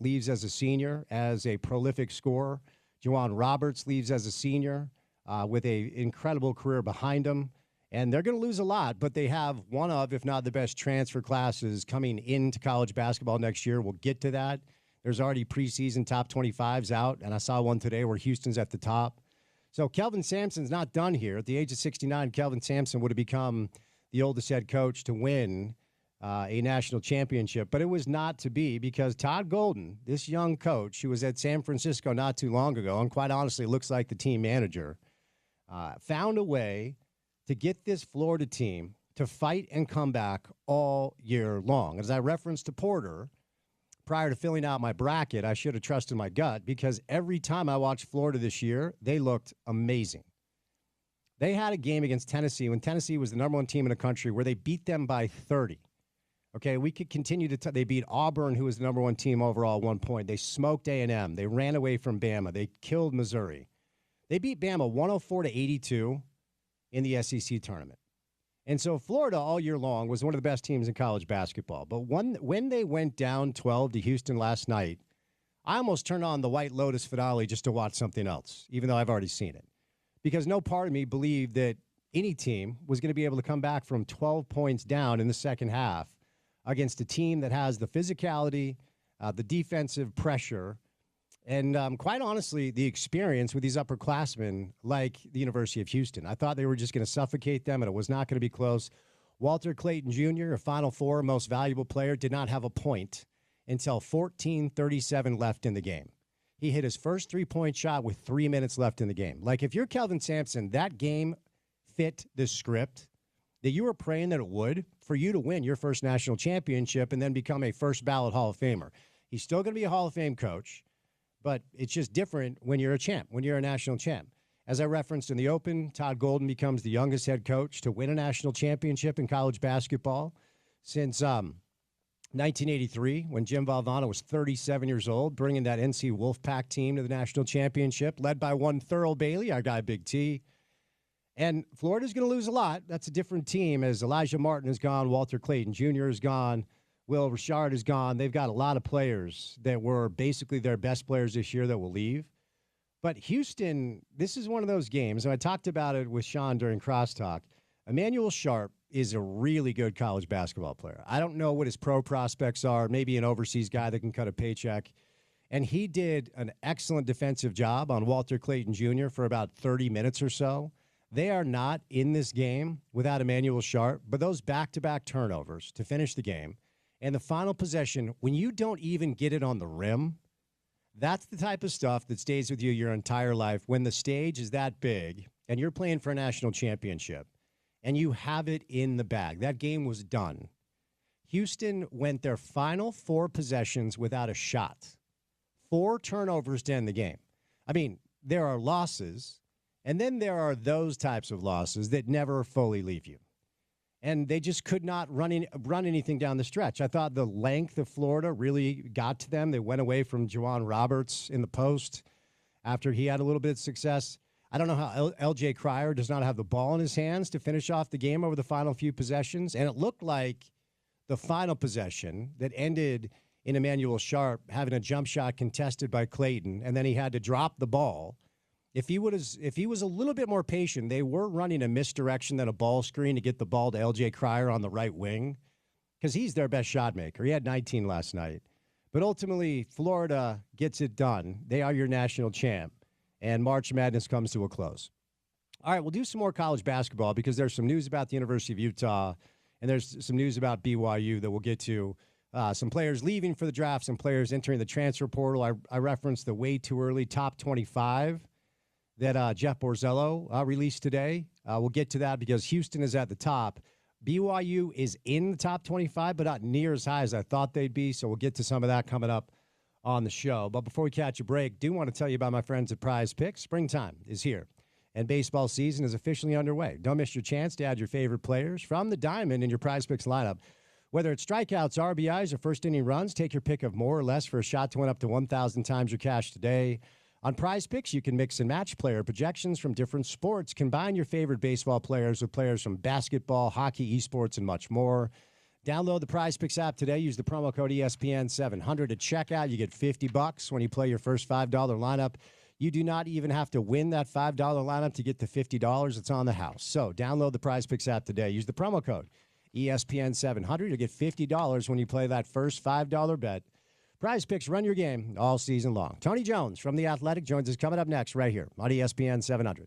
leaves as a senior as a prolific scorer. Juwan Roberts leaves as a senior with an incredible career behind him. And they're going to lose a lot, but they have one of, if not the best transfer classes coming into college basketball next year. We'll get to that. There's already preseason top 25s out, and I saw one today where Houston's at the top. So Kelvin Sampson's not done here. At the age of 69, Kelvin Sampson would have become the oldest head coach to win a national championship, but it was not to be because Todd Golden, this young coach who was at San Francisco not too long ago, and quite honestly looks like the team manager, found a way to get this Florida team to fight and come back all year long. As I referenced to Porter, prior to filling out my bracket, I should have trusted my gut because every time I watched Florida this year, they looked amazing. They had a game against Tennessee when Tennessee was the number one team in the country where they beat them by 30. Okay, we could continue to they beat Auburn, who was the number one team overall at one point. They smoked A&M. They ran away from Bama. They killed Missouri. They beat Bama 104-82 in the SEC tournament. And so Florida all year long was one of the best teams in college basketball. But when they went down 12 to Houston last night, I almost turned on the White Lotus finale just to watch something else, even though I've already seen it. Because no part of me believed that any team was going to be able to come back from 12 points down in the second half against a team that has the physicality, the defensive pressure, and quite honestly, the experience with these upperclassmen like the University of Houston. I thought they were just going to suffocate them, and it was not going to be close. Walter Clayton Jr., a Final Four most valuable player, did not have a point until 14:37 left in the game. He hit his first three-point shot with 3 minutes left in the game. Like, if you're Kelvin Sampson, that game fit the script that you were praying that it would for you to win your first national championship and then become a first-ballot Hall of Famer. He's still going to be a Hall of Fame coach. But it's just different when you're a champ, when you're a national champ. As I referenced in the Open, Todd Golden becomes the youngest head coach to win a national championship in college basketball since 1983, when Jim Valvano was 37 years old, bringing that NC Wolfpack team to the national championship, led by one Thurl Bailey, our guy Big T. And Florida's going to lose a lot. That's a different team as Elijah Martin is gone, Walter Clayton Jr. is gone. Will Richard is gone. They've got a lot of players that were basically their best players this year that will leave. But Houston, this is one of those games, and I talked about it with Sean during Crosstalk. Emmanuel Sharp is a really good college basketball player. I don't know what his pro prospects are, maybe an overseas guy that can cut a paycheck. And he did an excellent defensive job on Walter Clayton Jr. for about 30 minutes or so. They are not in this game without Emmanuel Sharp, but those back-to-back turnovers to finish the game, and the final possession, when you don't even get it on the rim, that's the type of stuff that stays with you your entire life. When the stage is that big and you're playing for a national championship and you have it in the bag, that game was done. Houston went their final 4 possessions without a shot. 4 turnovers to end the game. I mean, there are losses, and then there are those types of losses that never fully leave you. And they just could not run anything down the stretch. I thought the length of Florida really got to them. They went away from Juwan Roberts in the post after he had a little bit of success. I don't know how L.J. Cryer does not have the ball in his hands to finish off the game over the final few possessions. And it looked like the final possession that ended in Emmanuel Sharp having a jump shot contested by Clayton, and then he had to drop the ball. If he was a little bit more patient, they were running a misdirection than a ball screen to get the ball to L.J. Cryer on the right wing because he's their best shot maker. He had 19 last night. But ultimately, Florida gets it done. They are your national champ, and March Madness comes to a close. All right, we'll do some more college basketball because there's some news about the University of Utah, and there's some news about BYU that we'll get to. Some players leaving for the draft, some players entering the transfer portal. I referenced the way too early top 25 that Jeff Borzello released today. We'll get to that because Houston is at the top. BYU is in the top 25, but not near as high as I thought they'd be, so we'll get to some of that coming up on the show. But before we catch a break, do want to tell you about my friends at Prize Picks. Springtime is here, and baseball season is officially underway. Don't miss your chance to add your favorite players from the diamond in your Prize Picks lineup. Whether it's strikeouts, RBIs, or first-inning runs, take your pick of more or less for a shot to win up to 1,000 times your cash today. On Prize Picks, you can mix and match player projections from different sports. Combine your favorite baseball players with players from basketball, hockey, esports, and much more. Download the Prize Picks app today. Use the promo code ESPN700 at checkout. You get $50 when you play your first $5 lineup. You do not even have to win that $5 lineup to get the $50. It's on the house. So download the Prize Picks app today. Use the promo code ESPN700 to get $50 when you play that first $5 bet. Prize Picks, run your game all season long. Tony Jones from The Athletic joins us coming up next right here on ESPN 700.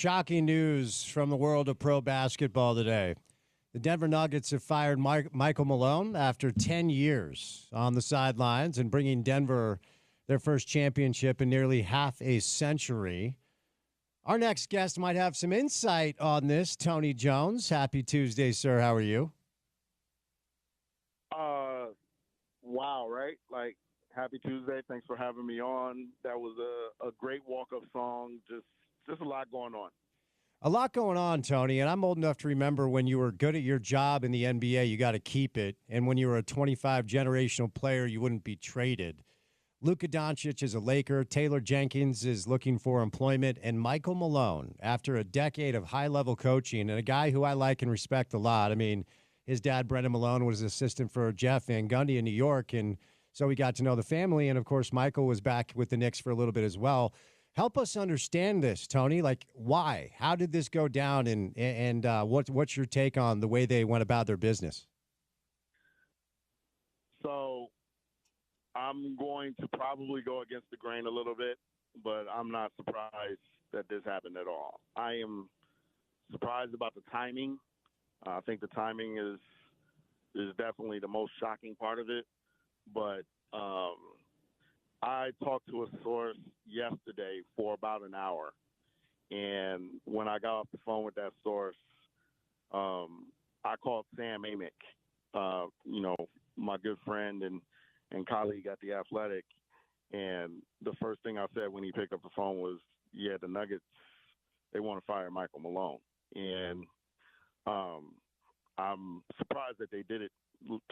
shocking news from the world of pro basketball today. The Denver Nuggets have fired Michael Malone after 10 years on the sidelines and bringing Denver their first championship in nearly half a century. Our next guest might have some insight on this. Tony Jones, happy Tuesday, sir. How are you? Wow, right? Like, happy Tuesday. Thanks for having me on. That was a great walk-up song. Just a lot going on. A lot going on, Tony, and I'm old enough to remember when you were good at your job in the NBA, you got to keep it, and when you were a 25 generational player, you wouldn't be traded. Luka Doncic is a Laker, Taylor Jenkins is looking for employment, and Michael Malone, after a decade of high-level coaching, and a guy who I like and respect a lot. I mean, his dad, Brendan Malone, was assistant for Jeff Van Gundy in New York, and so we got to know the family, and of course, Michael was back with the Knicks for a little bit as well. Help us understand this, Tony. Like, why? How did this go down, and what's your take on the way they went about their business? So I'm going to probably go against the grain a little bit, but I'm not surprised that this happened at all. I am surprised about the timing. I think the timing is definitely the most shocking part of it, but I talked to a source yesterday for about an hour, and when I got off the phone with that source, I called Sam Amick, my good friend and colleague at The Athletic, and the first thing I said when he picked up the phone was, yeah, the Nuggets, they want to fire Michael Malone. And I'm surprised that they did it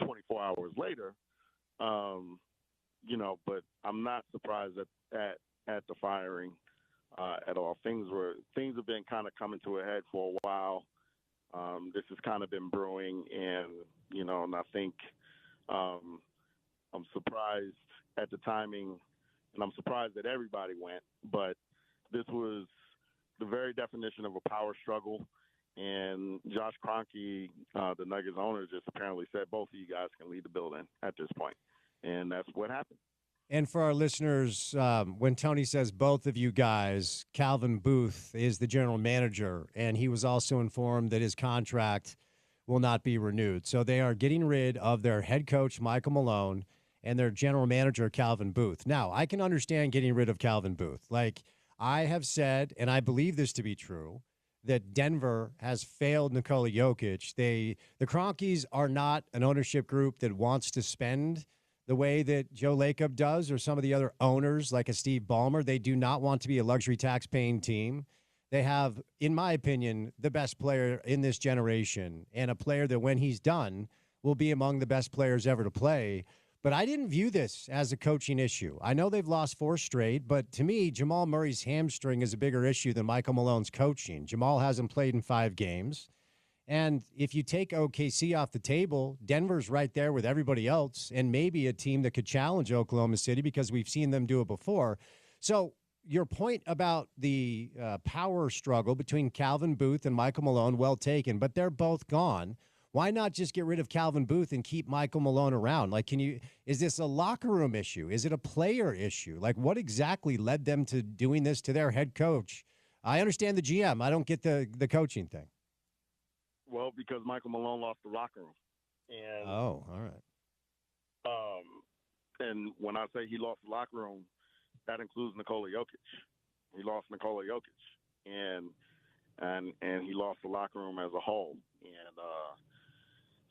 24 hours later, but I'm not surprised at the firing at all. Things have been kind of coming to a head for a while. This has kind of been brewing, and I think I'm surprised at the timing, and I'm surprised that everybody went. But this was the very definition of a power struggle. And Josh Kroenke, the Nuggets owner, just apparently said both of you guys can lead the building at this point. And that's what happened. And for our listeners, when Tony says both of you guys, Calvin Booth is the general manager, and he was also informed that his contract will not be renewed. So they are getting rid of their head coach, Michael Malone, and their general manager, Calvin Booth. Now, I can understand getting rid of Calvin Booth. Like I have said, and I believe this to be true, that Denver has failed Nikola Jokic. The Kroenkes are not an ownership group that wants to spend the way that Joe Lacob does or some of the other owners like a Steve Ballmer. They do not want to be a luxury tax-paying team. They have, in my opinion, the best player in this generation and a player that when he's done will be among the best players ever to play. But I didn't view this as a coaching issue. I know they've lost 4 straight, but to me, Jamal Murray's hamstring is a bigger issue than Michael Malone's coaching. Jamal hasn't played in 5 games. And if you take OKC off the table, Denver's right there with everybody else and maybe a team that could challenge Oklahoma City because we've seen them do it before. So your point about the power struggle between Calvin Booth and Michael Malone, well taken, but they're both gone. Why not just get rid of Calvin Booth and keep Michael Malone around? Like, is this a locker room issue? Is it a player issue? Like, what exactly led them to doing this to their head coach? I understand the GM. I don't get the coaching thing. Well, because Michael Malone lost the locker room. And, all right. And when I say he lost the locker room, that includes Nikola Jokic. He lost Nikola Jokic. And he lost the locker room as a whole. And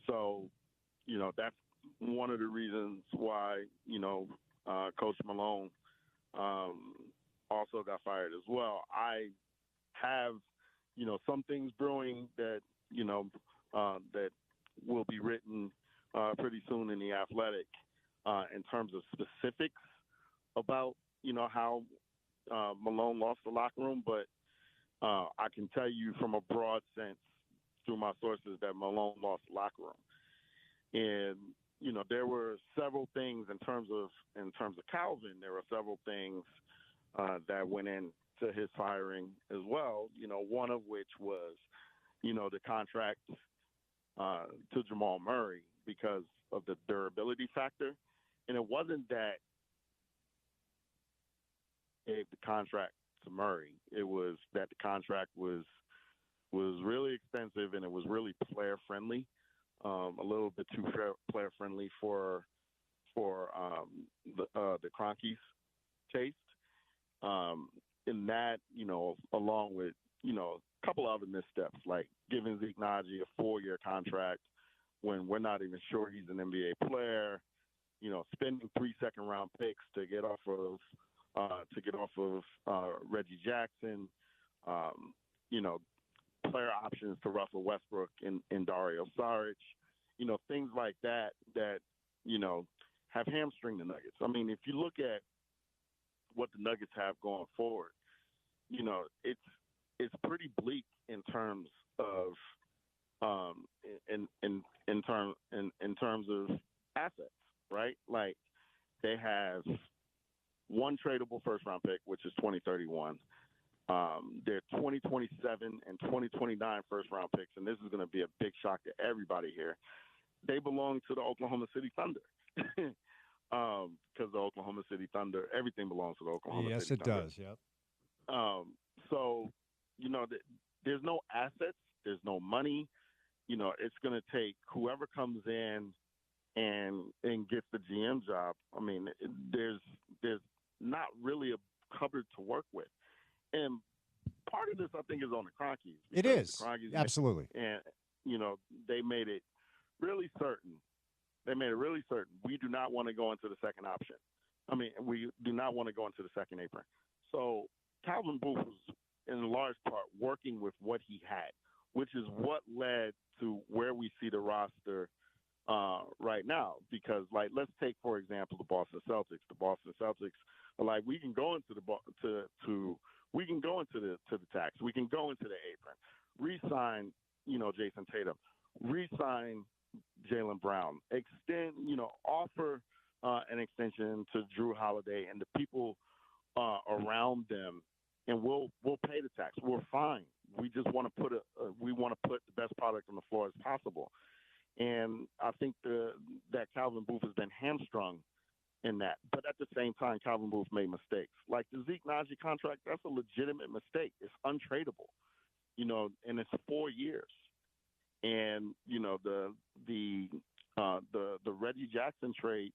so, that's one of the reasons why, Coach Malone also got fired as well. I have, some things brewing that, that will be written pretty soon in The Athletic in terms of specifics about, how Malone lost the locker room. But I can tell you from a broad sense through my sources that Malone lost the locker room. And, there were several things in terms of Calvin, there were several things that went into his firing as well, one of which was, the contract to Jamal Murray because of the durability factor. And it wasn't that he gave the contract Murray. It was that the contract was really expensive and it was really player friendly, a little bit too player friendly for the Cronkies' taste. In that, along with a couple of other missteps like giving Zeke Naji a 4-year contract when we're not even sure he's an NBA player. Spending 3 second-round picks to get off of Reggie Jackson. Player options to Russell Westbrook and Dario Saric. Things like that have hamstring the Nuggets. I mean, if you look at what the Nuggets have going forward, it's pretty bleak in terms of in terms of assets, right? Like they have one tradable first round pick, which is 2031. Their 2027 and 2029 first round picks, and this is going to be a big shock to everybody here. They belong to the Oklahoma City Thunder. Because the Oklahoma City Thunder, everything belongs to the Oklahoma City Thunder. Yes, it does. Yep. So, there's no assets, there's no money. It's going to take whoever comes in and gets the GM job. I mean, there's not really a cupboard to work with, and part of this I think is on the Cronkies. It is the Cronkies absolutely, and they made it really certain. We do not want to go into the second option. I mean, we do not want to go into the second apron. So Calvin Booth was, in large part, working with what he had, which is what led to where we see the roster right now. Because, let's take, for example, the Boston Celtics. The Boston Celtics are like, we can go into the tax. We can go into the apron. Re-sign, Jason Tatum. Re-sign Jaylen Brown, offer an extension to Drew Holiday and the people around them, and we'll pay the tax. We're fine. We just want to put the best product on the floor as possible. And I think that Calvin Booth has been hamstrung in that. But at the same time, Calvin Booth made mistakes. Like the Zeke Naji contract, that's a legitimate mistake. It's untradeable, and it's 4 years. And the Reggie Jackson trade,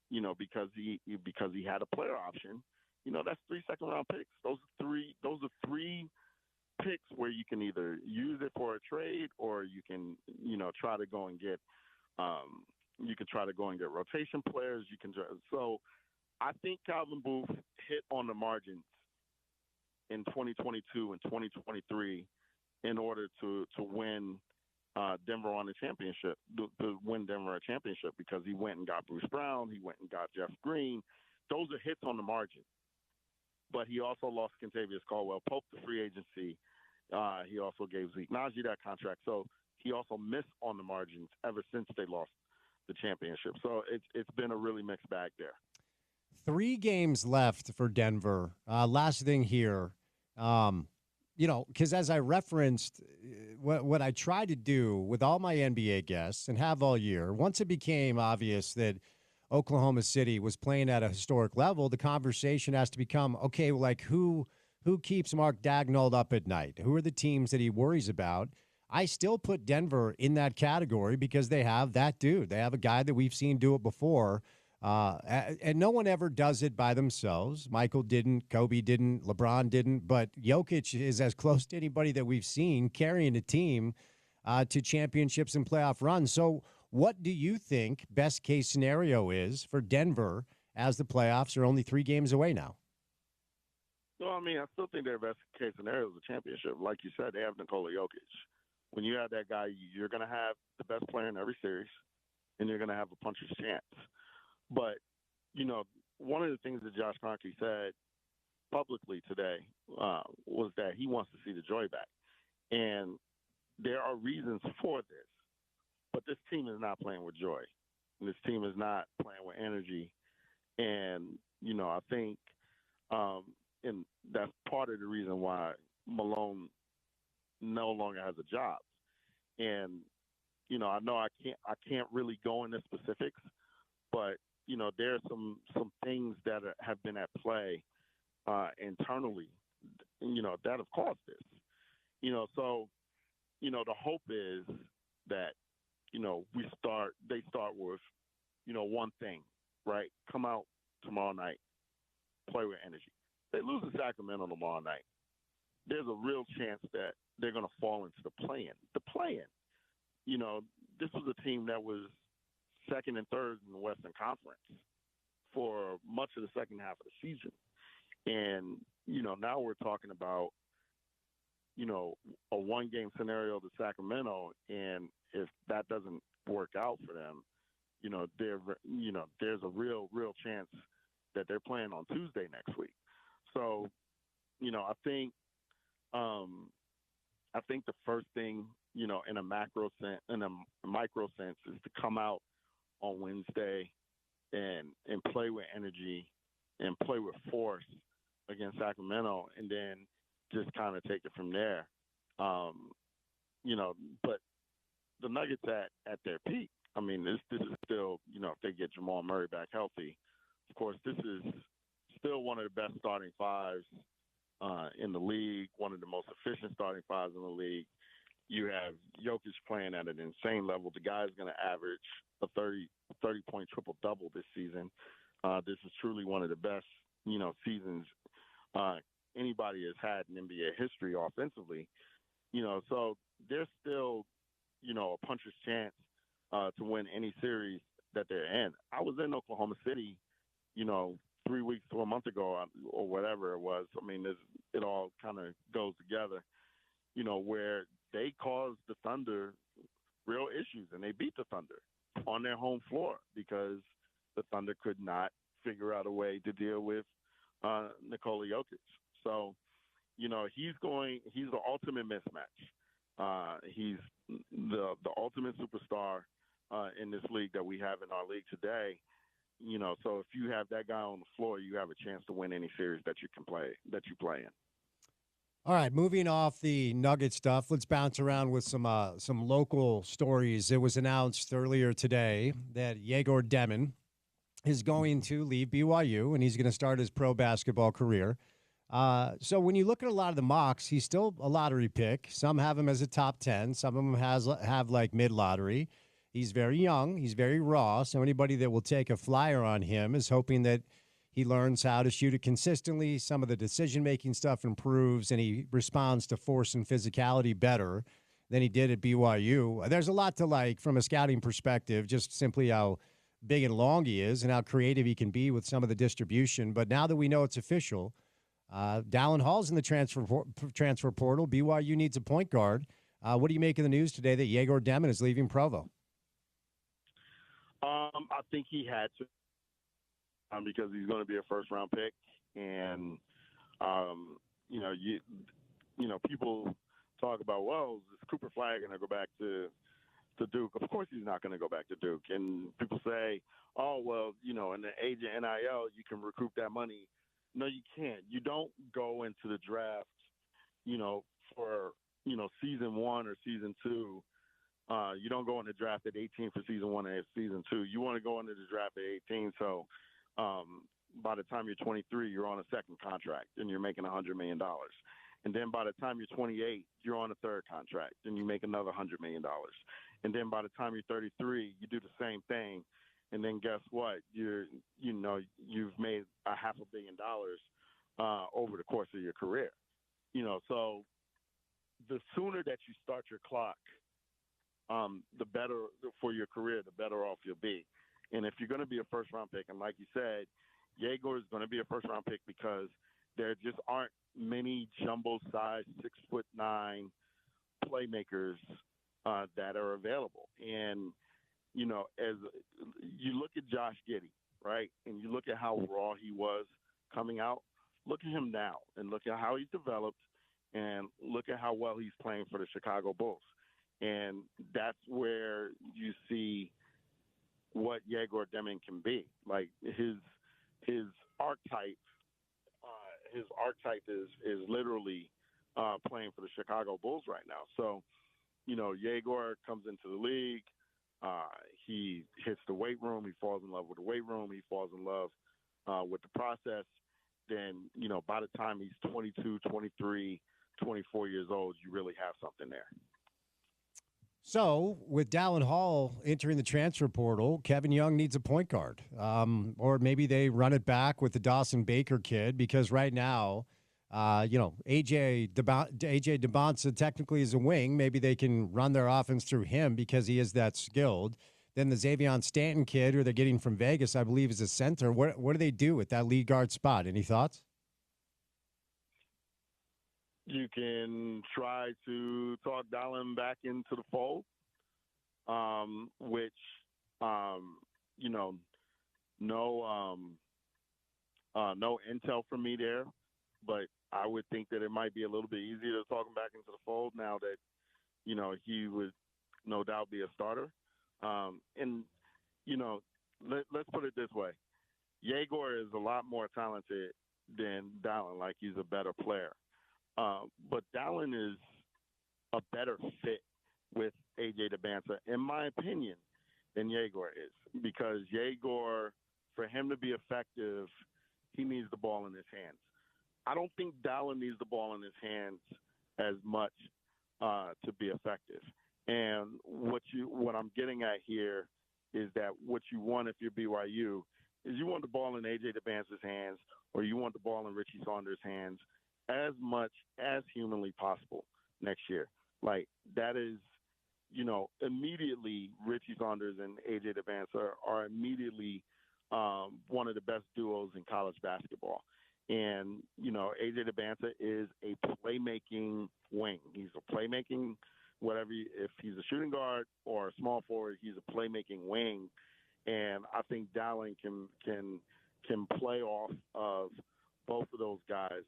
because he had a player option, that's 3 second-round picks. Those are three picks where you can either use it for a trade or you can try to go and get rotation players. So I think Calvin Booth hit on the margins in 2022 and 2023 in order to win Denver on the championship, to win Denver a championship, because he went and got Bruce Brown, he went and got Jeff Green. Those are hits on the margin. But he also lost Kentavious Caldwell-Pope to free agency. He also gave Zeke Naji that contract. So he also missed on the margins ever since they lost the championship. So it's been a really mixed bag there. 3 games left for Denver. Last thing here. Because as I referenced, what I tried to do with all my NBA guests and have all year, once it became obvious that Oklahoma City was playing at a historic level, the conversation has to become, okay, who keeps Mark Daigneault up at night? Who are the teams that he worries about? I still put Denver in that category because they have that dude. They have a guy that we've seen do it before. And no one ever does it by themselves. Michael didn't, Kobe didn't, LeBron didn't, but Jokic is as close to anybody that we've seen carrying a team to championships and playoff runs. So what do you think best case scenario is for Denver as the playoffs are only 3 games away now? No, I mean, I still think their best case scenario is a championship. Like you said, they have Nikola Jokic. When you have that guy, you're going to have the best player in every series, and you're going to have a puncher's chance. But, one of the things that Josh Kroenke said publicly today was that he wants to see the joy back. And there are reasons for this. But this team is not playing with joy. And this team is not playing with energy. And, I think and that's part of the reason why Malone no longer has a job. And, I know I can't really go into specifics, but there are some things that have been at play internally that have caused this. So the hope is that they start with one thing, right? Come out tomorrow night, play with energy. They lose to Sacramento tomorrow night. There's a real chance that they're going to fall into the play-in. The play-in, this was a team that was second and third in the Western Conference for much of the second half of the season. And, now we're talking about, a one-game scenario to Sacramento, and if that doesn't work out for them, there's a real chance that they're playing on Tuesday next week. So, I think the first thing, in a macro sense, in a micro sense, is to come out on Wednesday and play with energy and play with force against Sacramento, and then just kind of take it from there. But the Nuggets at their peak, I mean, this is still, if they get Jamal Murray back healthy, of course, this is still one of the best starting fives in the league, one of the most efficient starting fives in the league. You have Jokic playing at an insane level. The guy's going to average a 30-point triple-double this season. This is truly one of the best, seasons anybody has had in NBA history offensively. So there's still, a puncher's chance to win any series that they're in. I was in Oklahoma City, 3 weeks to a month ago or whatever it was. I mean, it all kind of goes together, where they caused the Thunder real issues, and they beat the Thunder on their home floor because the Thunder could not figure out a way to deal with Nikola Jokic. So, he's the ultimate mismatch. He's the ultimate superstar in this league that we have in our league today. So if you have that guy on the floor, you have a chance to win any series that you play in. All right, moving off the Nugget stuff, let's bounce around with some local stories. It was announced earlier today that Yegor Demin is going to leave BYU, and he's going to start his pro basketball career. So when you look at a lot of the mocks, he's still a lottery pick. Some have him as a top 10. Some of them have like mid-lottery. He's very young. He's very raw. So anybody that will take a flyer on him is hoping that he learns how to shoot it consistently. Some of the decision-making stuff improves, and he responds to force and physicality better than he did at BYU. There's a lot to like from a scouting perspective, just simply how big and long he is and how creative he can be with some of the distribution. But now that we know it's official, Dallin Hall's in the transfer portal. BYU needs a point guard. What do you make of the news today that Yegor Demin is leaving Provo? I think he had to because he's going to be a first-round pick, and people talk about, well, is Cooper Flagg going to go back to Duke? Of course, he's not going to go back to Duke. And people say, oh, well, in the age of NIL, you can recoup that money. No, you can't. You don't go into the draft, for season one or season two. You don't go in the draft at 18 for season one and season two. You want to go into the draft at 18. So by the time you're 23, you're on a second contract and you're making $100 million. And then by the time you're 28, you're on a third contract and you make another $100 million. And then by the time you're 33, you do the same thing. And then guess what? You've made $500 million over the course of your career. So the sooner that you start your clock, the better for your career, the better off you'll be. And if you're going to be a first-round pick, and like you said, Yegor is going to be a first-round pick because there just aren't many jumbo-sized 6'9" playmakers that are available. And, as you look at Josh Giddey, right, and you look at how raw he was coming out, look at him now and look at how he's developed and look at how well he's playing for the Chicago Bulls. And that's where you see what Yegor Demin can be. Like his archetype is literally playing for the Chicago Bulls right now. So, Yegor comes into the league. He hits the weight room. He falls in love with the weight room. He falls in love with the process. then, by the time he's 22, 23, 24 years old, you really have something there. So, with Dallin Hall entering the transfer portal, Kevin Young needs a point guard. Or maybe they run it back with the Dawson Baker kid, because right now, AJ DeBonsa technically is a wing. Maybe they can run their offense through him because he is that skilled. Then the Xavier Stanton kid, who they're getting from Vegas, I believe, is a center. What do they do with that lead guard spot? Any thoughts? You can try to talk Dallin back into the fold, which, no intel from me there, but I would think that it might be a little bit easier to talk him back into the fold now that, he would no doubt be a starter. Let's put it this way. Yegor is a lot more talented than Dallin. Like, he's a better player. But Dallin is a better fit with AJ DeBansa, in my opinion, than Yegor is. Because Yegor, for him to be effective, he needs the ball in his hands. I don't think Dallin needs the ball in his hands as much to be effective. And what I'm getting at here is that what you want if you're BYU is you want the ball in AJ DeBansa's hands, or you want the ball in Richie Saunders' hands as much as humanly possible next year. Like, that is, immediately Richie Saunders and AJ DeBansa are immediately one of the best duos in college basketball. And, AJ DeBansa is a playmaking wing. He's a playmaking, if he's a shooting guard or a small forward, he's a playmaking wing. And I think Dallin can play off of both of those guys.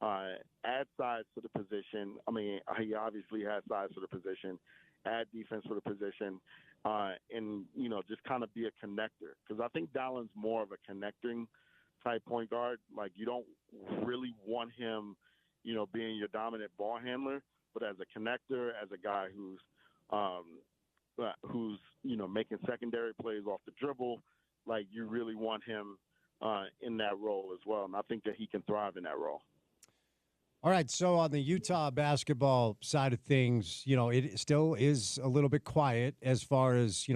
Add size to the position. I mean, he obviously has size for the position. Add defense for the position, and just kind of be a connector. Because I think Dallin's more of a connecting type point guard. Like, you don't really want him, being your dominant ball handler, but as a connector, as a guy who's making secondary plays off the dribble. Like, you really want him in that role as well, and I think that he can thrive in that role. All right, so on the Utah basketball side of things, it still is a little bit quiet as far as,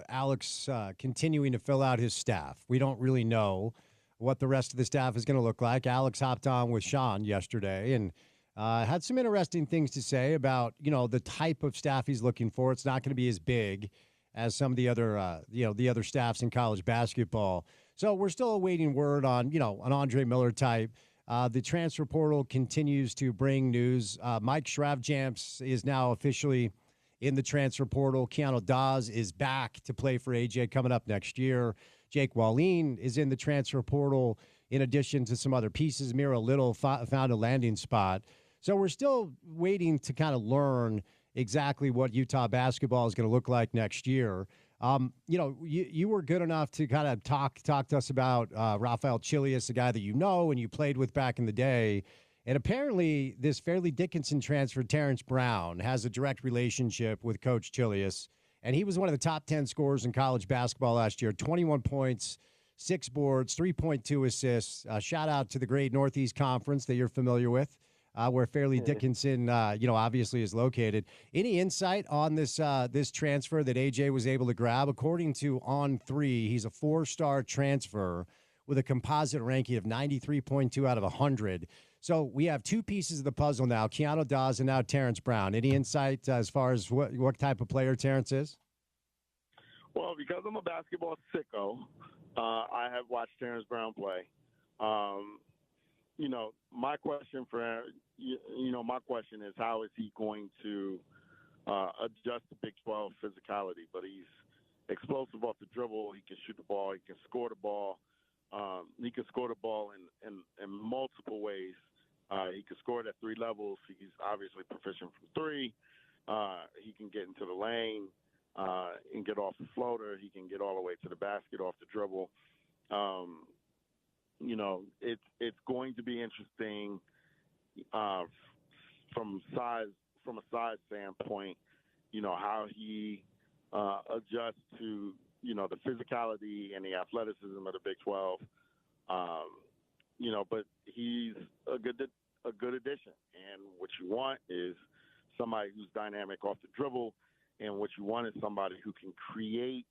Alex continuing to fill out his staff. We don't really know what the rest of the staff is going to look like. Alex hopped on with Sean yesterday and had some interesting things to say about, the type of staff he's looking for. It's not going to be as big as some of the other, the other staffs in college basketball. So we're still awaiting word on, an Andre Miller type. The transfer portal continues to bring news. Mike Shravjamps is now officially in the transfer portal. Keanu Dawes is back to play for AJ coming up next year. Jake Wallin is in the transfer portal, in addition to some other pieces. Mira Little found a landing spot. So we're still waiting to kind of learn exactly what Utah basketball is going to look like next year. You were good enough to kind of talk to us about Rafael Chilius, a guy that and you played with back in the day. And apparently this Fairleigh Dickinson transfer, Terrence Brown, has a direct relationship with Coach Chilius. And he was one of the top 10 scorers in college basketball last year, 21 points, 6 boards, 3.2 assists. Shout out to the great Northeast Conference that you're familiar with, where Fairleigh Dickinson, obviously is located. Any insight on this transfer that AJ was able to grab? According to On3, he's a 4-star transfer with a composite ranking of 93.2 out of 100. So we have 2 pieces of the puzzle now, Keanu Dawes and now Terrence Brown. Any insight as far as what type of player Terrence is? Well, because I'm a basketball sicko, I have watched Terrence Brown play. My question is, how is he going to adjust to Big 12 physicality? But he's explosive off the dribble. He can shoot the ball. He can score the ball. He can score the ball in multiple ways. He can score it at 3 levels. He's obviously proficient from 3. He can get into the lane and get off the floater. He can get all the way to the basket off the dribble. It's going to be interesting from a size standpoint, how he adjusts to, the physicality and the athleticism of the Big 12. but he's a good addition. And what you want is somebody who's dynamic off the dribble, and what you want is somebody who can create,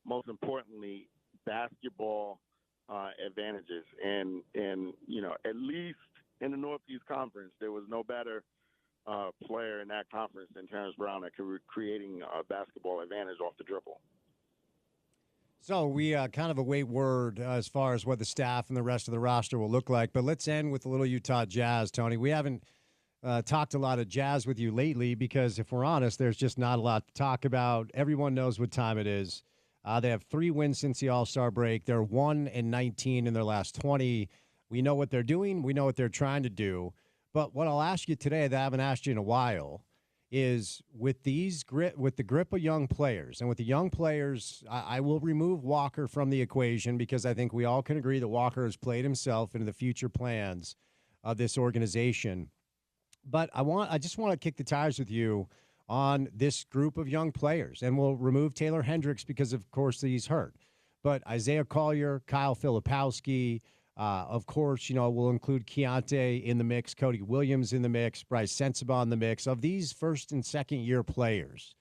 most importantly, basketball advantages. And at least in the Northeast Conference, there was no better player in that conference than Terrence Brown at creating a basketball advantage off the dribble. So we kind of await word as far as what the staff and the rest of the roster will look like. But let's end with a little Utah Jazz, Tony. We haven't talked a lot of Jazz with you lately because, if we're honest, there's just not a lot to talk about. Everyone knows what time it is. They have 3 wins since the All-Star break. They're 1-19 in their last 20. We know what they're doing. We know what they're trying to do. But what I'll ask you today that I haven't asked you in a while is with the grip of young players, and with the young players, I will remove Walker from the equation because I think we all can agree that Walker has played himself into the future plans of this organization. But I just want to kick the tires with you on this group of young players, and we'll remove Taylor Hendricks because, of course, he's hurt. But Isaiah Collier, Kyle Filipowski, of course, we'll include Keontae in the mix, Cody Williams in the mix, Bryce Sensabaugh in the mix. Of these first and second year players,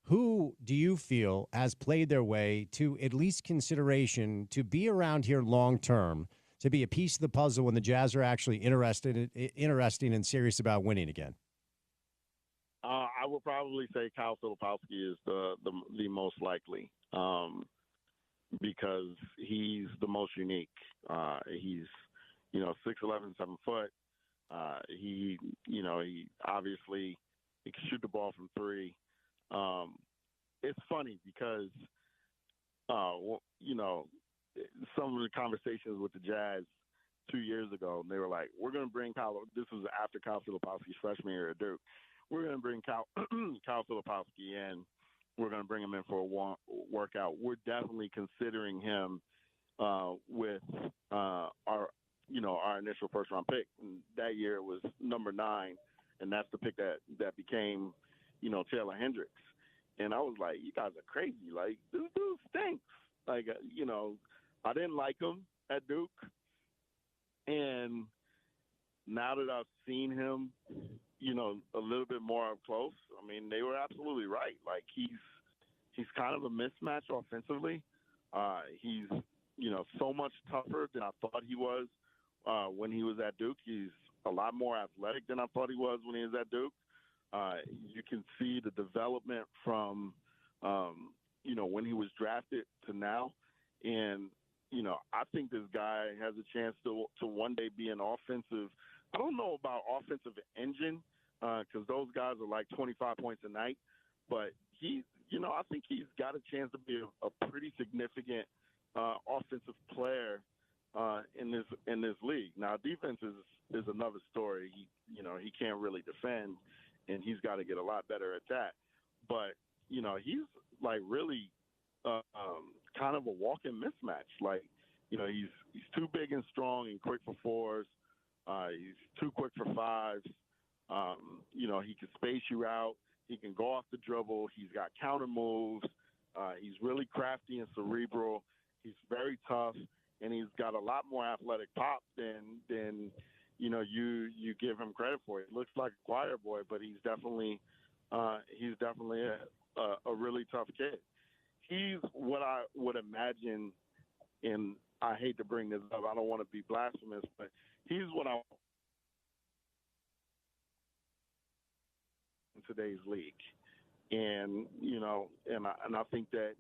who do you feel has played their way to at least consideration to be around here long term, to be a piece of the puzzle when the Jazz are actually interesting and serious about winning again? I would probably say Kyle Filipowski is the most likely. Because he's the most unique. He's 6'11", 7 foot. He obviously he can shoot the ball from 3. It's funny because some of the conversations with the Jazz 2 years ago, they were like, "We're going to bring Kyle." This was after Kyle Filipowski's freshman year at Duke. We're going to bring Kyle Filipowski in. We're going to bring him in for a workout. We're definitely considering him with our initial first round pick. And that year was number 9, and that's the pick that became Taylor Hendricks. And I was like, you guys are crazy. Like, this dude stinks. Like, I didn't like him at Duke, and now that I've seen him, a little bit more up close, I mean, they were absolutely right. Like, he's kind of a mismatch offensively. He's, so much tougher than I thought he was when he was at Duke. He's a lot more athletic than I thought he was when he was at Duke. You can see the development from, when he was drafted to now. And, I think this guy has a chance to one day be an offensive – I don't know about offensive engine, because those guys are like 25 points a night. But I think he's got a chance to be a pretty significant offensive player in this league. Now, defense is another story. He can't really defend, and he's got to get a lot better at that. But he's like really kind of a walking mismatch. Like, he's too big and strong and quick for 4s. He's too quick for 5s. He can space you out. He can go off the dribble. He's got counter moves. He's really crafty and cerebral. He's very tough, and he's got a lot more athletic pop than you give him credit for. He looks like a choir boy, but he's definitely a really tough kid. He's what I would imagine, and I hate to bring this up. I don't want to be blasphemous, but he's what I in today's league, and I think that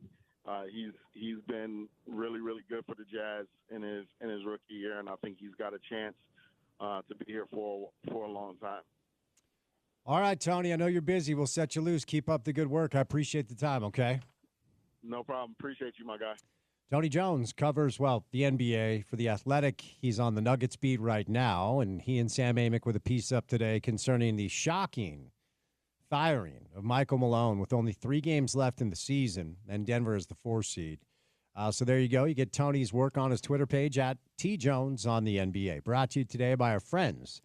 he's been really, really good for the Jazz in his rookie year, and I think he's got a chance to be here for a long time. All right, Tony, I know you're busy. We'll set you loose. Keep up the good work. I appreciate the time, okay? No problem. Appreciate you, my guy. Tony Jones covers, the NBA for The Athletic. He's on the Nuggets beat right now, and he and Sam Amick with a piece up today concerning the shocking firing of Michael Malone with only 3 games left in the season, and Denver is the 4 seed. So there you go. You get Tony's work on his Twitter page at TJones on the NBA. Brought to you today by our friends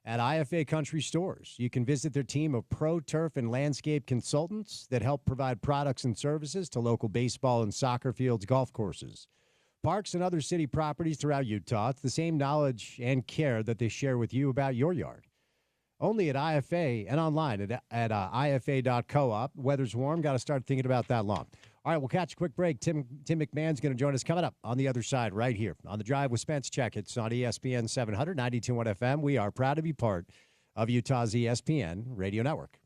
at IFA Country Stores. You can visit their team of pro, turf, and landscape consultants that help provide products and services to local baseball and soccer fields, golf courses, parks and other city properties throughout Utah. It's the same knowledge and care that they share with you about your yard. Only at IFA and online at IFA.coop. Weather's warm. Got to start thinking about that lawn. All right, we'll catch a quick break. Tim McMahon's going to join us coming up on the other side right here on The Drive with Spence Checketts on ESPN 700, 92.1 FM. We are proud to be part of Utah's ESPN radio network.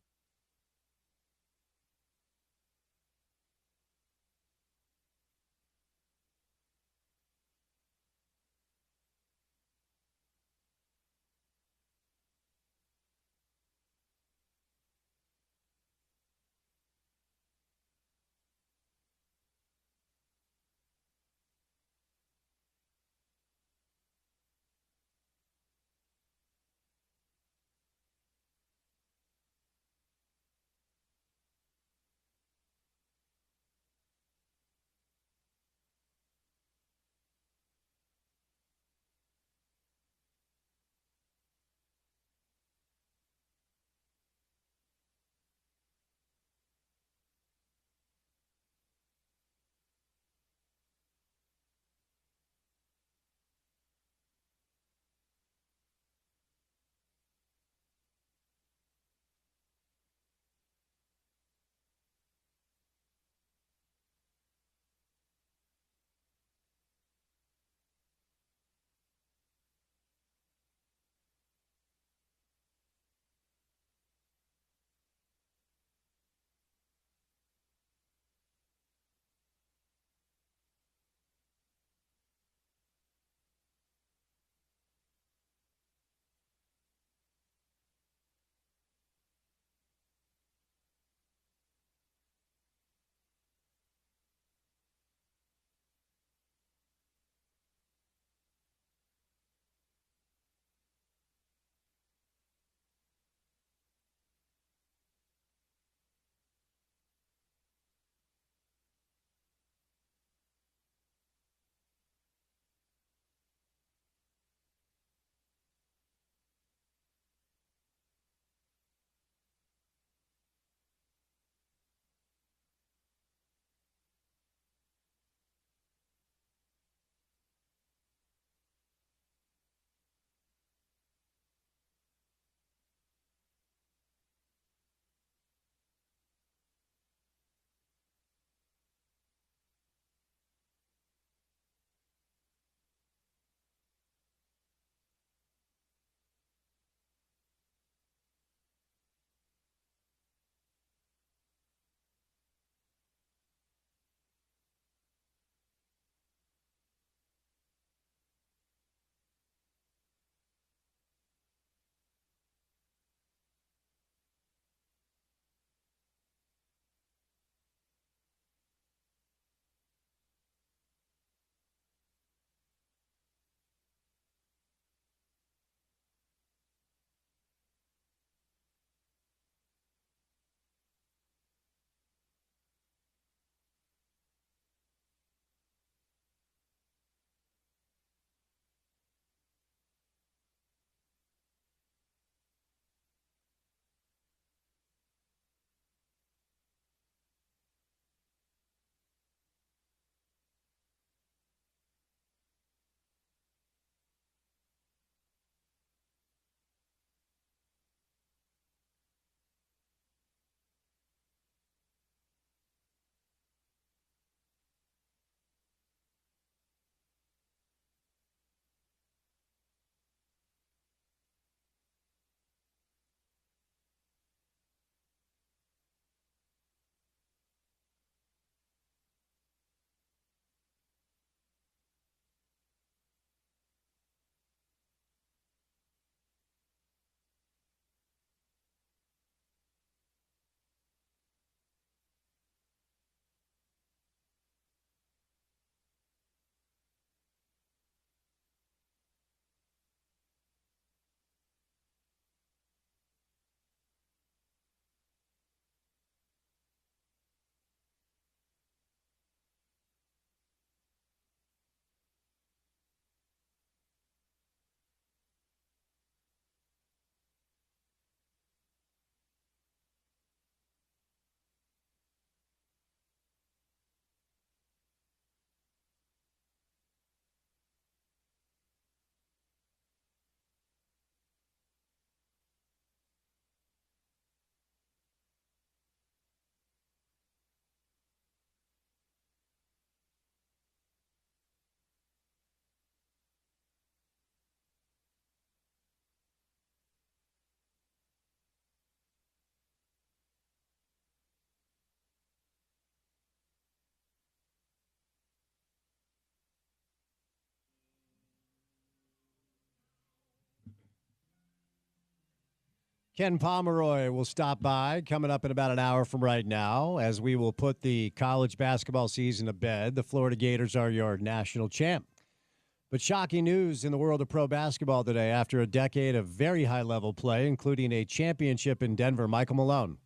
Ken Pomeroy will stop by coming up in about an hour from right now as we will put the college basketball season to bed. The Florida Gators are your national champ. But shocking news in the world of pro basketball today. After a decade of very high-level play, including a championship in Denver, Michael Malone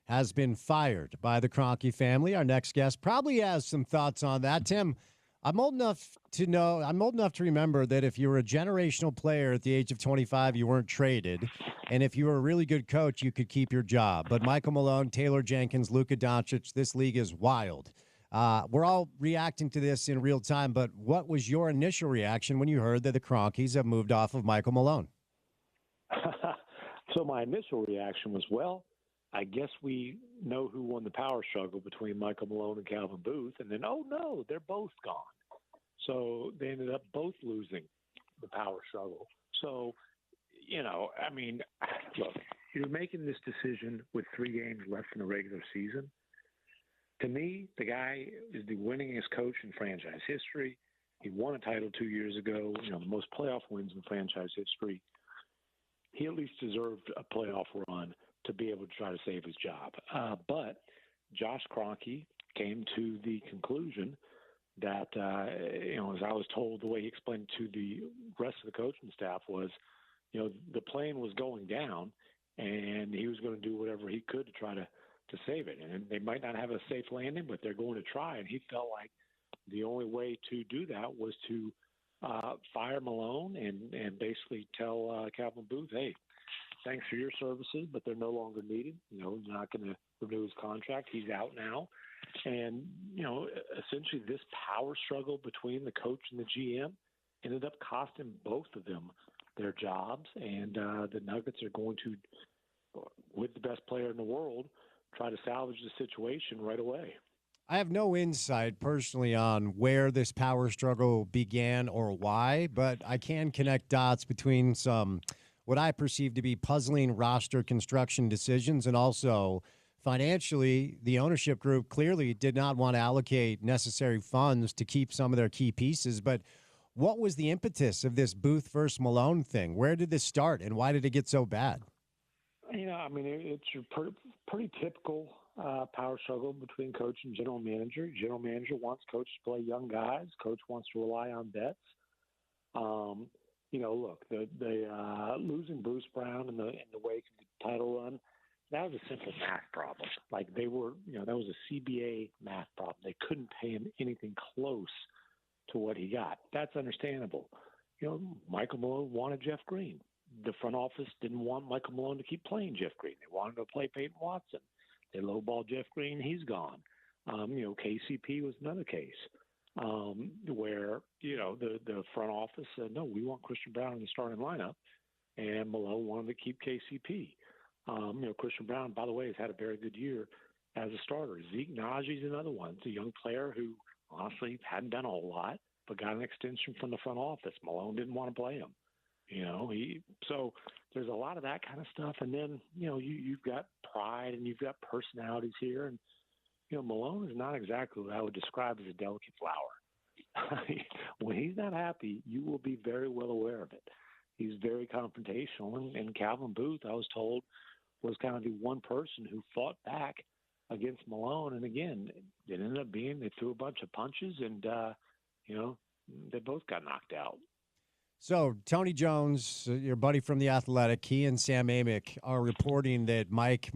has been fired by the Kroenke family. Our next guest probably has some thoughts on that. Tim, I'm old enough to remember that if you were a generational player at the age of 25, you weren't traded. And if you were a really good coach, you could keep your job. But Michael Malone, Taylor Jenkins, Luka Doncic, this league is wild. We're all reacting to this in real time, but what was your initial reaction when you heard that the Kroenkes have moved off of Michael Malone? So my initial reaction was, well, I guess we know who won the power struggle between Michael Malone and Calvin Booth. And then, oh, no, they're both gone. So they ended up both losing the power struggle. So, I mean, look, you're making this decision with 3 games left in the regular season. To me, the guy is the winningest coach in franchise history. He won a title 2 years ago, the most playoff wins in franchise history. He at least deserved a playoff run to be able to try to save his job. But Josh Kroenke came to the conclusion that, as I was told, the way he explained it to the rest of the coaching staff was, the plane was going down, and he was going to do whatever he could to try to save it. And they might not have a safe landing, but they're going to try. And he felt like the only way to do that was to fire Malone and basically tell Calvin Booth, hey, thanks for your services, but they're no longer needed. You're not going to renew his contract. He's out now. And, essentially this power struggle between the coach and the GM ended up costing both of them their jobs. And the Nuggets are going to, with the best player in the world, try to salvage the situation right away. I have no insight personally on where this power struggle began or why, but I can connect dots between some what I perceive to be puzzling roster construction decisions, and also financially, the ownership group clearly did not want to allocate necessary funds to keep some of their key pieces. But what was the impetus of this Booth versus Malone thing? Where did this start, and why did it get so bad? It's your pretty typical power struggle between coach and general manager. General manager wants coach to play young guys. Coach wants to rely on vets. Look, the losing Bruce Brown in the wake of the title run, that was a simple math problem. Like that was a CBA math problem. They couldn't pay him anything close to what he got. That's understandable. Michael Malone wanted Jeff Green. The front office didn't want Michael Malone to keep playing Jeff Green. They wanted to play Peyton Watson. They lowballed Jeff Green. He's gone. KCP was another case where, the front office said, no, we want Christian Brown in the starting lineup. And Malone wanted to keep KCP. Christian Brown, by the way, has had a very good year as a starter. Zeke Najee's another one. It's a young player who honestly hadn't done a whole lot, but got an extension from the front office. Malone didn't want to play him. So there's a lot of that kind of stuff. And then, you've got pride and you've got personalities here. And, Malone is not exactly what I would describe as a delicate flower. When he's not happy, you will be very well aware of it. He's very confrontational. And Calvin Booth, I was told, was kind of the one person who fought back against Malone. And again, it ended up being they threw a bunch of punches and, they both got knocked out. So Tony Jones, your buddy from The Athletic, he and Sam Amick are reporting that Michael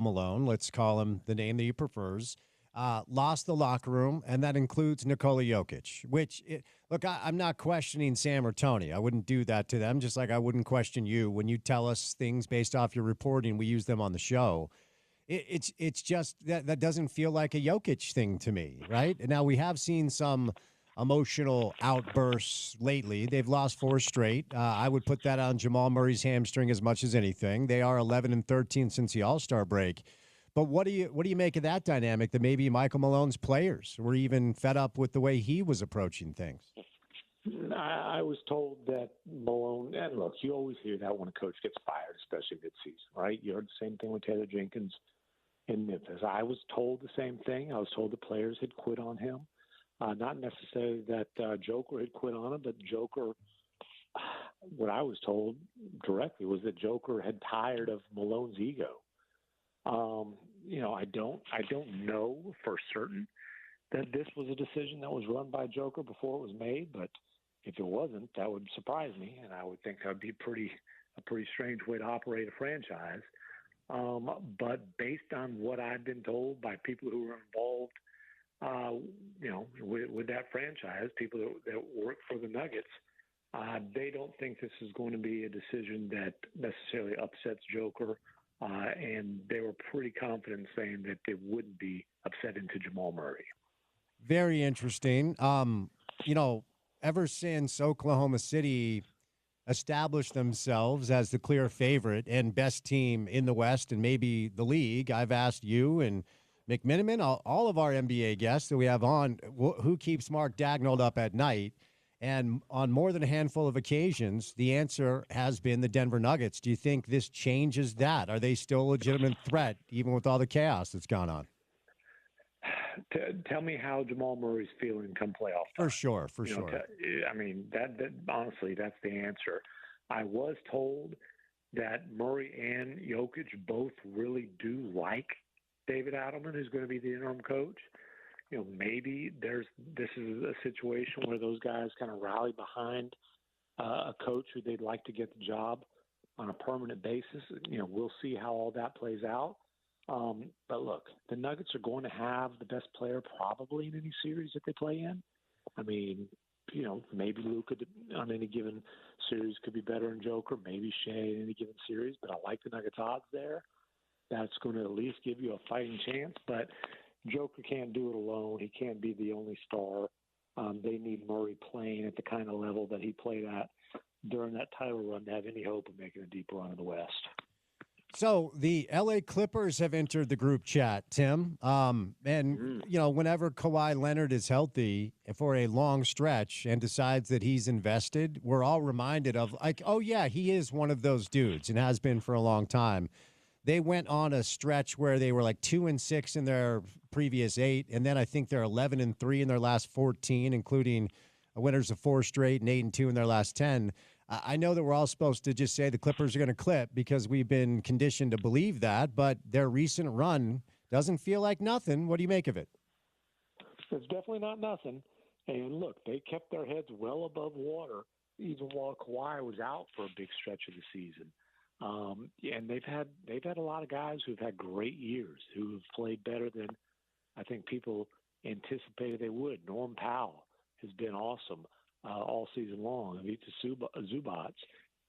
Malone, let's call him the name that he prefers, lost the locker room, and that includes Nikola Jokic, I'm not questioning Sam or Tony. I wouldn't do that to them, just like I wouldn't question you. When you tell us things based off your reporting, we use them on the show. It's just that doesn't feel like a Jokic thing to me, right? And now we have seen some emotional outbursts lately. They've lost 4 straight. I would put that on Jamal Murray's hamstring as much as anything. They are 11-13 since the All-Star break. But what do you make of that dynamic, that maybe Michael Malone's players were even fed up with the way he was approaching things? I was told that Malone, and look, you always hear that when a coach gets fired, especially mid-season, right? You heard the same thing with Taylor Jenkins in Memphis. I was told the same thing. I was told the players had quit on him. Not necessarily that Joker had quit on him, but Joker, what I was told directly was that Joker had tired of Malone's ego. I don't know for certain that this was a decision that was run by Joker before it was made, but if it wasn't, that would surprise me, and I would think that would be a pretty strange way to operate a franchise. But based on what I've been told by people who were involved, with that franchise, people that work for the Nuggets, they don't think this is going to be a decision that necessarily upsets Joker, and they were pretty confident saying that it wouldn't be upsetting to Jamal Murray. Very interesting. Ever since Oklahoma City established themselves as the clear favorite and best team in the West and maybe the league, I've asked you and McMiniman, all of our NBA guests that we have on, who keeps Mark Dagnall up at night. And on more than a handful of occasions, the answer has been the Denver Nuggets. Do you think this changes that? Are they still a legitimate threat, even with all the chaos that's gone on? Tell me how Jamal Murray's feeling come playoff time. For sure. That honestly, that's the answer. I was told that Murray and Jokic both really do like David Adelman, who's going to be the interim coach. Maybe this is a situation where those guys kind of rally behind a coach who they'd like to get the job on a permanent basis. We'll see how all that plays out. But look, the Nuggets are going to have the best player probably in any series that they play in. I mean, maybe Luka on any given series could be better than Joker, maybe Shea in any given series, but I like the Nuggets odds there. That's going to at least give you a fighting chance, but Joker can't do it alone. He can't be the only star. They need Murray playing at the kind of level that he played at during that title run to have any hope of making a deep run in the West. So the LA Clippers have entered the group chat, Tim. Whenever Kawhi Leonard is healthy for a long stretch and decides that he's invested, we're all reminded of he is one of those dudes and has been for a long time. They went on a stretch where they were like 2-6 in their previous 8, and then I think they're 11-3 in their last 14, including winners of 4 straight and 8-2 in their last 10. I know that we're all supposed to just say the Clippers are going to clip because we've been conditioned to believe that, but their recent run doesn't feel like nothing. What do you make of it? It's definitely not nothing. And look, they kept their heads well above water even while Kawhi was out for a big stretch of the season. And they've had a lot of guys who've had great years, who've played better than I think people anticipated they would. Norm Powell has been awesome all season long. Ivica Zubac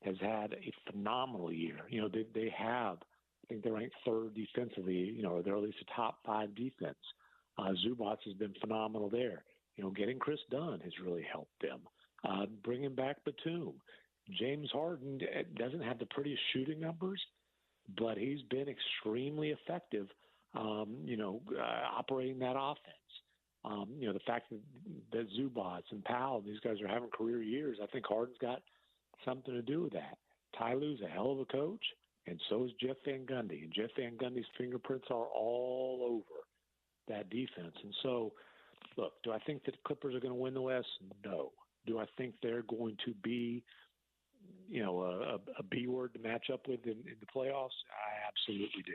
has had a phenomenal year. They have, I think they're ranked 3rd defensively, or they're at least a top 5 defense. Zubac has been phenomenal there. Getting Chris Dunn has really helped them. Bringing back Batum. James Harden doesn't have the prettiest shooting numbers, but he's been extremely effective, operating that offense. The fact that Zubac and Powell, these guys are having career years, I think Harden's got something to do with that. Ty Lue's a hell of a coach, and so is Jeff Van Gundy. And Jeff Van Gundy's fingerprints are all over that defense. And so, look, do I think that the Clippers are going to win the West? No. Do I think they're going to be a B word to match up with in the playoffs? I absolutely do.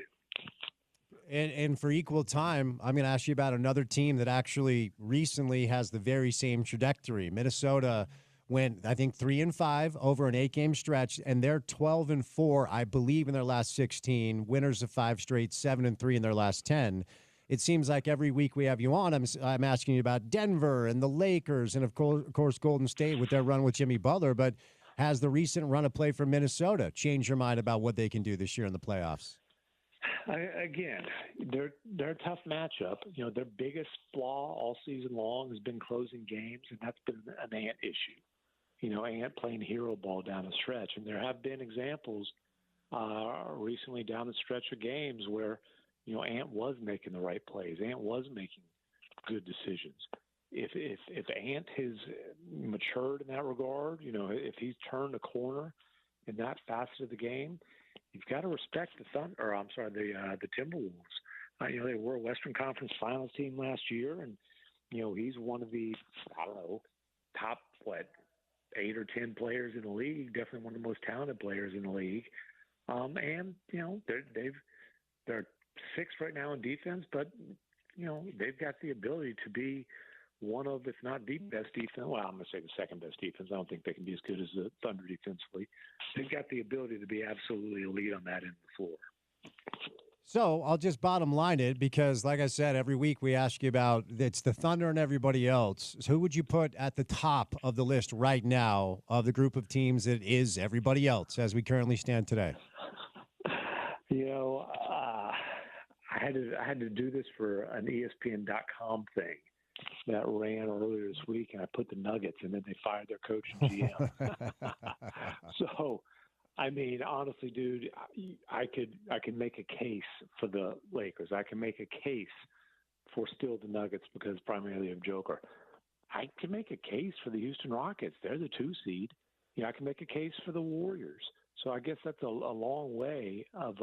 And for equal time, I'm going to ask you about another team that actually recently has the very same trajectory. Minnesota went, I think, 3-5 over an 8-game stretch, and they're 12-4, I believe, in their last 16. Winners of 5 straight, 7-3 in their last 10. It seems like every week we have you on, I'm asking you about Denver and the Lakers and, of course, Golden State with their run with Jimmy Butler. But has the recent run of play from Minnesota changed your mind about what they can do this year in the playoffs? Again, they're a tough matchup. Their biggest flaw all season long has been closing games, and that's been an Ant issue. Ant playing hero ball down the stretch. And there have been examples recently down the stretch of games where, Ant was making the right plays. Ant was making good decisions. If Ant has matured in that regard, if he's turned a corner in that facet of the game, you've got to respect the Timberwolves. They were a Western Conference Finals team last year, and he's one of the top 8 or 10 players in the league, definitely one of the most talented players in the league. And they're sixth right now in defense, but they've got the ability to be one of, if not the best defense. Well, I'm going to say the second best defense. I don't think they can be as good as the Thunder defensively. They've got the ability to be absolutely elite on that end of the floor. So I'll just bottom line it because, like I said, every week we ask you about it's the Thunder and everybody else. So who would you put at the top of the list right now of the group of teams that is everybody else as we currently stand today? I had to do this for an ESPN.com thing that ran earlier this week, and I put the Nuggets, and then they fired their coach and GM. So, I mean, honestly, dude, I could make a case for the Lakers. I can make a case for still the Nuggets because primarily of Joker. I can make a case for the Houston Rockets. They're the 2 seed. I can make a case for the Warriors. So I guess that's a long way of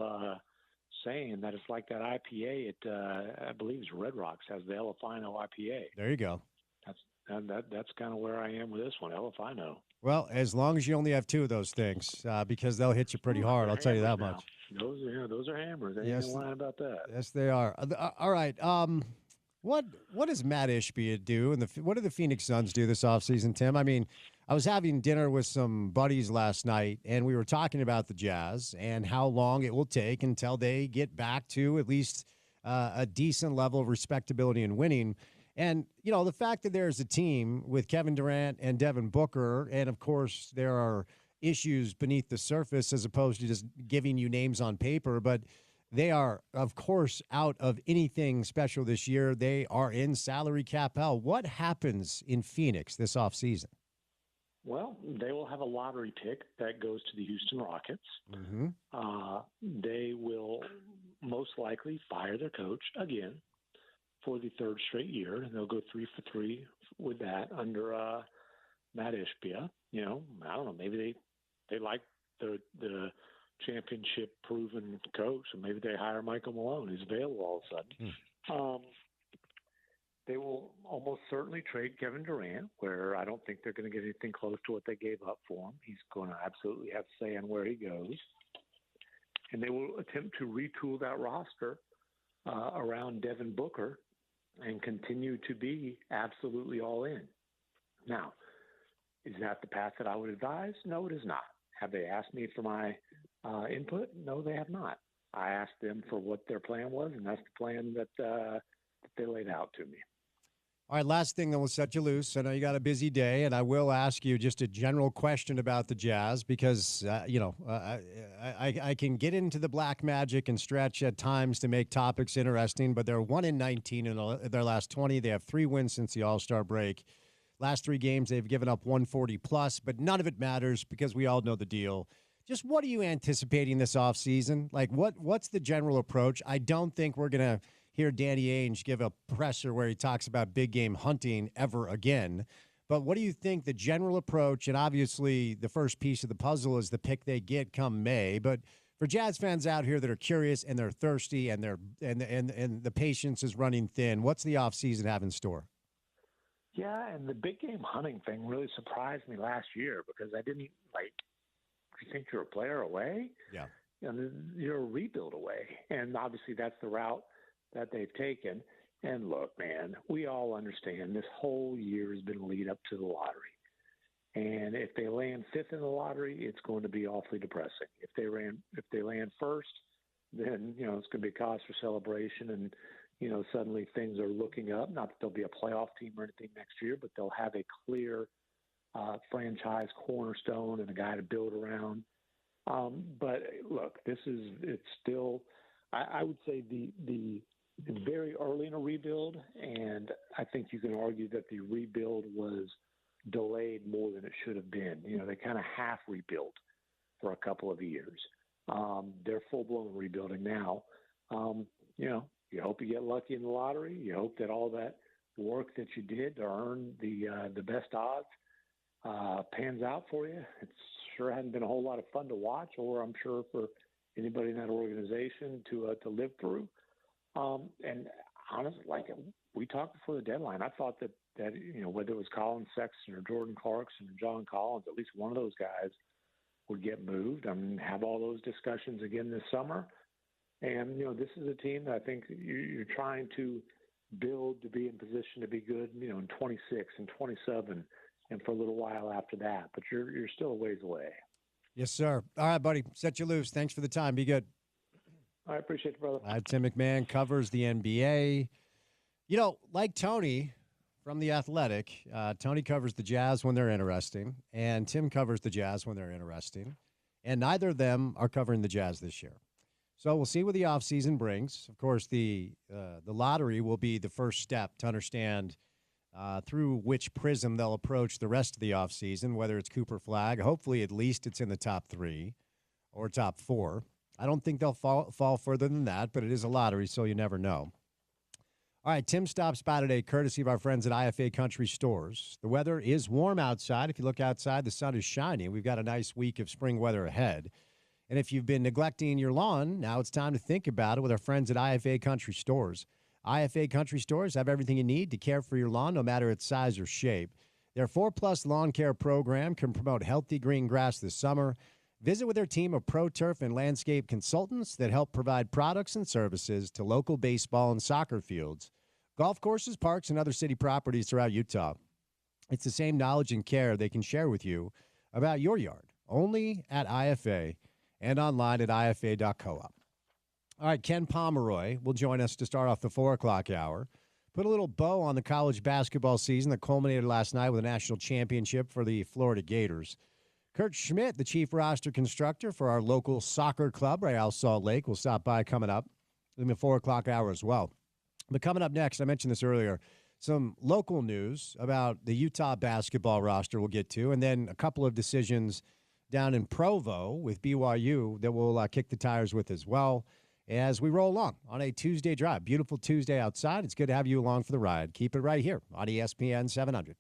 saying that it's like that IPA at I believe it's Red Rocks has the El Fino IPA. There you go. That's kind of where I am with this one, El Fino. Well, as long as you only have 2 of those things, because they'll hit you pretty hard. I'll tell you that much. Those are hammers. Ain't no lying about that. Yes, they are. All right. What does Matt Ishbia do, and what do the Phoenix Suns do this offseason, Tim? I mean, I was having dinner with some buddies last night, and we were talking about the Jazz and how long it will take until they get back to at least a decent level of respectability and winning. And, the fact that there's a team with Kevin Durant and Devin Booker, and, of course, there are issues beneath the surface as opposed to just giving you names on paper, but they are, of course, out of anything special this year. They are in salary cap hell. What happens in Phoenix this offseason? Well, they will have a lottery pick that goes to the Houston Rockets. Mm-hmm. They will most likely fire their coach again for the 3rd straight year, and they'll go 3 for 3 with that under Matt Ishbia. I don't know. Maybe they like the championship-proven coach, and maybe they hire Michael Malone, who's available all of a sudden. They will almost certainly trade Kevin Durant, where I don't think they're going to get anything close to what they gave up for him. He's going to absolutely have say on where he goes. And they will attempt to retool that roster around Devin Booker and continue to be absolutely all in. Now, is that the path that I would advise? No, it is not. Have they asked me for my input? No, they have not. I asked them for what their plan was, and that's the plan that they laid out to me. All right, last thing, then we'll set you loose. I know you got a busy day, and I will ask you just a general question about the Jazz because, I can get into the black magic and stretch at times to make topics interesting, but they're 1-19 in their last 20. They have 3 wins since the All-Star break. Last 3 games, they've given up 140-plus, but none of it matters because we all know the deal. Just what are you anticipating this offseason? Like, what's the general approach? I don't think we're going to hear Danny Ainge give a presser where he talks about big game hunting ever again. But what do you think the general approach, and obviously the first piece of the puzzle is the pick they get come May, but for Jazz fans out here that are curious and they're thirsty and and the patience is running thin, what's the offseason have in store? Yeah, and the big game hunting thing really surprised me last year because I didn't you think you're a player away? Yeah. You're a rebuild away. And obviously that's the route that they've taken. And look, man, we all understand this whole year has been a lead up to the lottery. And if they land 5th in the lottery, it's going to be awfully depressing. If they land 1st, then, it's going to be cause for celebration and, suddenly things are looking up. Not that they'll be a playoff team or anything next year, but they'll have a clear franchise cornerstone and a guy to build around. But look, it's still, I would say it's very early in a rebuild, and I think you can argue that the rebuild was delayed more than it should have been. They kind of half rebuilt for a couple of years. They're full-blown rebuilding now. You hope you get lucky in the lottery. You hope that all that work that you did to earn the best odds pans out for you. It sure hasn't been a whole lot of fun to watch, or I'm sure for anybody in that organization to live through. And honestly, like we talked before the deadline, I thought that whether it was Colin Sexton or Jordan Clarkson or John Collins, at least one of those guys would get moved. I mean, have all those discussions again this summer. And, this is a team that I think you're trying to build to be in position to be good, in 26 and 27 and for a little while after that. But you're still a ways away. Yes, sir. All right, buddy. Set you loose. Thanks for the time. Be good. I appreciate it, brother. Tim McMahon covers the NBA. Like Tony from The Athletic, Tony covers the Jazz when they're interesting, and Tim covers the Jazz when they're interesting. And neither of them are covering the Jazz this year. So we'll see what the offseason brings. Of course, the lottery will be the first step to understand through which prism they'll approach the rest of the offseason, whether it's Cooper Flag. Hopefully, at least it's in the top 3 or top 4. I don't think they'll fall further than that, but it is a lottery, so you never know. All right, Tim stops by today, courtesy of our friends at IFA Country Stores. The weather is warm outside. If you look outside, the sun is shining. We've got a nice week of spring weather ahead. And if you've been neglecting your lawn, now it's time to think about it with our friends at IFA Country Stores. IFA Country Stores have everything you need to care for your lawn, no matter its size or shape. Their 4+ lawn care program can promote healthy green grass this summer. Visit with their team of pro turf and landscape consultants that help provide products and services to local baseball and soccer fields, golf courses, parks, and other city properties throughout Utah. It's the same knowledge and care they can share with you about your yard, only at IFA and online at ifa.coop. All right, Ken Pomeroy will join us to start off the 4 o'clock hour. Put a little bow on the college basketball season that culminated last night with a national championship for the Florida Gators. Kurt Schmidt, the chief roster constructor for our local soccer club, Real Salt Lake, will stop by coming up in the 4 o'clock hour as well. But coming up next, I mentioned this earlier, some local news about the Utah basketball roster we'll get to, and then a couple of decisions down in Provo with BYU that we'll kick the tires with as well as we roll along on a Tuesday drive. Beautiful Tuesday outside. It's good to have you along for the ride. Keep it right here on ESPN 700.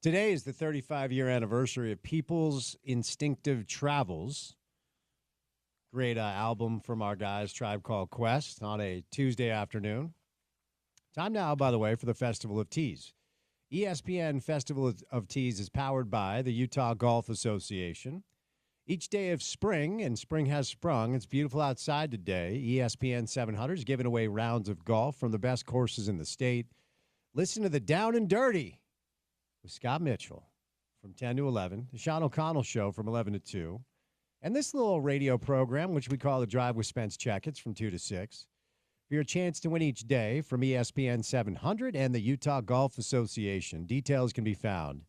Today is the 35-year anniversary of People's Instinctive Travels. Great album from our guys, Tribe Called Quest, on a Tuesday afternoon. Time now, by the way, for the Festival of Teas. ESPN Festival of Teas is powered by the Utah Golf Association. Each day of spring, and spring has sprung, it's beautiful outside today. ESPN 700 is giving away rounds of golf from the best courses in the state. Listen to the Down and Dirty with Scott Mitchell from 10 to 11, the Sean O'Connell Show from 11 to 2, and this little radio program, which we call The Drive with Spence Checketts from 2 to 6, for your chance to win each day from ESPN 700 and the Utah Golf Association. Details can be found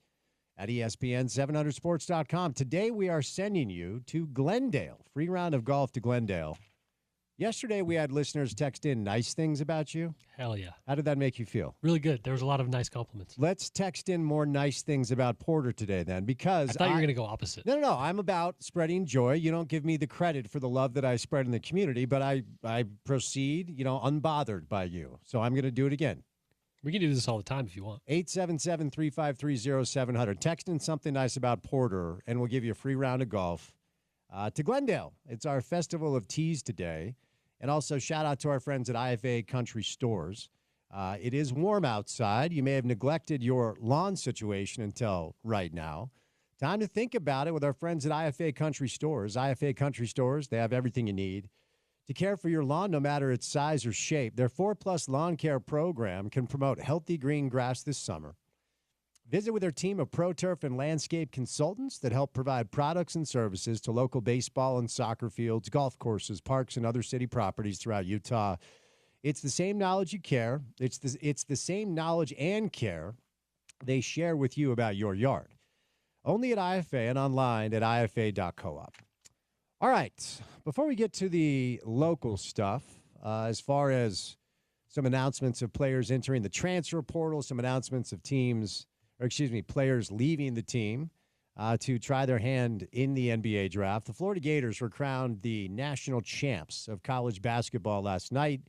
at ESPN700sports.com. Today we are sending you to Glendale, free round of golf to Glendale. Yesterday, we had listeners text in nice things about you. Hell yeah. How did that make you feel? Really good. There was a lot of nice compliments. Let's text in more nice things about Porter today, then, because I thought you were going to go opposite. No. I'm about spreading joy. You don't give me the credit for the love that I spread in the community, but I proceed, unbothered by you. So I'm going to do it again. We can do this all the time if you want. 877-353-0700. Text in something nice about Porter, and we'll give you a free round of golf to Glendale. It's our Festival of Teas today. And also, shout out to our friends at IFA Country Stores. It is warm outside. You may have neglected your lawn situation until right now. Time to think about it with our friends at IFA Country Stores. IFA Country Stores, they have everything you need to care for your lawn, no matter its size or shape. Their 4+ lawn care program can promote healthy green grass this summer. Visit with their team of Pro Turf and landscape consultants that help provide products and services to local baseball and soccer fields, golf courses, parks, and other city properties throughout Utah. It's the same knowledge you care. It's the same knowledge and care they share with you about your yard. Only at IFA and online at ifa.coop. All right, before we get to the local stuff, as far as some announcements of players entering the transfer portal, some announcements of players leaving the team to try their hand in the NBA draft. The Florida Gators were crowned the national champs of college basketball last night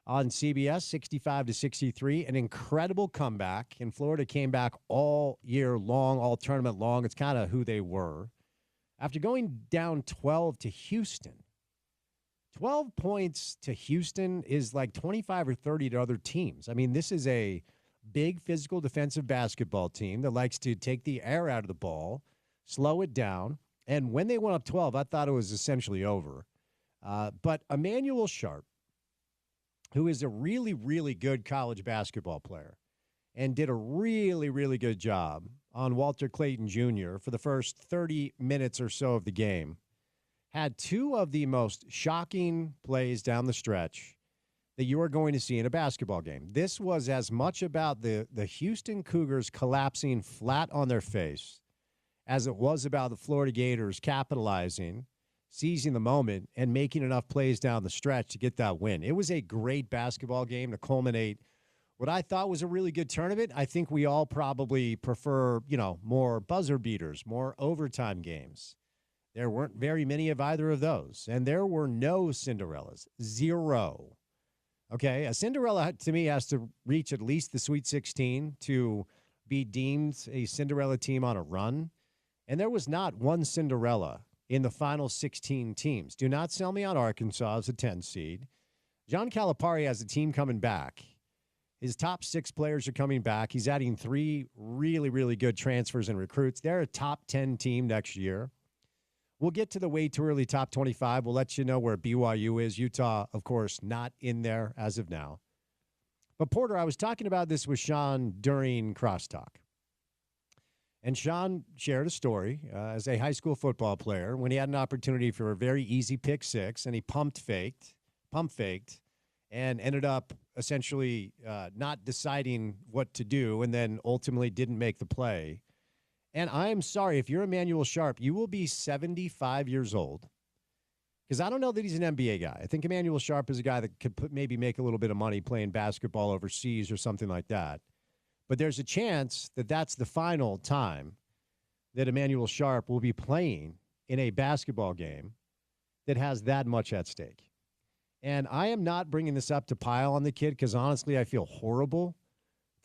on CBS, 65-63. An incredible comeback, and Florida came back all year long, all tournament long. It's kind of who they were. After going down 12 to Houston, 12 points to Houston is like 25 or 30 to other teams. I mean, this is a big physical defensive basketball team that likes to take the air out of the ball, slow it down. And when they went up 12, I thought it was essentially over. But Emmanuel Sharp, who is a really, really good college basketball player and did a really, really good job on Walter Clayton Jr. for the first 30 minutes or so of the game, had two of the most shocking plays down the stretch that you are going to see in a basketball game. This was as much about the Houston Cougars collapsing flat on their face as it was about the Florida Gators capitalizing, seizing the moment, and making enough plays down the stretch to get that win. It was a great basketball game to culminate what I thought was a really good tournament. I think we all probably prefer, more buzzer beaters, more overtime games. There weren't very many of either of those, and there were no Cinderellas, zero. Okay, a Cinderella to me has to reach at least the Sweet 16 to be deemed a Cinderella team on a run. And there was not one Cinderella in the final 16 teams. Do not sell me on Arkansas as a 10 seed. John Calipari has a team coming back. His top 6 players are coming back. He's adding 3 really, really good transfers and recruits. They're a top 10 team next year. We'll get to the way too early top 25. We'll let you know where BYU is. Utah, of course, not in there as of now. But, Porter, I was talking about this with Sean during Crosstalk. And Sean shared a story as a high school football player when he had an opportunity for a very easy pick six, and he pump faked, and ended up essentially not deciding what to do and then ultimately didn't make the play. And I'm sorry, if you're Emmanuel Sharp, you will be 75 years old. Because I don't know that he's an NBA guy. I think Emmanuel Sharp is a guy that could maybe make a little bit of money playing basketball overseas or something like that. But there's a chance that that's the final time that Emmanuel Sharp will be playing in a basketball game that has that much at stake. And I am not bringing this up to pile on the kid because, honestly, I feel horrible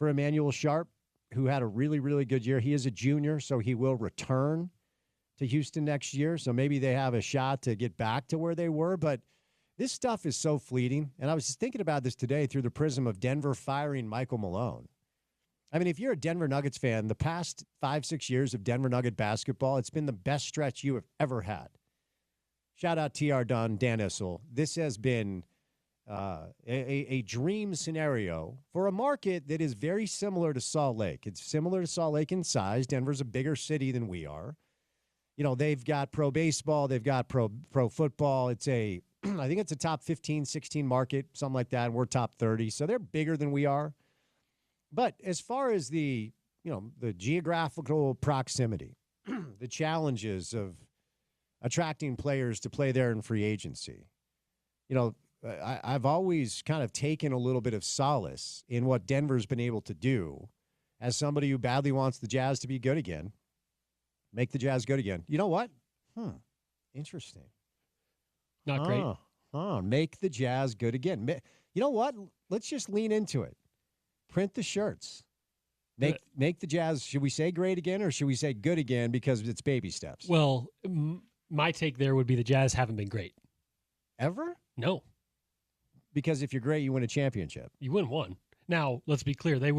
for Emmanuel Sharp. who had a really, really good year. He is a junior, so he will return to Houston next year. So maybe they have a shot to get back to where they were. But this stuff is so fleeting. And I was just thinking about this today through the prism of Denver firing Michael Malone. I mean, if you're a Denver Nuggets fan, the past 5-6 years of Denver Nugget basketball, it's been the best stretch you have ever had. Shout out TR Dunn, Dan Issel. This has been a dream scenario for a market that is very similar to Salt Lake. It's similar to Salt Lake in size. Denver's a bigger city than we are. You know, they've got pro baseball, they've got pro football. It's I think it's a top 15, 16 market, something like that, and we're top 30. So they're bigger than we are. But as far as the geographical proximity, the challenges of attracting players to play there in free agency, I've always kind of taken a little bit of solace in what Denver's been able to do as somebody who badly wants the Jazz to be good again. Make the Jazz good again. You know what? Interesting. Not great. Make the Jazz good again. You know what? Let's just lean into it. Print the shirts. Make the Jazz, should we say great again or should we say good again because it's baby steps? Well, my take there would be the Jazz haven't been great. Ever? No. Because if you're great, you win a championship. You win one. Now, let's be clear. That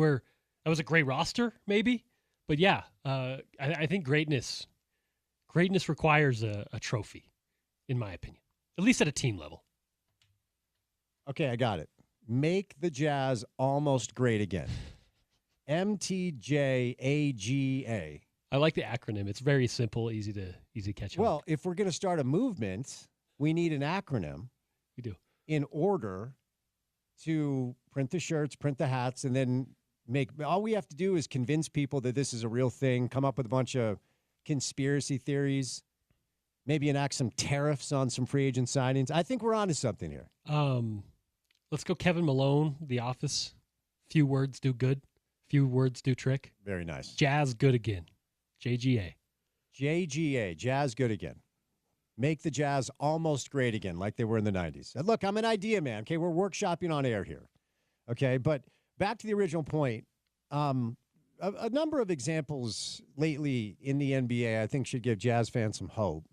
was a great roster, maybe. But yeah, I think greatness requires a trophy, in my opinion, at least at a team level. Okay, I got it. Make the Jazz almost great again. MTJAGA. I like the acronym. It's very simple, easy to catch on. Well, if we're going to start a movement, we need an acronym. We do. In order to print the shirts, print the hats, and then all we have to do is convince people that this is a real thing, come up with a bunch of conspiracy theories, maybe enact some tariffs on some free agent signings. I think we're onto something here. Let's go Kevin Malone, The Office. Few words do good. Few words do trick. Very nice. Jazz good again. JGA. JGA, Jazz good again. Make the Jazz almost great again like they were in the 90s. And look, I'm an idea man. Okay, we're workshopping on air here. Okay, but back to the original point, a number of examples lately in the NBA I think should give Jazz fans some hope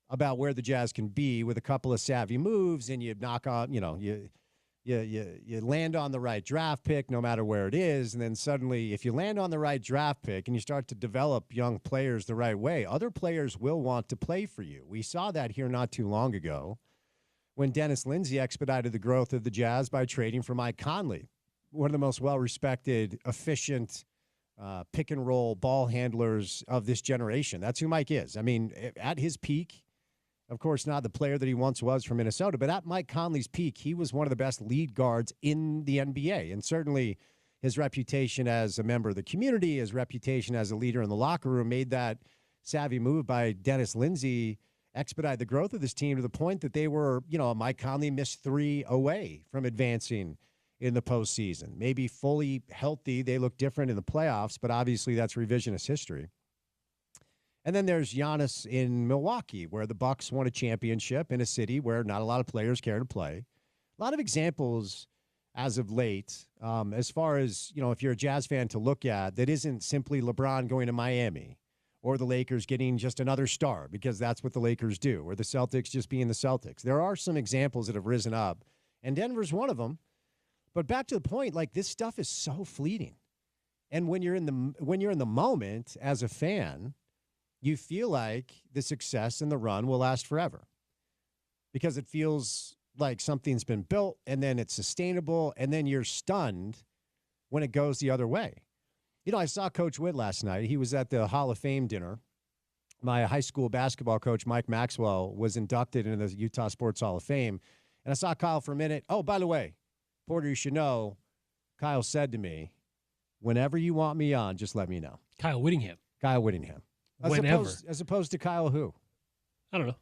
about where the Jazz can be with a couple of savvy moves, and you knock on, you land on the right draft pick no matter where it is, and then suddenly if you land on the right draft pick and you start to develop young players the right way, other players will want to play for you. We saw that here not too long ago when Dennis Lindsey expedited the growth of the Jazz by trading for Mike Conley, one of the most well-respected, efficient pick-and-roll ball handlers of this generation. That's who Mike is. I mean, at his peak, of course, not the player that he once was from Minnesota, but at Mike Conley's peak, he was one of the best lead guards in the NBA. And certainly his reputation as a member of the community, his reputation as a leader in the locker room made that savvy move by Dennis Lindsey expedite the growth of this team to the point that they were, Mike Conley missed 3 away from advancing in the postseason. Maybe fully healthy, they look different in the playoffs, but obviously that's revisionist history. And then there's Giannis in Milwaukee, where the Bucks won a championship in a city where not a lot of players care to play. A lot of examples as of late, as far as, if you're a Jazz fan to look at, that isn't simply LeBron going to Miami or the Lakers getting just another star, because that's what the Lakers do, or the Celtics just being the Celtics. There are some examples that have risen up, and Denver's one of them. But back to the point, like, this stuff is so fleeting. And when you're in the moment as a fan, you feel like the success and the run will last forever because it feels like something's been built and then it's sustainable, and then you're stunned when it goes the other way. I saw Coach Witt last night. He was at the Hall of Fame dinner. My high school basketball coach, Mike Maxwell, was inducted into the Utah Sports Hall of Fame. And I saw Kyle for a minute. Oh, by the way, Porter, you should know, Kyle said to me, whenever you want me on, just let me know. Kyle Whittingham. As opposed to Kyle who? I don't know.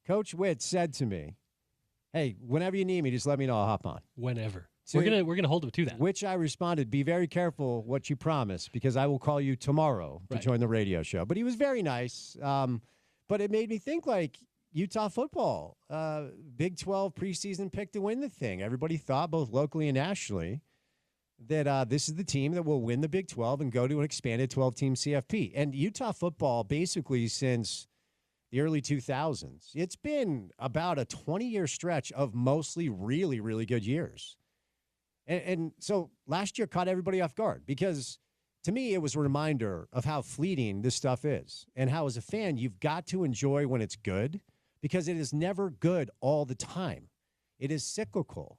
Coach Witt said to me, hey, whenever you need me, just let me know. I'll hop on. Whenever. So we're gonna hold him to that. Which I responded, be very careful what you promise, because I will call you tomorrow to join the radio show. But he was very nice. But it made me think, like, Utah football, Big 12 preseason pick to win the thing. Everybody thought, both locally and nationally, that this is the team that will win the Big 12 and go to an expanded 12-team CFP. And Utah football, basically since the early 2000s, it's been about a 20-year stretch of mostly really, really good years. And so last year caught everybody off guard because, to me, it was a reminder of how fleeting this stuff is and how, as a fan, you've got to enjoy when it's good because it is never good all the time. It is cyclical.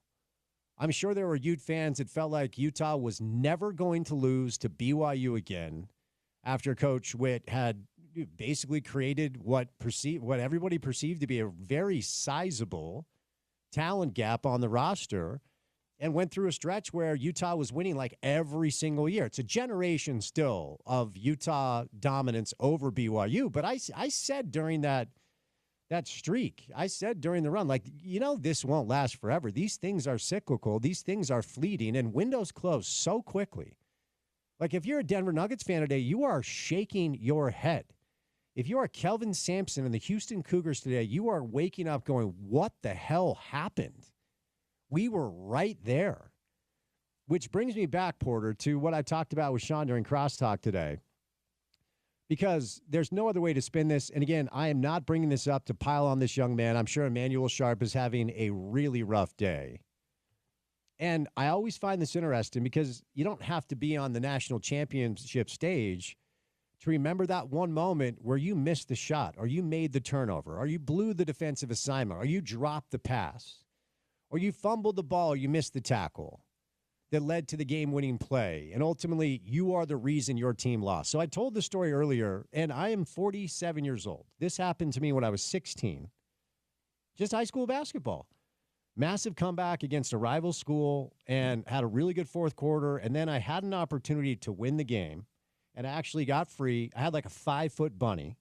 I'm sure there were Ute fans that felt like Utah was never going to lose to BYU again after Coach Witt had basically created what everybody perceived to be a very sizable talent gap on the roster and went through a stretch where Utah was winning like every single year. It's a generation still of Utah dominance over BYU. But I said during that streak, I said during the run, like, this won't last forever. These things are cyclical. These things are fleeting, and windows close so quickly. Like, if you're a Denver Nuggets fan today, you are shaking your head. If you are Kelvin Sampson and the Houston Cougars today, you are waking up going, what the hell happened? We were right there. Which brings me back, Porter, to what I talked about with Sean during Crosstalk today. Because there's no other way to spin this. And again, I am not bringing this up to pile on this young man. I'm sure Emmanuel Sharp is having a really rough day. And I always find this interesting because you don't have to be on the national championship stage to remember that one moment where you missed the shot, or you made the turnover, or you blew the defensive assignment, or you dropped the pass, or you fumbled the ball, or you missed the tackle that led to the game-winning play. And ultimately, you are the reason your team lost. So I told the story earlier, and I am 47 years old. This happened to me when I was 16. Just high school basketball. Massive comeback against a rival school and had a really good fourth quarter. And then I had an opportunity to win the game, and I actually got free. I had like a 5-foot bunny.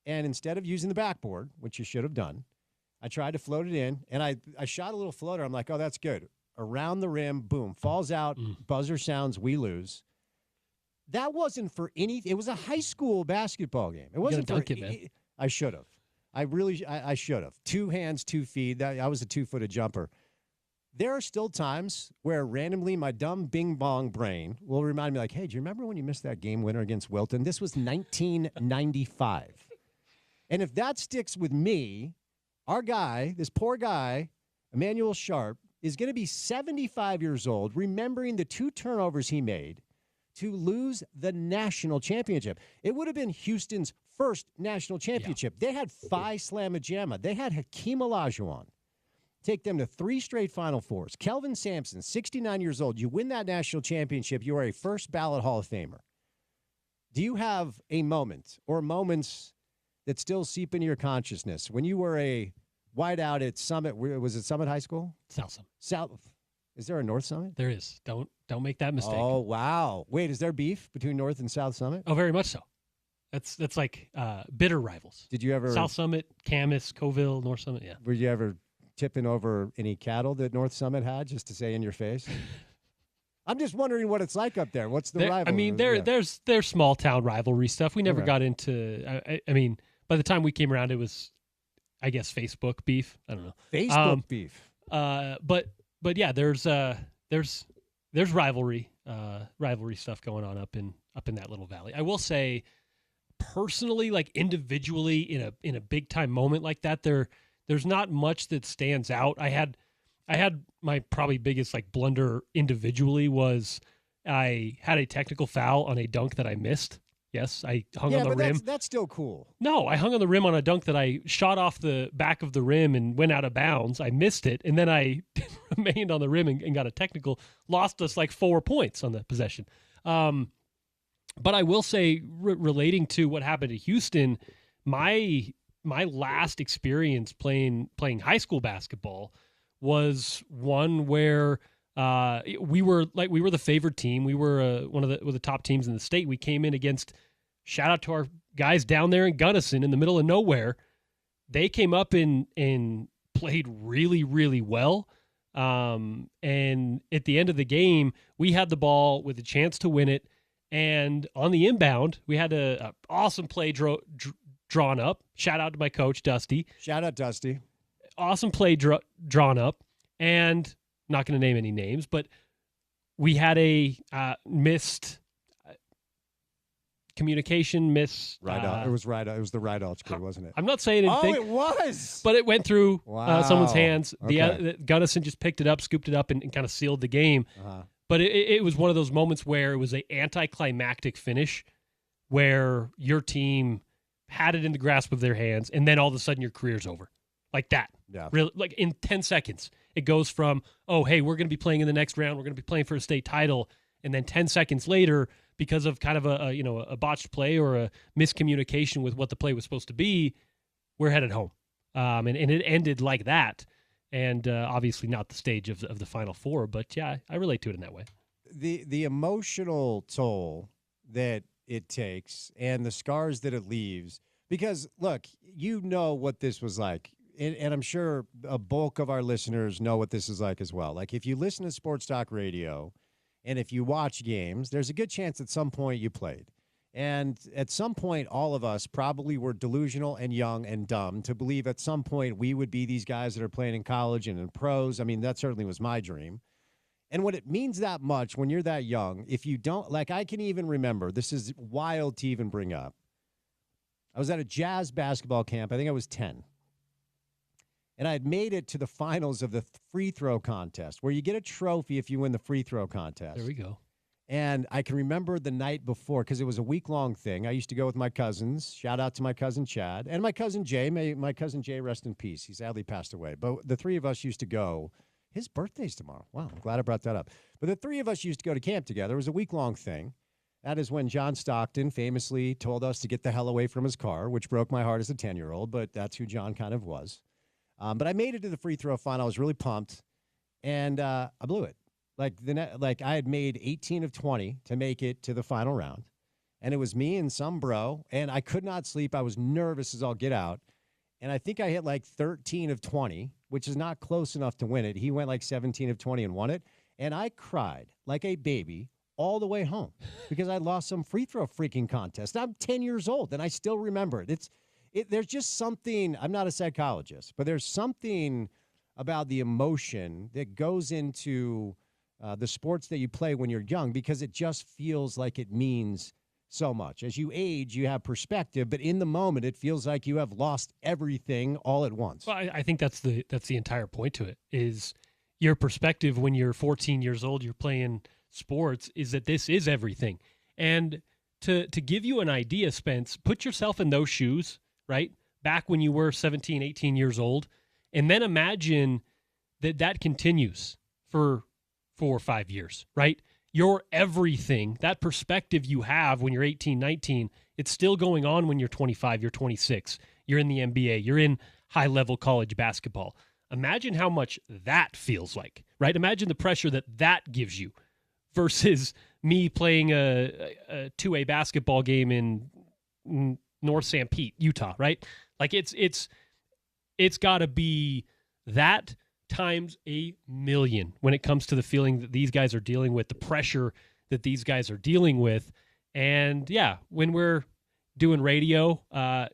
And instead of using the backboard, which you should have done, I tried to float it in, and I shot a little floater. I'm like, oh, that's good. Around the rim, boom, falls out, buzzer sounds, we lose. That wasn't for anything. It was a high school basketball game. It wasn't for it. I should have. I should have. 2 hands, 2 feet. I was a 2-footed jumper. There are still times where randomly my dumb bing bong brain will remind me, like, hey, do you remember when you missed that game winner against Wilton? This was 1995. And if that sticks with me, our guy, this poor guy, Emmanuel Sharp, is going to be 75 years old, remembering the 2 turnovers he made to lose the national championship. It would have been Houston's first national championship. Yeah. They had Phi Slamma-Jamma. They had Hakeem Olajuwon take them to 3 straight Final Fours. Kelvin Sampson, 69 years old. You win that national championship, you are a first-ballot Hall of Famer. Do you have a moment or moments that still seep into your consciousness when you were a whiteout at Summit? Was it Summit High School? South. Is there a North Summit? There is. Don't make that mistake. Oh, wow. Wait, is there beef between North and South Summit? Oh, very much so. That's like bitter rivals. Did you ever South Summit, Camas, Coville, North Summit? Yeah. Were you ever tipping over any cattle that North Summit had, just to say in your face? I'm just wondering what it's like up there. What's the rivalry? I mean, there's small town rivalry stuff. We never got into. I mean, by the time we came around, it was, I guess, Facebook beef. I don't know. Facebook beef. But yeah, there's rivalry stuff going on up in that little valley. I will say, personally, like individually, in a big time moment like that, there's not much that stands out. I had my probably biggest like blunder individually was I had a technical foul on a dunk that I missed. Yes, I hung on the rim. That's still cool. No, I hung on the rim on a dunk that I shot off the back of the rim and went out of bounds. I missed it, and then I remained on the rim and got a technical. Lost us like 4 points on the possession. But I will say, relating to what happened to Houston, my last experience playing high school basketball was one where we were the favored team. We were one of the top teams in the state. We came in against, shout out to our guys down there in Gunnison in the middle of nowhere. They came up and played really, really well. And at the end of the game, we had the ball with a chance to win it. And on the inbound, we had a awesome play drawn up. Shout out to my coach, Dusty. Shout out, Dusty. Awesome play drawn up. And not going to name any names, but we had a missed communication, it was right. It was the Rydalch kid, wasn't it? I'm not saying anything. Oh, it was. But it went through someone's hands. Okay. Gunnison just picked it up, scooped it up, and kind of sealed the game. But it was one of those moments where it was an anticlimactic finish where your team had it in the grasp of their hands, and then all of a sudden your career's over. Like that. Yeah. Really, like in 10 seconds. It goes from, oh, hey, we're going to be playing in the next round. We're going to be playing for a state title. And then 10 seconds later, because of kind of a botched play or a miscommunication with what the play was supposed to be, we're headed home. And it ended like that. And obviously not the stage of the Final Four, but yeah, I relate to it in that way. The emotional toll that it takes and the scars that it leaves, because look, you know what this was like. And I'm sure a bulk of our listeners know what this is like as well. Like if you listen to sports talk radio and if you watch games, there's a good chance at some point you played. And at some point, all of us probably were delusional and young and dumb to believe at some point we would be these guys that are playing in college and in pros. I mean, that certainly was my dream. And when it means that much, when you're that young, if you don't, like I can even remember, this is wild to even bring up. I was at a Jazz basketball camp. I think I was 10. And I had made it to the finals of the free throw contest, where you get a trophy if you win the free throw contest. There we go. And I can remember the night before, because it was a week-long thing. I used to go with my cousins. Shout out to my cousin Chad. And my cousin Jay. May my cousin Jay rest in peace. He sadly passed away. But the three of us used to go. His birthday's tomorrow. Wow, I'm glad I brought that up. But the three of us used to go to camp together. It was a week-long thing. That is when John Stockton famously told us to get the hell away from his car, which broke my heart as a 10-year-old. But that's who John kind of was. But I made it to the free throw final. I was really pumped, and I blew it. Like I had made 18 of 20 to make it to the final round, and it was me and some bro, and I could not sleep. I was nervous as all get out, and I think I hit like 13 of 20, which is not close enough to win it. He went like 17 of 20 and won it, and I cried like a baby all the way home because I lost some free throw freaking contest. I'm 10 years old, and I still remember it. There's just something, I'm not a psychologist, but there's something about the emotion that goes into the sports that you play when you're young, because it just feels like it means so much. As you age, you have perspective, but in the moment, it feels like you have lost everything all at once. Well, I think that's the entire point to it, is your perspective when you're 14 years old, you're playing sports, is that this is everything. And to give you an idea, Spence, put yourself in those shoes, right? Back when you were 17, 18 years old. And then imagine that continues for 4 or 5 years, right? Your everything, that perspective you have when you're 18, 19, it's still going on when you're 25, you're 26, you're in the NBA, you're in high-level college basketball. Imagine how much that feels like, right? Imagine the pressure that gives you versus me playing a 2A basketball game in North St. Pete, Utah, right? Like it's got to be that times a million when it comes to the feeling that these guys are dealing with, the pressure that these guys are dealing with. And yeah, when we're doing radio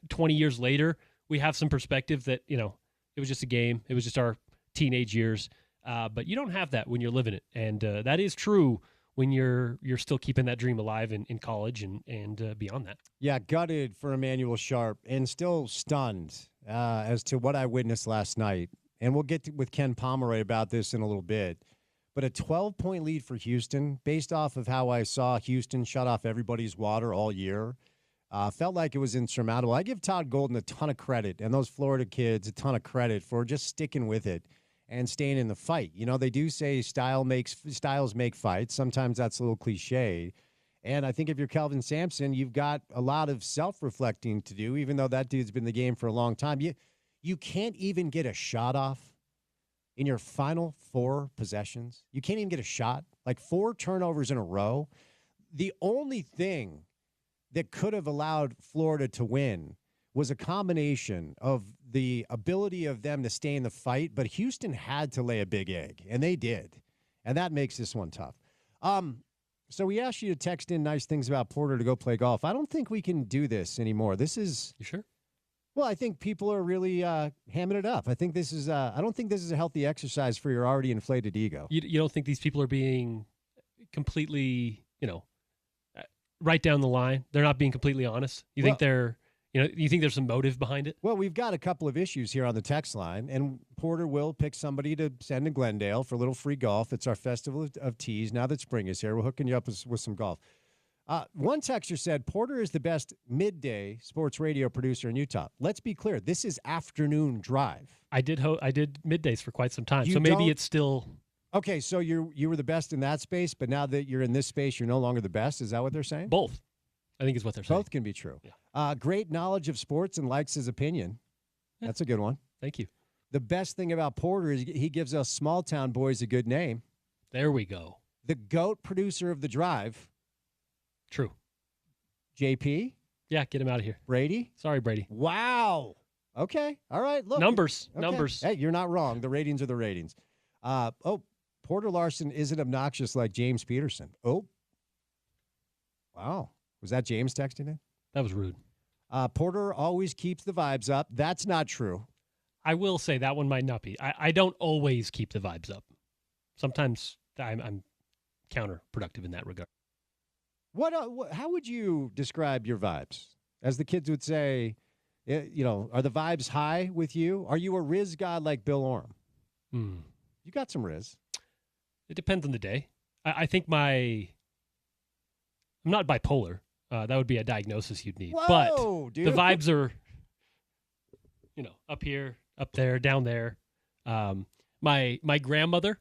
20 years later, we have some perspective that, it was just a game. It was just our teenage years. But you don't have that when you're living it. And that is true when you're still keeping that dream alive in college and beyond that. Yeah, gutted for Emmanuel Sharp and still stunned as to what I witnessed last night. And we'll get with Ken Pomeroy about this in a little bit. But a 12-point lead for Houston, based off of how I saw Houston shut off everybody's water all year, felt like it was insurmountable. I give Todd Golden a ton of credit and those Florida kids a ton of credit for just sticking with it and staying in the fight. They do say styles make fights. Sometimes that's a little cliche. And I think if you're Kelvin Sampson, you've got a lot of self-reflecting to do, even though that dude's been in the game for a long time. You can't even get a shot off in your final 4 possessions. You can't even get a shot. Like 4 turnovers in a row. The only thing that could have allowed Florida to win was a combination of the ability of them to stay in the fight, but Houston had to lay a big egg, and they did. And that makes this one tough. So we asked you to text in nice things about Porter to go play golf. I don't think we can do this anymore. This is... You sure? Well, I think people are really hamming it up. I think this is I don't think this is a healthy exercise for your already inflated ego. You don't think these people are being completely, right down the line. They're not being completely honest. You think you think there's some motive behind it? Well, we've got a couple of issues here on the text line, and Porter will pick somebody to send to Glendale for a little free golf. It's our festival of teas. Now that spring is here, we're hooking you up with some golf. One texter said Porter is the best midday sports radio producer in Utah. Let's be clear. This is afternoon drive. I did middays for quite some time, so maybe it's still okay. So you were the best in that space, but now that you're in this space, you're no longer the best. Is that what they're saying? Both. I think is what they're saying. Both can be true. Yeah. Great knowledge of sports and likes his opinion. Yeah. That's a good one. Thank you. The best thing about Porter is he gives us small town boys a good name. There we go. The GOAT producer of the drive. True. JP? Yeah, get him out of here. Brady? Sorry, Brady. Wow. Okay. All right. Look. Numbers. Okay. Numbers. Hey, you're not wrong. The ratings are the ratings. Porter Larson isn't obnoxious like James Peterson. Oh. Wow. Was that James texting in? That was rude. Porter always keeps the vibes up. That's not true. I will say that one might not be. I don't always keep the vibes up. Sometimes I'm counterproductive in that regard. How would you describe your vibes? As the kids would say, are the vibes high with you? Are you a Riz god like Bill Oram? You got some Riz. It depends on the day. I think I'm not bipolar. That would be a diagnosis you'd need. Whoa, but dude. The vibes are, up here, up there, down there. My grandmother,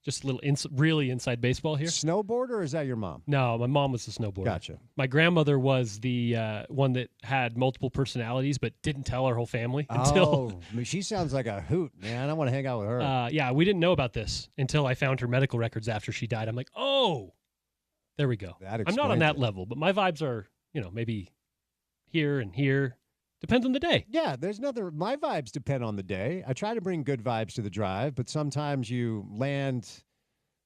just a little really inside baseball here. Snowboarder, or is that your mom? No, my mom was the snowboarder. Gotcha. My grandmother was the one that had multiple personalities, but didn't tell her whole family until. Oh, she sounds like a hoot, man. I want to hang out with her. Yeah, we didn't know about this until I found her medical records after she died. I'm like, oh, there we go. I'm not on that level, but my vibes are, maybe here and here. Depends on the day. Yeah, my vibes depend on the day. I try to bring good vibes to the drive, but sometimes you land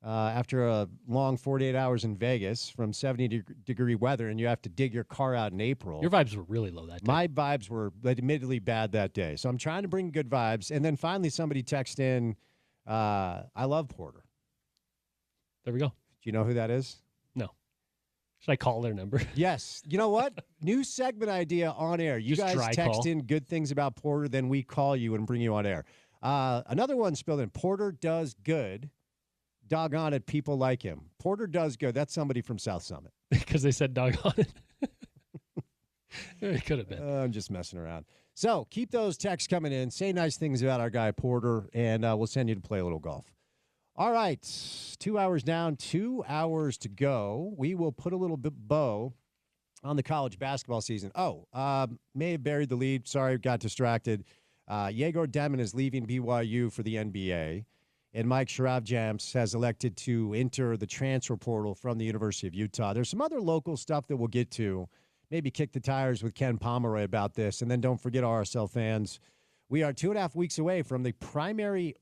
after a long 48 hours in Vegas from 70-degree weather, and you have to dig your car out in April. Your vibes were really low that day. My vibes were admittedly bad that day. So I'm trying to bring good vibes. And then finally somebody texted in, I love Porter. There we go. Do you know who that is? No. Should I call their number? Yes. You know what? New segment idea on air. You Just guys text in good things about Porter, then we call you and bring you on air. Another one spilled in. Porter does good. Doggone it, people like him. Porter does good. That's somebody from South Summit. Because they said doggone it. It could have been. I'm just messing around. So keep those texts coming in. Say nice things about our guy Porter, and we'll send you to play a little golf. All right, 2 hours down, 2 hours to go. We will put a little bow on the college basketball season. May have buried the lead. Sorry, got distracted. Yegor Demon is leaving BYU for the NBA, and Mike Sharavjamps has elected to enter the transfer portal from the University of Utah. There's some other local stuff that we'll get to. Maybe kick the tires with Ken Pomeroy about this, and then don't forget RSL fans. We are 2.5 weeks away from the primary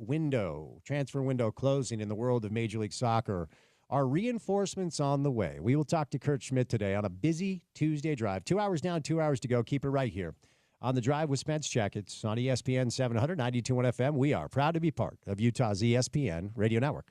transfer window closing in the world of Major League Soccer. Our reinforcements on the way. We will talk to Kurt Schmidt today on a busy Tuesday drive. 2 hours down, 2 hours to go. Keep it right here on the drive with Spence Checketts on ESPN 700, 92.1 FM. We are proud to be part of Utah's ESPN Radio Network.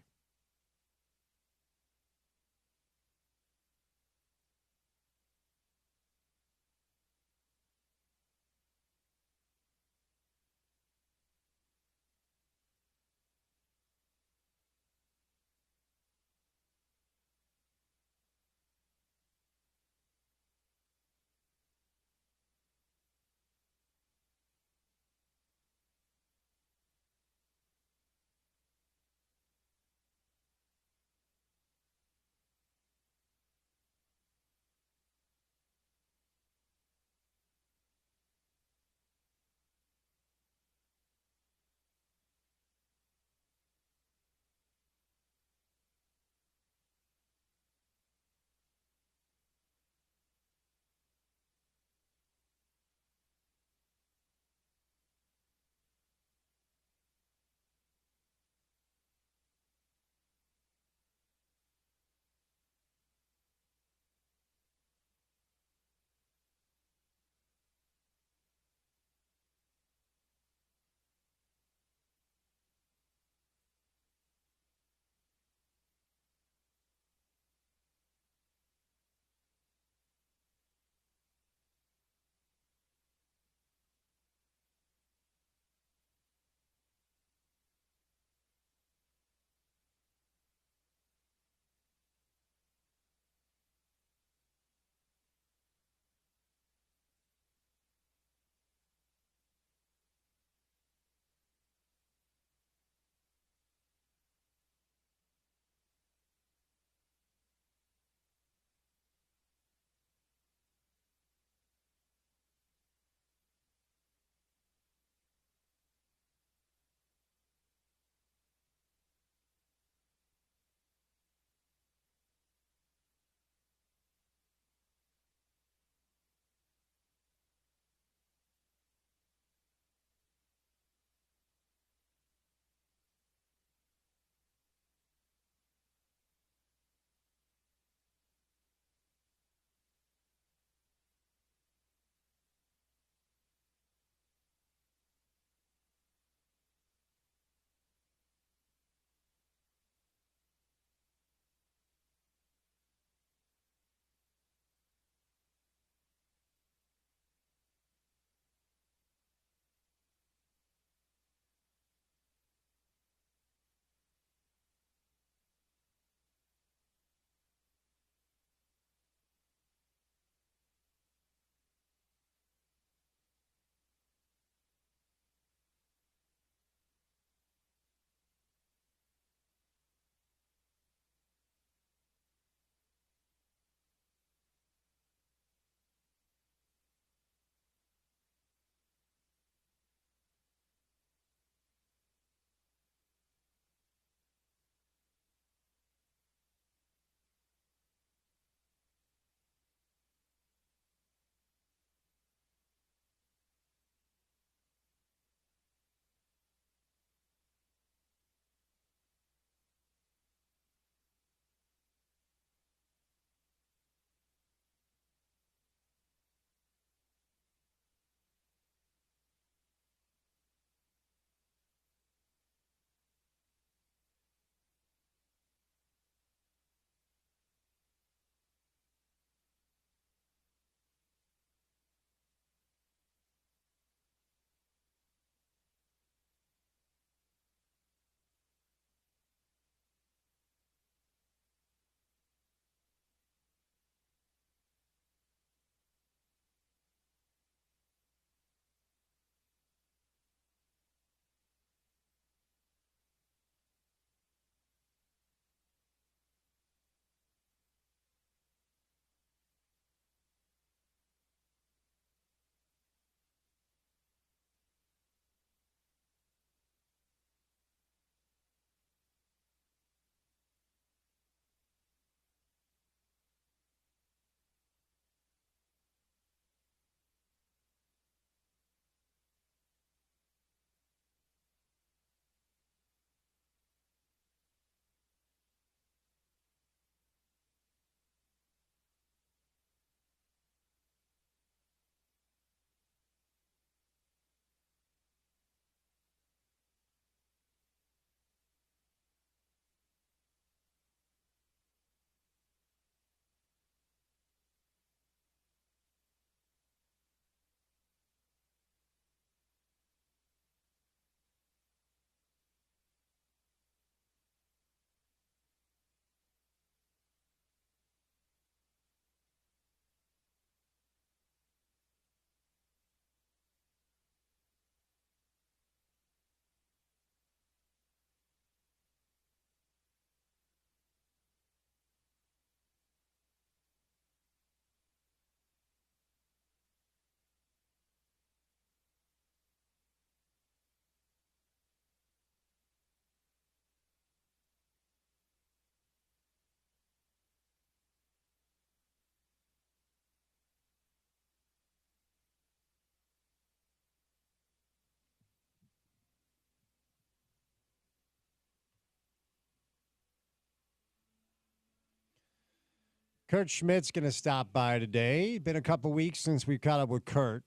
Kurt Schmidt's going to stop by today. Been a couple weeks since we caught up with Kurt,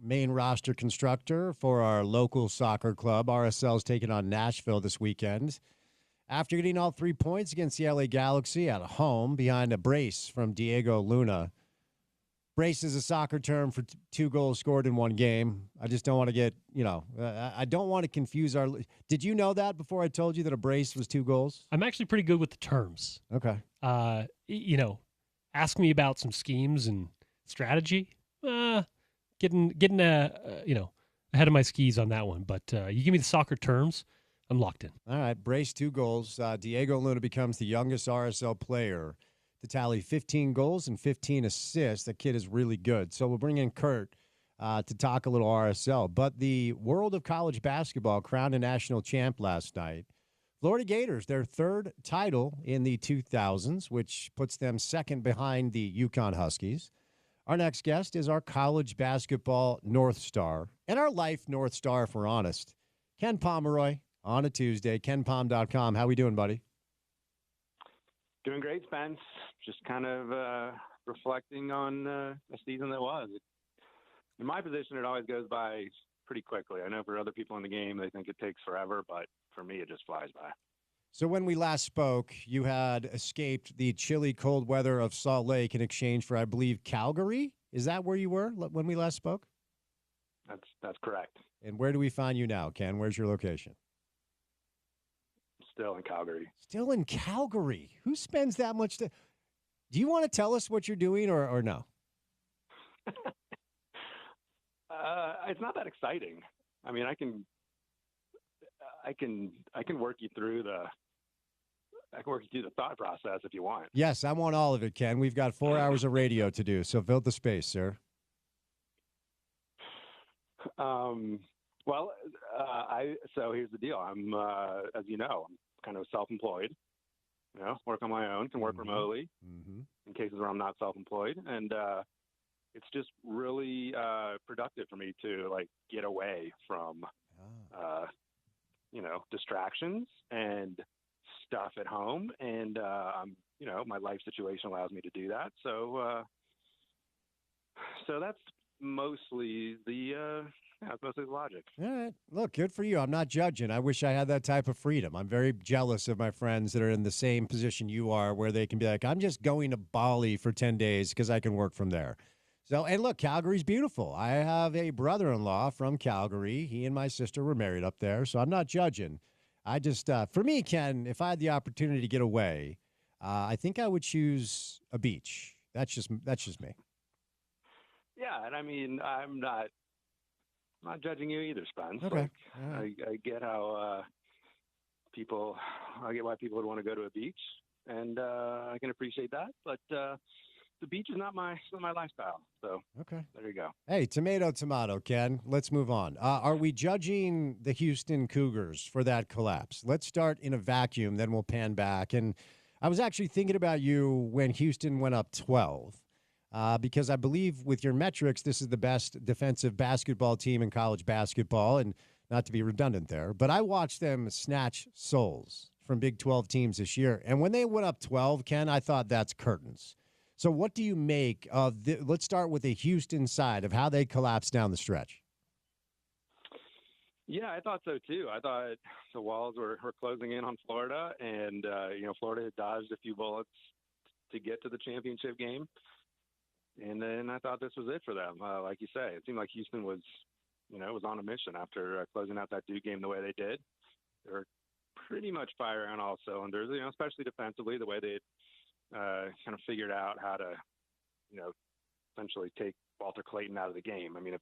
main roster constructor for our local soccer club. RSL's taking on Nashville this weekend. After getting all 3 points against the LA Galaxy at home behind a brace from Diego Luna. Brace is a soccer term for 2 goals scored in one game. I just don't want to get, I don't want to confuse our. Did you know that before I told you that a brace was 2 goals? I'm actually pretty good with the terms. Okay. Ask me about some schemes and strategy. Getting ahead of my skis on that one. But you give me the soccer terms, I'm locked in. All right, brace 2 goals. Diego Luna becomes the youngest RSL player to tally 15 goals and 15 assists. That kid is really good. So we'll bring in Kurt to talk a little RSL. But the world of college basketball crowned a national champ last night. Florida Gators, their 3rd title in the 2000s, which puts them 2nd behind the UConn Huskies. Our next guest is our college basketball North Star and our life North Star, if we're honest. Ken Pomeroy on a Tuesday, kenpom.com. How we doing, buddy? Doing great, Spence. Just kind of reflecting on the season that was. In my position, it always goes by pretty quickly. I know for other people in the game, they think it takes forever, but for me, it just flies by. So when we last spoke, you had escaped the chilly, cold weather of Salt Lake in exchange for, I believe, Calgary. Is that where you were when we last spoke? That's correct. And where do we find you now, Ken? Where's your location? Still in Calgary. Still in Calgary. Who spends that much time? Do you want to tell us what you're doing or no? It's not that exciting. I mean, I can work you through the thought process if you want. Yes, I want all of it, Ken. We've got 4 hours of radio to do, so fill the space, sir. So here's the deal. I'm, as you know, I'm kind of self-employed. Work on my own, can work remotely in cases where I'm not self-employed, and it's just really productive for me to get away from distractions and stuff at home, and my life situation allows me to do that. So that's mostly the logic. All right. Look, good for you. I'm not judging. I wish I had that type of freedom. I'm very jealous of my friends that are in the same position you are, where they can be like, I'm just going to Bali for 10 days because I can work from there. So, and look, Calgary's beautiful. I have a brother-in-law from Calgary. He and my sister were married up there, so I'm not judging. I just, for me, Ken, if I had the opportunity to get away, I think I would choose a beach. That's just me. Yeah, and I mean, I'm not judging you either, Spence. Okay. I get how I get why people would want to go to a beach, and I can appreciate that. But the beach is not my lifestyle. So okay, there you go. Hey, tomato, Ken. Let's move on. Are we judging the Houston Cougars for that collapse? Let's start in a vacuum, then we'll pan back. And I was actually thinking about you when Houston went up 12. Because I believe with your metrics, this is the best defensive basketball team in college basketball, and not to be redundant there, but I watched them snatch souls from Big 12 teams this year. And when they went up 12, Ken, I thought that's curtains. So what do you make of let's start with the Houston side of how they collapsed down the stretch. Yeah, I thought so too. I thought the walls were closing in on Florida, and Florida had dodged a few bullets to get to the championship game. And then I thought this was it for them. Like you say, it seemed like Houston was on a mission after closing out that Duke game the way they did. They were pretty much firing on all cylinders, especially defensively, the way they kind of figured out how to, essentially take Walter Clayton out of the game. I mean,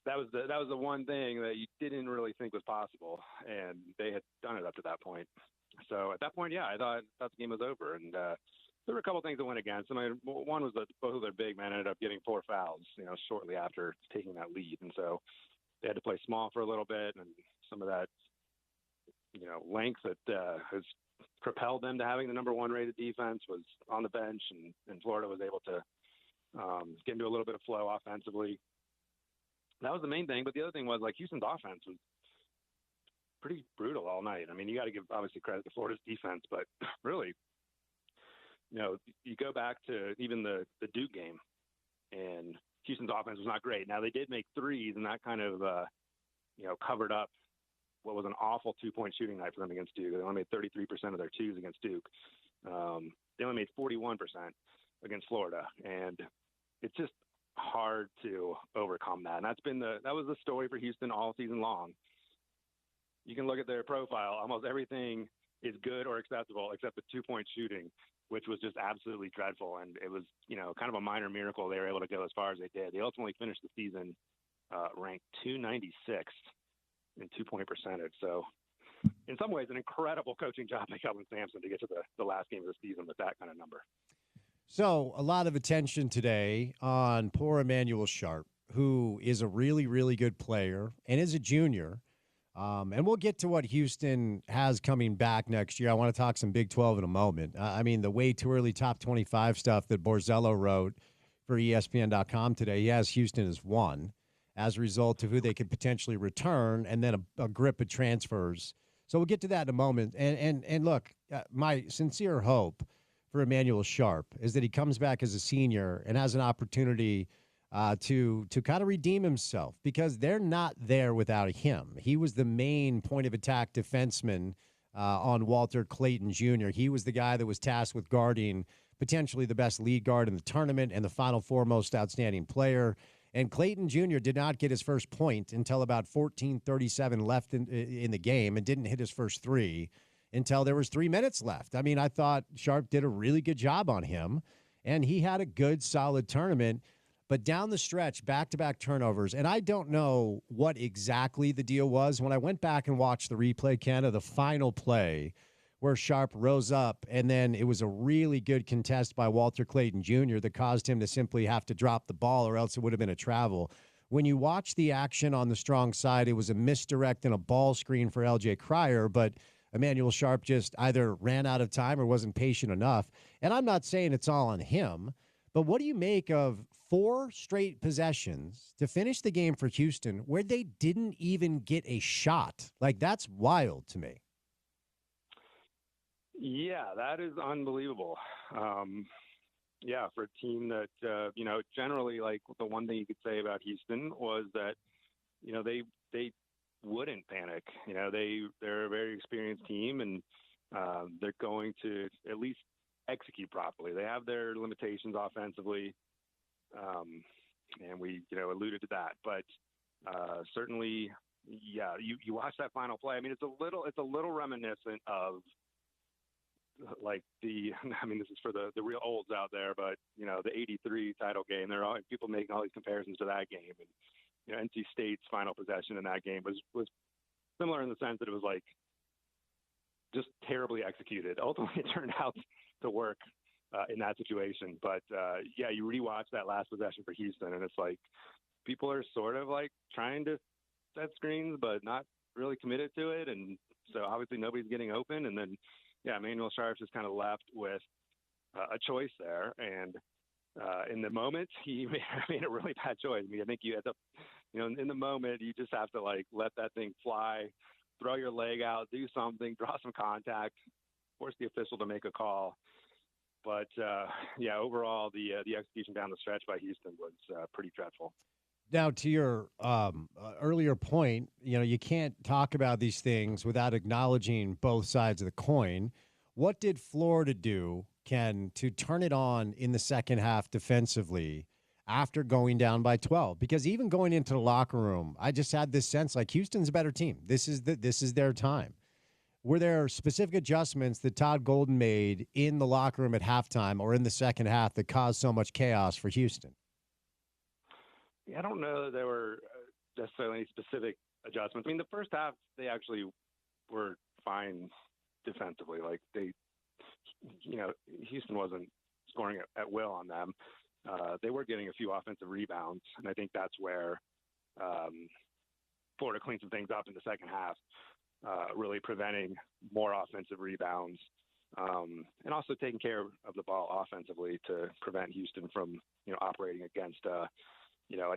that was the one thing that you didn't really think was possible, and they had done it up to that point. So at that point, yeah, I thought the game was over, and there were a couple things that went against them. I mean, one was that both of their big men ended up getting 4 fouls, shortly after taking that lead. And so they had to play small for a little bit, and some of that, length that has propelled them to having the number 1 rated defense was on the bench, and Florida was able to get into a little bit of flow offensively. That was the main thing. But the other thing was, Houston's offense was pretty brutal all night. I mean, you got to give, obviously, credit to Florida's defense, but really, you go back to even the Duke game, and Houston's offense was not great. Now they did make threes, and that kind of covered up what was an awful 2-point shooting night for them against Duke. They only made 33% of their twos against Duke. They only made 41% against Florida, and it's just hard to overcome that. And that was the story for Houston all season long. You can look at their profile; almost everything is good or acceptable except the 2-point shooting, which was just absolutely dreadful. And it was, kind of a minor miracle they were able to go as far as they did. They ultimately finished the season ranked 296th in 2-point percentage. So in some ways, an incredible coaching job by Kelvin Sampson to get to the last game of the season with that kind of number. So a lot of attention today on poor Emmanuel Sharp, who is a really, really good player and is a junior. And we'll get to what Houston has coming back next year. I want to talk some Big 12 in a moment. The way too early top 25 stuff that Borzello wrote for ESPN.com today, he has Houston as 1 as a result of who they could potentially return and then a grip of transfers. So we'll get to that in a moment. And look, my sincere hope for Emmanuel Sharp is that he comes back as a senior and has an opportunity to kind of redeem himself, because they're not there without him. He was the main point of attack defenseman on Walter Clayton Jr. He was the guy that was tasked with guarding potentially the best lead guard in the tournament and the Final Four most outstanding player. And Clayton Jr. did not get his first point until about 14:37 left in the game, and didn't hit his first three until there was 3 minutes left. I thought Sharp did a really good job on him, and he had a good, solid tournament. But down the stretch, back-to-back turnovers, and I don't know what exactly the deal was. When I went back and watched the replay, Ken, of the final play where Sharp rose up, and then it was a really good contest by Walter Clayton Jr. that caused him to simply have to drop the ball, or else it would have been a travel. When you watch the action on the strong side, it was a misdirect and a ball screen for L.J. Cryer, but Emmanuel Sharp just either ran out of time or wasn't patient enough. And I'm not saying it's all on him, but what do you make of 4 straight possessions to finish the game for Houston where they didn't even get a shot? Like, that's wild to me. Yeah, that is unbelievable. For a team that, generally, like, the one thing you could say about Houston was that, they wouldn't panic. They're a very experienced team, and they're going to at least execute properly. They have their limitations offensively, and we alluded to that. But certainly, you watch that final play. It's a little reminiscent of, like, this is for the real olds out there, but the '83 title game. There are people making all these comparisons to that game, and NC State's final possession in that game was similar in the sense that it was like just terribly executed. Ultimately, it turned out to work in that situation. But you rewatch that last possession for Houston, and it's like people are sort of like trying to set screens, but not really committed to it. And so obviously nobody's getting open. And then, Emmanuel Sharp's just kind of left with a choice there. And in the moment, he made a really bad choice. I think you end up, in the moment, you just have to, like, let that thing fly, throw your leg out, do something, draw some contact, force the official to make a call. But, overall, the execution down the stretch by Houston was pretty dreadful. Now, to your earlier point, you can't talk about these things without acknowledging both sides of the coin. What did Florida do, Ken, to turn it on in the second half defensively after going down by 12? Because even going into the locker room, I just had this sense like Houston's a better team. This is their time. Were there specific adjustments that Todd Golden made in the locker room at halftime or in the second half that caused so much chaos for Houston? I don't know that there were necessarily any specific adjustments. The first half, they actually were fine defensively. Like, Houston wasn't scoring at will on them. They were getting a few offensive rebounds, and I think that's where Florida cleaned some things up in the second half, really preventing more offensive rebounds, and also taking care of the ball offensively to prevent Houston from, operating against a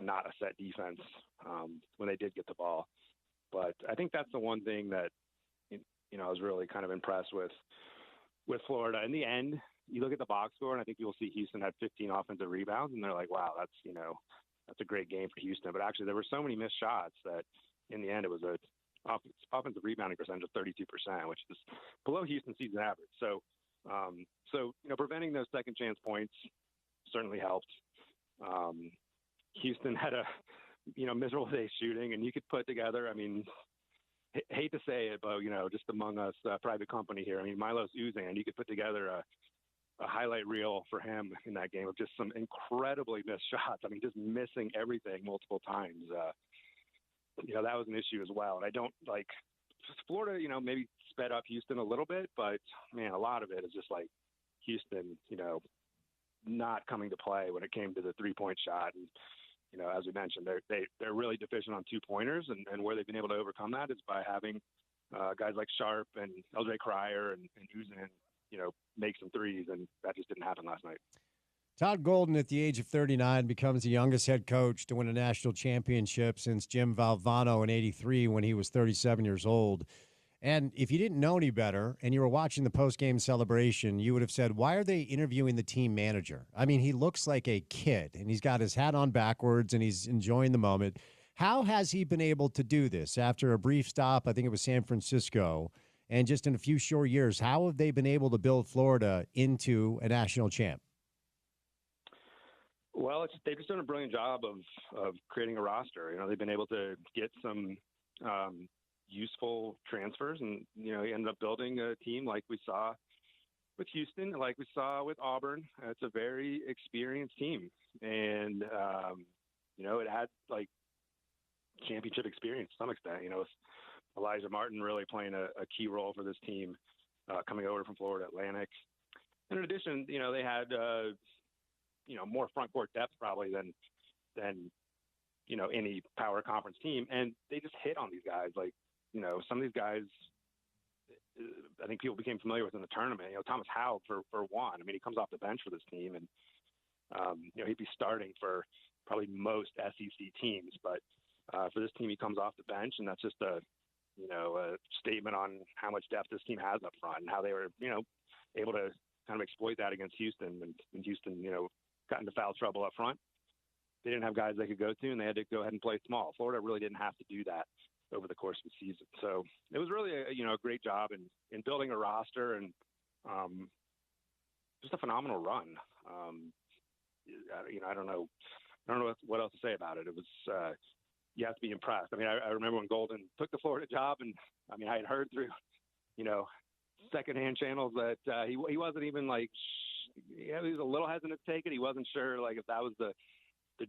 not a set defense when they did get the ball. But I think that's the one thing that, I was really kind of impressed with Florida. In the end, you look at the box score, and I think you'll see Houston had 15 offensive rebounds, and they're like, wow, that's a great game for Houston. But actually, there were so many missed shots that in the end, it was a offensive rebounding percentage of 32%, which is below Houston's season average. So preventing those second chance points certainly helped. Houston had a miserable day shooting, and you could put together, I mean, hate to say it, but just among us, private company here, I mean, Milos Uzan, you could put together a highlight reel for him in that game of just some incredibly missed shots. I mean, just missing everything multiple times. That was an issue as well. And I don't like Florida, maybe sped up Houston a little bit, but man, a lot of it is just like Houston, not coming to play when it came to the 3-point shot. And, as we mentioned, they're really deficient on 2-pointers, and where they've been able to overcome that is by having guys like Sharp and LJ Cryer and Uzan, make some threes, and that just didn't happen last night. Todd Golden, at the age of 39, becomes the youngest head coach to win a national championship since Jim Valvano in '83 when he was 37 years old. And if you didn't know any better and you were watching the post-game celebration, you would have said, why are they interviewing the team manager? I mean, he looks like a kid, and he's got his hat on backwards, and he's enjoying the moment. How has he been able to do this after a brief stop? I think it was San Francisco. And just in a few short years, how have they been able to build Florida into a national champ? They've just done a brilliant job of creating a roster. They've been able to get some useful transfers, and ended up building a team like we saw with Houston, like we saw with Auburn. It's a very experienced team, and it had like championship experience to some extent. With Elijah Martin really playing a key role for this team, coming over from Florida Atlantic. And in addition, they had more front court depth probably than any power conference team, and they just hit on these guys. Like, some of these guys, I think people became familiar with in the tournament. Thomas Howell for one. I mean, he comes off the bench for this team, and he'd be starting for probably most SEC teams, but for this team, he comes off the bench, and that's just a statement on how much depth this team has up front and how they were, able to kind of exploit that against Houston. And Houston, got into foul trouble up front. They didn't have guys they could go to, and they had to go ahead and play small. Florida really didn't have to do that over the course of the season. So it was really a great job in building a roster, and just a phenomenal run. I don't know what else to say about it. It was, you have to be impressed. I mean, I remember when Golden took the Florida job, and I mean, I had heard through, secondhand channels that he wasn't even like, he was a little hesitant to take it. He wasn't sure like if that was the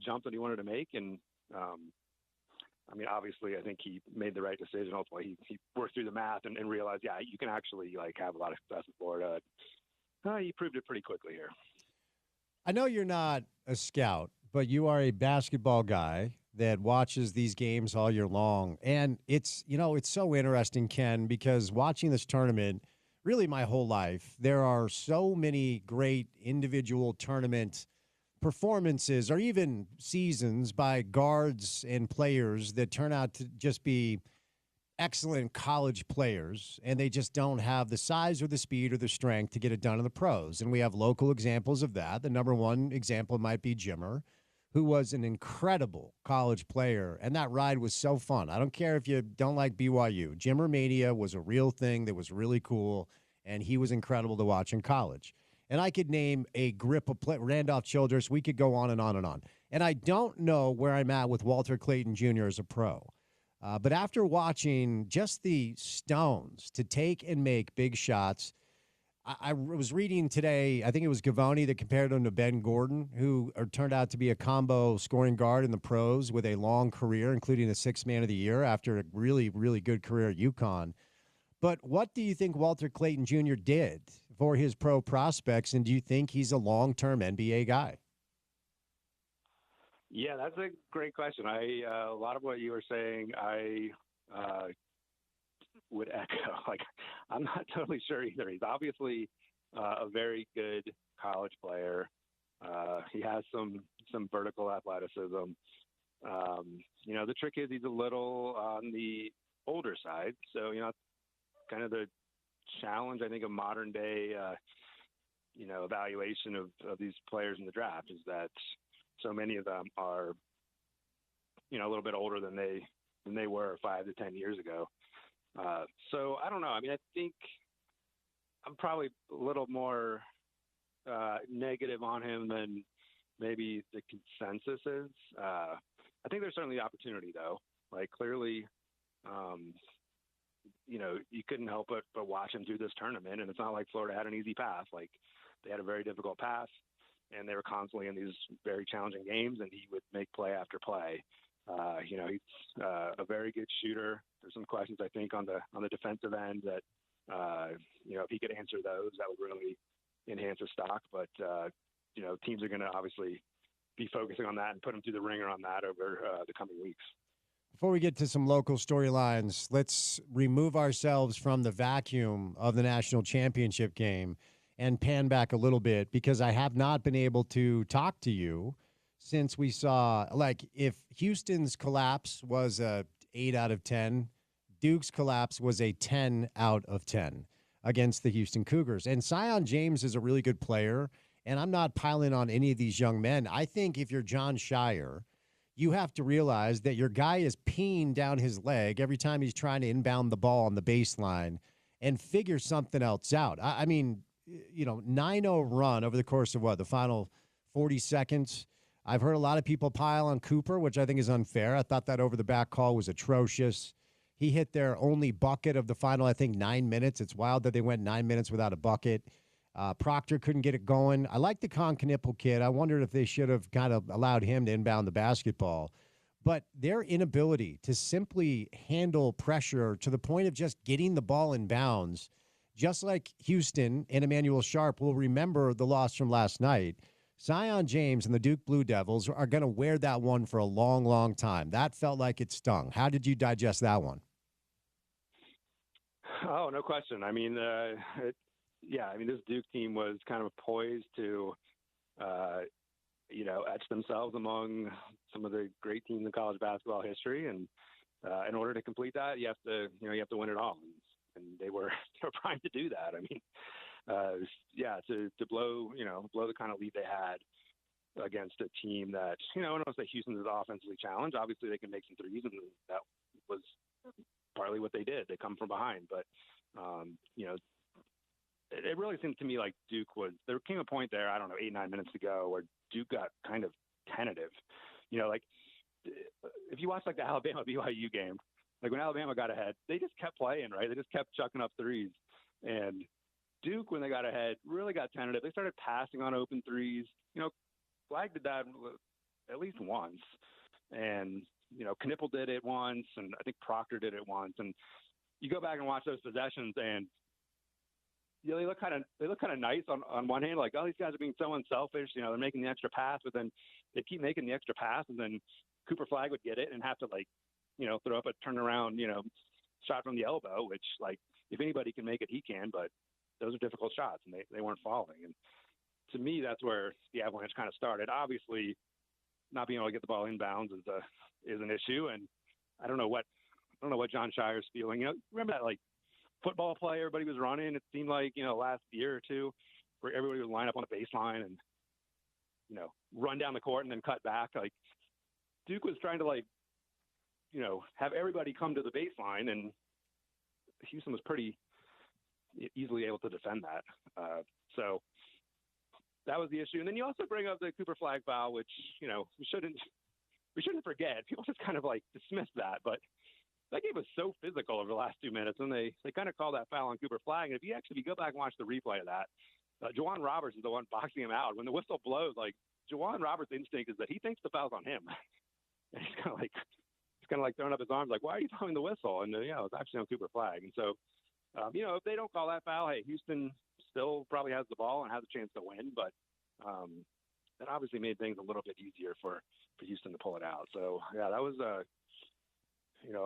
jump that he wanted to make. And I mean, obviously, I think he made the right decision. Hopefully, he worked through the math and realized, yeah, you can actually like have a lot of success in Florida. He proved it pretty quickly here. I know you're not a scout, but you are a basketball guy that watches these games all year long. And it's so interesting, Ken, because watching this tournament, really my whole life, there are so many great individual tournament performances or even seasons by guards and players that turn out to just be excellent college players, and they just don't have the size or the speed or the strength to get it done in the pros. And we have local examples of that. The number one example might be Jimmer, who was an incredible college player, and that ride was so fun. I don't care if you don't like BYU. Jimmer Mania was a real thing that was really cool, and he was incredible to watch in college. And I could name a grip of Randolph Childress. We could go on and on and on. And I don't know where I'm at with Walter Clayton Jr. as a pro. But after watching just the stones to take and make big shots, I was reading today, I think it was Gavoni that compared him to Ben Gordon, who turned out to be a combo scoring guard in the pros with a long career, including a Sixth Man of the Year after a really, really good career at UConn. But what do you think Walter Clayton Jr. did for his pro prospects, and do you think he's a long-term NBA guy? Yeah, that's a great question. A lot of what you were saying, I would echo. Like, I'm not totally sure either. He's obviously a very good college player. He has some vertical athleticism. The trick is he's a little on the older side. So, kind of the challenge, I think, of modern day evaluation of these players in the draft is that so many of them are, a little bit older than they were 5 to 10 years ago. So I don't know. I mean, I think I'm probably a little more negative on him than maybe the consensus is. I think there's certainly opportunity, though. Like, clearly, you couldn't help but watch him through this tournament, and it's not like Florida had an easy path. Like, they had a very difficult path, and they were constantly in these very challenging games, and he would make play after play. He's a very good shooter. There's some questions, I think, on the defensive end that, if he could answer those, that would really enhance his stock. But, teams are going to obviously be focusing on that and put him through the ringer on that over the coming weeks. Before we get to some local storylines, let's remove ourselves from the vacuum of the national championship game and pan back a little bit, because I have not been able to talk to you since we saw, like, if Houston's collapse was a 8 out of 10, Duke's collapse was a 10 out of 10 against the Houston Cougars. And Zion James is a really good player, and I'm not piling on any of these young men. I think if you're John Shire, you have to realize that your guy is peeing down his leg every time he's trying to inbound the ball on the baseline, and figure something else out. I mean, 9-0 run over the course of the final 40 seconds. I've heard a lot of people pile on Cooper, which I think is unfair. I thought that over-the-back call was atrocious. He hit their only bucket of the final, I think, 9 minutes. It's wild that they went 9 minutes without a bucket. Proctor couldn't get it going. I like the Knippel kid. I wondered if they should have kind of allowed him to inbound the basketball. But their inability to simply handle pressure to the point of just getting the ball in bounds, just like Houston and Emmanuel Sharp will remember the loss from last night, Zion James and the Duke Blue Devils are going to wear that one for a long, long time. That felt like it stung. How did you digest that one? Oh, no question. I mean, this Duke team was kind of poised to, etch themselves among some of the great teams in college basketball history. And in order to complete that, you have to win it all. And they were primed to do that. I mean, to blow the kind of lead they had against a team that, I don't want to say Houston is offensively challenged. Obviously, they can make some threes, and that was partly what they did. They come from behind, but it really seemed to me like there came a point there, I don't know, 8-9 minutes to go, where Duke got kind of tentative. If you watch like the Alabama BYU game, like when Alabama got ahead, they just kept playing, right? They just kept chucking up threes. And Duke, when they got ahead, really got tentative. They started passing on open threes. Flag did that at least once. And, Knippel did it once, and I think Proctor did it once. And you go back and watch those possessions, and they look kind of nice on one hand, like, oh, these guys are being so unselfish. They're making the extra pass, but then they keep making the extra pass, and then Cooper Flagg would get it and have to throw up a turnaround, shot from the elbow, which, like, if anybody can make it, he can. But those are difficult shots, and they weren't falling. And to me, that's where the Avalanche kind of started. Obviously, not being able to get the ball inbounds is an issue, and I don't know what John Shire's feeling. Remember that football play everybody was running? It seemed like last year or two, where everybody would line up on the baseline and run down the court and then cut back. Like, Duke was trying to have everybody come to the baseline, and Houston was pretty easily able to defend that. So that was the issue. And then you also bring up the Cooper Flagg foul, which we shouldn't forget. People just kind of dismiss that, but that game was so physical over the last 2 minutes, and they kind of call that foul on Cooper Flagg. And if you go back and watch the replay of that, Juwan Roberts is the one boxing him out. When the whistle blows, Juwan Roberts' instinct is that he thinks the foul's on him. And he's kind of throwing up his arms, like, why are you throwing the whistle? And it's actually on Cooper Flagg. And so, if they don't call that foul, hey, Houston still probably has the ball and has a chance to win. But that obviously made things a little bit easier for Houston to pull it out. So yeah, that was a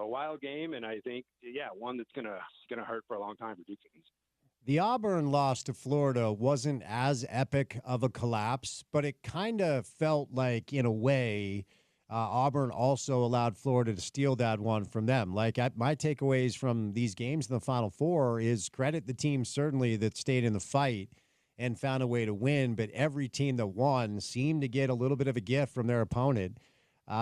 wild game, and I think one that's gonna hurt for a long time for Duke fans. The Auburn loss to Florida wasn't as epic of a collapse, but it kind of felt like, in a way, Auburn also allowed Florida to steal that one from them. My takeaways from these games in the Final Four is credit the team certainly that stayed in the fight and found a way to win. But every team that won seemed to get a little bit of a gift from their opponent.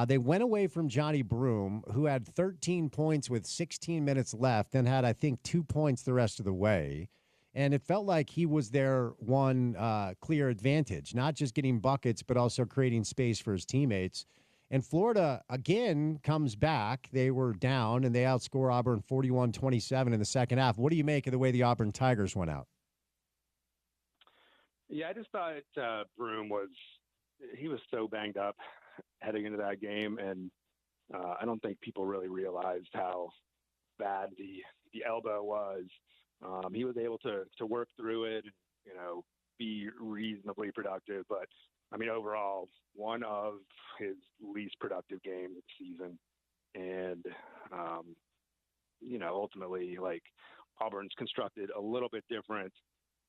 They went away from Johnny Broome, who had 13 points with 16 minutes left and had, I think, 2 points the rest of the way. And it felt like he was their one clear advantage, not just getting buckets, but also creating space for his teammates. And Florida, again, comes back. They were down, and they outscore Auburn 41-27 in the second half. What do you make of the way the Auburn Tigers went out? Yeah, I just thought Broome was so banged up heading into that game, and I don't think people really realized how bad the elbow was. He was able to work through it, and, be reasonably productive, but I mean, overall, one of his least productive games of the season. And, ultimately, like, Auburn's constructed a little bit different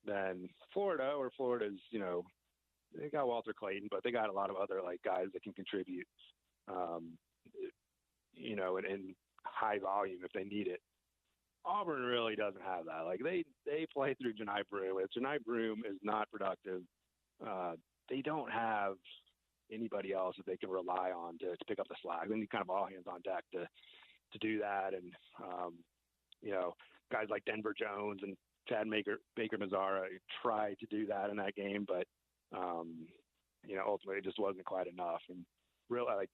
than Florida, or Florida's, they got Walter Clayton, but they got a lot of other, like, guys that can contribute, in high volume if they need it. Auburn really doesn't have that. Like, they play through Janai Broome. If Janai Broome is not productive, they don't have anybody else that they can rely on to pick up the slack. They need kind of all hands on deck to do that. And, guys like Denver Jones and Chad Baker Mazzara tried to do that in that game, but, ultimately it just wasn't quite enough. And really, like,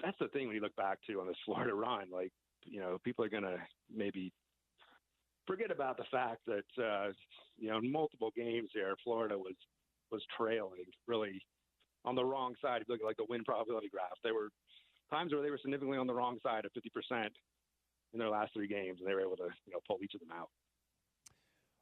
that's the thing when you look back to on this Florida run, like, people are going to maybe forget about the fact that, in multiple games here, Florida was trailing really on the wrong side. If you look at like the win probability graph, there were times where they were significantly on the wrong side of 50% in their last 3 games, and they were able to, pull each of them out.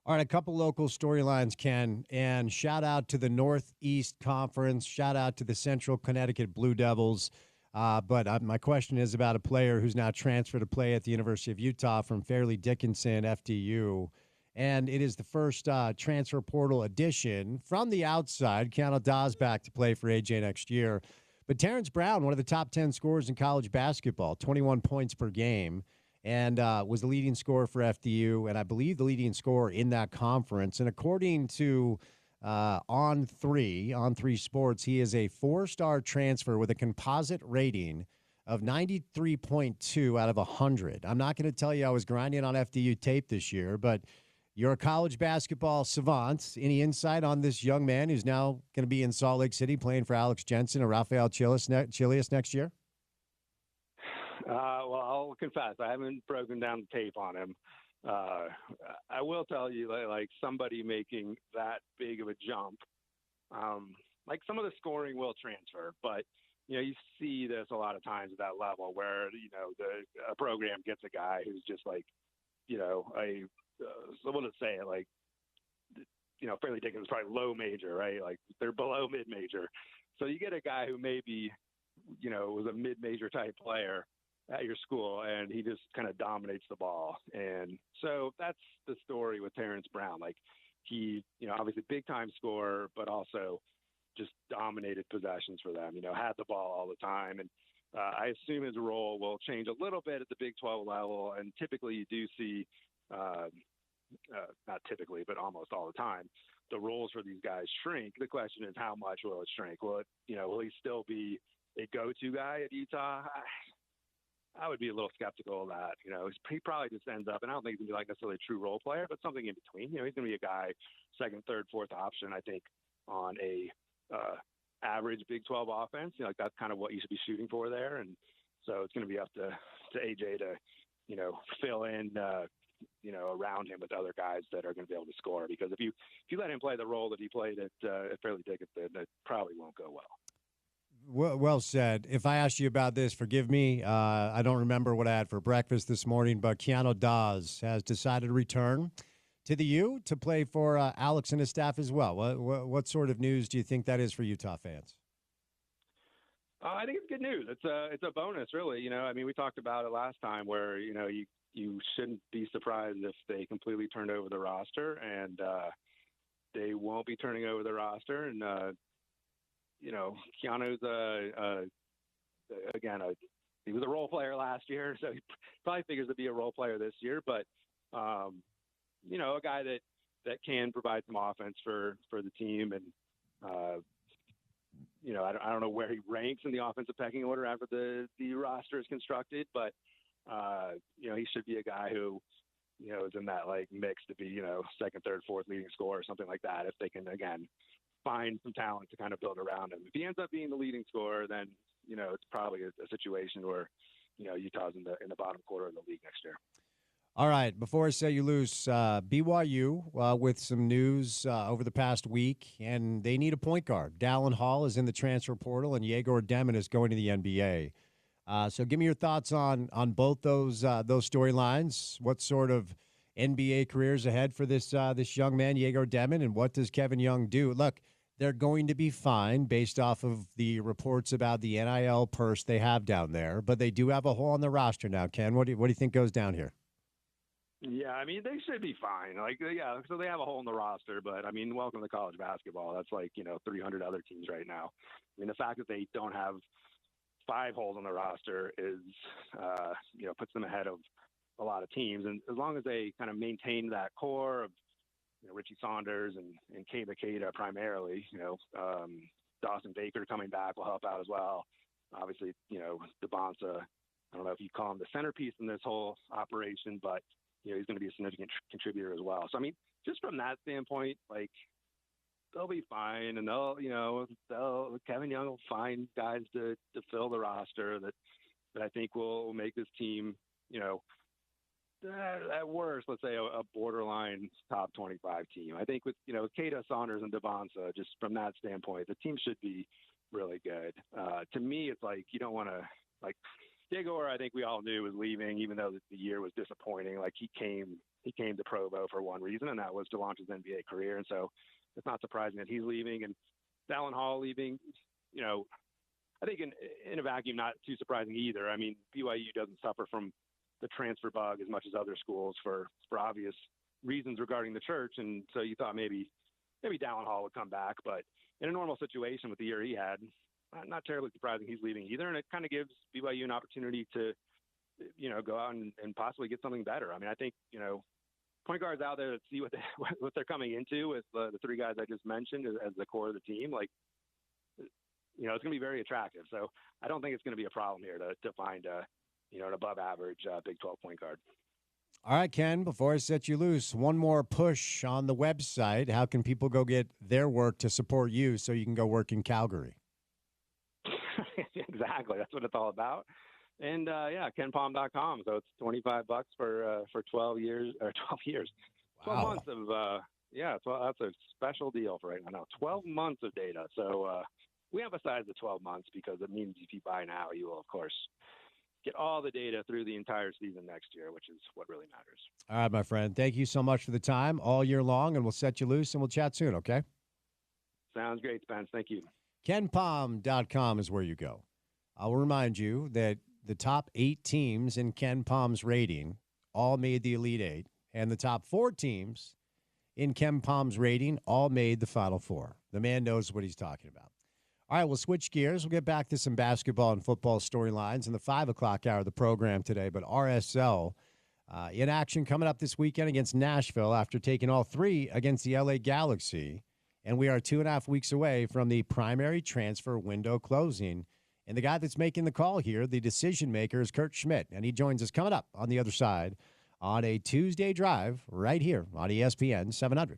All right, a couple local storylines, Ken, and shout out to the Northeast Conference, shout out to the Central Connecticut Blue Devils. But my question is about a player who's now transferred to play at the University of Utah from Fairleigh Dickinson, FDU. And it is the first transfer portal addition from the outside. Keanu Dawes back to play for AJ next year. But Terrence Brown, one of the top 10 scorers in college basketball, 21 points per game, and was the leading scorer for FDU, and I believe the leading scorer in that conference. And according to On 3 Sports, he is a 4-star transfer with a composite rating of 93.2 out of 100. I'm not going to tell you I was grinding on FDU tape this year, but you're a college basketball savant. Any insight on this young man who's now going to be in Salt Lake City playing for Alex Jensen or Rafael Chilius next year? Well, I'll confess, I haven't broken down the tape on him. I will tell you, like somebody making that big of a jump, like some of the scoring will transfer, but you see this a lot of times at that level where a program gets a guy who's just like so we'll just say it, like Fairleigh Dickinson is probably low major, right? Like they're below mid major, so you get a guy who maybe was a mid major type player at your school, and he just kind of dominates the ball. And so that's the story with Terrence Brown. Like he, obviously big time scorer, but also just dominated possessions for them, had the ball all the time. And I assume his role will change a little bit at the Big 12 level. And typically you do see, not typically, but almost all the time, the roles for these guys shrink. The question is, how much will it shrink? Will it, will he still be a go-to guy at Utah? I would be a little skeptical of that. He probably just ends up, and I don't think he's going to be like necessarily a true role player, but something in between. He's going to be a guy, second, third, fourth option, I think, on a average Big 12 offense. Like that's kind of what you should be shooting for there. And so it's going to be up to AJ to, fill in, around him with other guys that are going to be able to score. Because if you let him play the role that he played at Fairleigh Dickinson, it probably won't go well. Well said. If I asked you about this, forgive me. I don't remember what I had for breakfast this morning, but Keanu Dawes has decided to return to the U to play for Alex and his staff as well. What sort of news do you think that is for Utah fans? I think it's good news. It's a bonus, really. I mean, we talked about it last time where, you shouldn't be surprised if they completely turned over the roster, and they won't be turning over the roster. And, Keanu's he was a role player last year, so he probably figures to be a role player this year. But a guy that that can provide some offense for the team. And, I don't know where he ranks in the offensive pecking order after the roster is constructed, but, he should be a guy who, is in that like mix to be, second, third, fourth leading scorer or something like that. If they can, again, find some talent to kind of build around him. If he ends up being the leading scorer, then, it's probably a situation where, Utah's in the bottom quarter of the league next year. All right, before I say you lose, BYU with some news over the past week, and they need a point guard. Dallin Hall is in the transfer portal, and Yegor Demin is going to the NBA. So give me your thoughts on both those storylines. What sort of NBA careers ahead for this young man, Yegor Demin, and what does Kevin Young do? Look, they're going to be fine based off of the reports about the NIL purse they have down there, but they do have a hole on the roster now. Ken, what do you think goes down here? Yeah, I mean, they should be fine. So they have a hole in the roster, but I mean, welcome to college basketball. That's 300 other teams right now. I mean, the fact that they don't have 5 holes on the roster is, puts them ahead of a lot of teams. And as long as they kind of maintain that core of, Richie Saunders and Kay Makeda primarily, Dawson Baker coming back will help out as well. Obviously, Devonta, I don't know if you call him the centerpiece in this whole operation, but he's going to be a significant contributor as well. So, I mean, just from that standpoint, they'll be fine, and Kevin Young will find guys to fill the roster that I think will make this team, at worst, let's say a borderline top 25 team. I think with, Kata, Saunders, and Devonta, just from that standpoint, the team should be really good. To me, it's you don't want to, Yegor, I think we all knew was leaving, even though the year was disappointing. He came to Provo for one reason, and that was to launch his NBA career. And so it's not surprising that he's leaving. And Dallin Hall leaving, I think in a vacuum, not too surprising either. I mean, BYU doesn't suffer from the transfer bug as much as other schools for obvious reasons regarding the church. And so you thought maybe Dallin Hall would come back, but in a normal situation with the year he had, not terribly surprising he's leaving either. And it kind of gives BYU an opportunity to, go out and possibly get something better. I mean, I think, point guards out there that see what they're coming into with the 3 guys I just mentioned as the core of the team, it's going to be very attractive. So I don't think it's going to be a problem here to find an above average Big 12 point guard. All right, Ken, before I set you loose, one more push on the website. How can people go get their work to support you so you can go work in Calgary? Exactly. That's what it's all about. And kenpalm.com. So it's $25 for 12 years or 12 years, 12 Wow. months of, that's a special deal for right now. 12 months of data. So we emphasize the 12 months because it means if you buy now, you will, of course, get all the data through the entire season next year, which is what really matters. All right, my friend. Thank you so much for the time all year long, and we'll set you loose and we'll chat soon, okay? Sounds great, Spence. Thank you. KenPalm.com is where you go. I will remind you that the top 8 teams in Ken Palm's rating all made the Elite 8, and the top 4 teams in Ken Palm's rating all made the Final 4. The man knows what he's talking about. All right, we'll switch gears. We'll get back to some basketball and football storylines in the 5 o'clock hour of the program today. But RSL in action coming up this weekend against Nashville after taking all 3 against the LA Galaxy. And we are 2.5 weeks away from the primary transfer window closing. And the guy that's making the call here, the decision maker, is Kurt Schmidt. And he joins us coming up on the other side on a Tuesday drive right here on ESPN 700.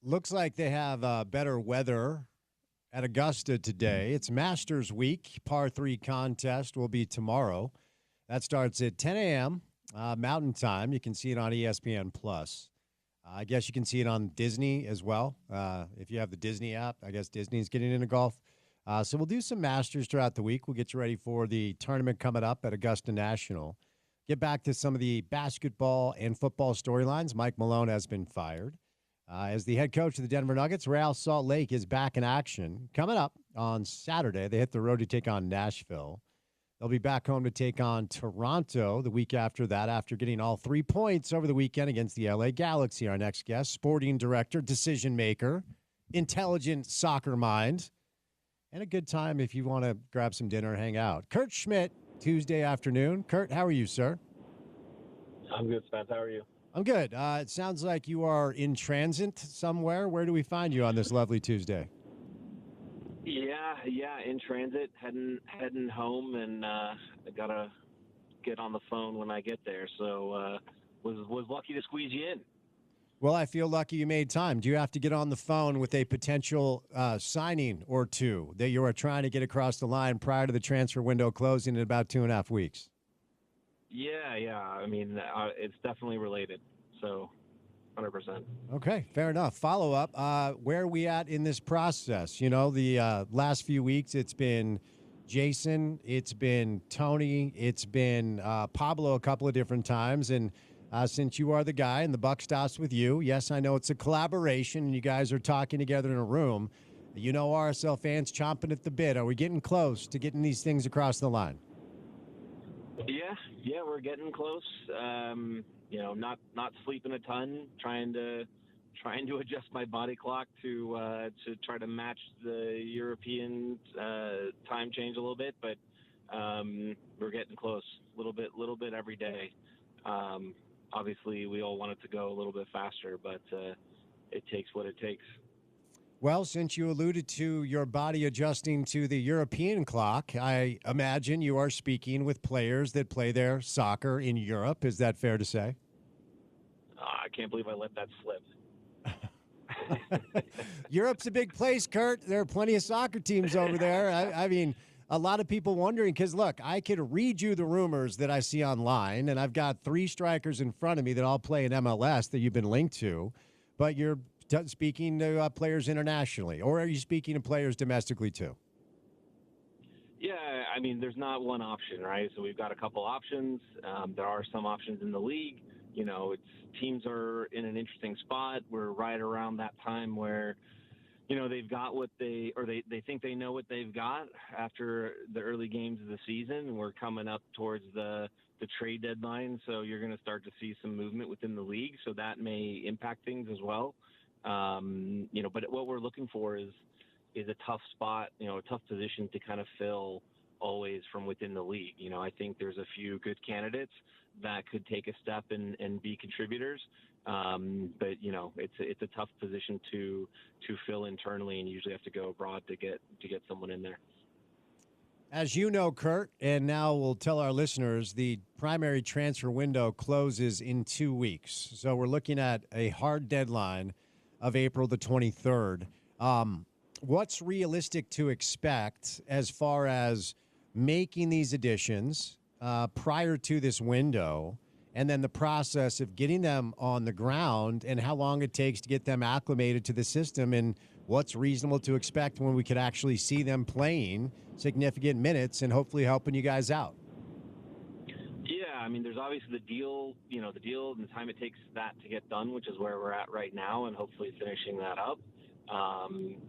Looks like they have better weather at Augusta today. It's Masters Week. Par 3 contest will be tomorrow. That starts at 10 a.m. Mountain Time. You can see it on ESPN Plus. I guess you can see it on Disney as well. If you have the Disney app, I guess Disney's getting into golf. So we'll do some Masters throughout the week. We'll get you ready for the tournament coming up at Augusta National. Get back to some of the basketball and football storylines. Mike Malone has been fired. As the head coach of the Denver Nuggets, Real Salt Lake is back in action. Coming up on Saturday, they hit the road to take on Nashville. They'll be back home to take on Toronto the week after that, after getting all 3 points over the weekend against the LA Galaxy. Our next guest, sporting director, decision maker, intelligent soccer mind, and a good time if you want to grab some dinner and hang out. Kurt Schmidt, Tuesday afternoon. Kurt, how are you, sir? I'm good, Spence. How are you? I'm good. It sounds like you are in transit somewhere. Where do we find you on this lovely Tuesday? Yeah, in transit, heading home, and I gotta get on the phone when I get there. So was lucky to squeeze you in. Well, I feel lucky you made time. Do you have to get on the phone with a potential signing or two that you are trying to get across the line prior to the transfer window closing in about 2.5 weeks? Yeah. I mean, it's definitely related. So, 100%. Okay, fair enough. Follow up. Where are we at in this process? You know, the last few weeks, it's been Jason, it's been Tony, it's been Pablo a couple of different times. And since you are the guy and the buck stops with you, yes, I know it's a collaboration and you guys are talking together in a room. You know, RSL fans chomping at the bit. Are we getting close to getting these things across the line? Yeah, we're getting close. You know, not sleeping a ton, trying to adjust my body clock to try to match the European time change a little bit, but we're getting close, little bit every day. Obviously, we all want it to go a little bit faster, but it takes what it takes. Well, since you alluded to your body adjusting to the European clock, I imagine you are speaking with players that play their soccer in Europe. Is that fair to say? I can't believe I let that slip. Europe's a big place, Kurt. There are plenty of soccer teams over there. I mean, a lot of people wondering because, look, I could read you the rumors that I see online, and I've got 3 strikers in front of me that all play in MLS that you've been linked to, but you're speaking to players internationally, or are you speaking to players domestically too? Yeah, I mean, there's not one option, right? So we've got a couple options. There are some options in the league. You know, teams are in an interesting spot. We're right around that time where, you know, they've got what they think they know what they've got after the early games of the season. We're coming up towards the trade deadline, so you're going to start to see some movement within the league. So that may impact things as well. You know, but what we're looking for is a tough spot, you know, a tough position to kind of fill always from within the league. You know, I think there's a few good candidates that could take a step and be contributors. But, you know, it's a tough position to fill internally, and you usually have to go abroad to get someone in there. As you know, Kurt, and now we'll tell our listeners, the primary transfer window closes in 2 weeks. So we're looking at a hard deadline of April the 23rd. What's realistic to expect as far as making these additions prior to this window, and then the process of getting them on the ground and how long it takes to get them acclimated to the system, and what's reasonable to expect when we could actually see them playing significant minutes and hopefully helping you guys out? Yeah, I mean, there's obviously the deal and the time it takes that to get done, which is where we're at right now, and hopefully finishing that up.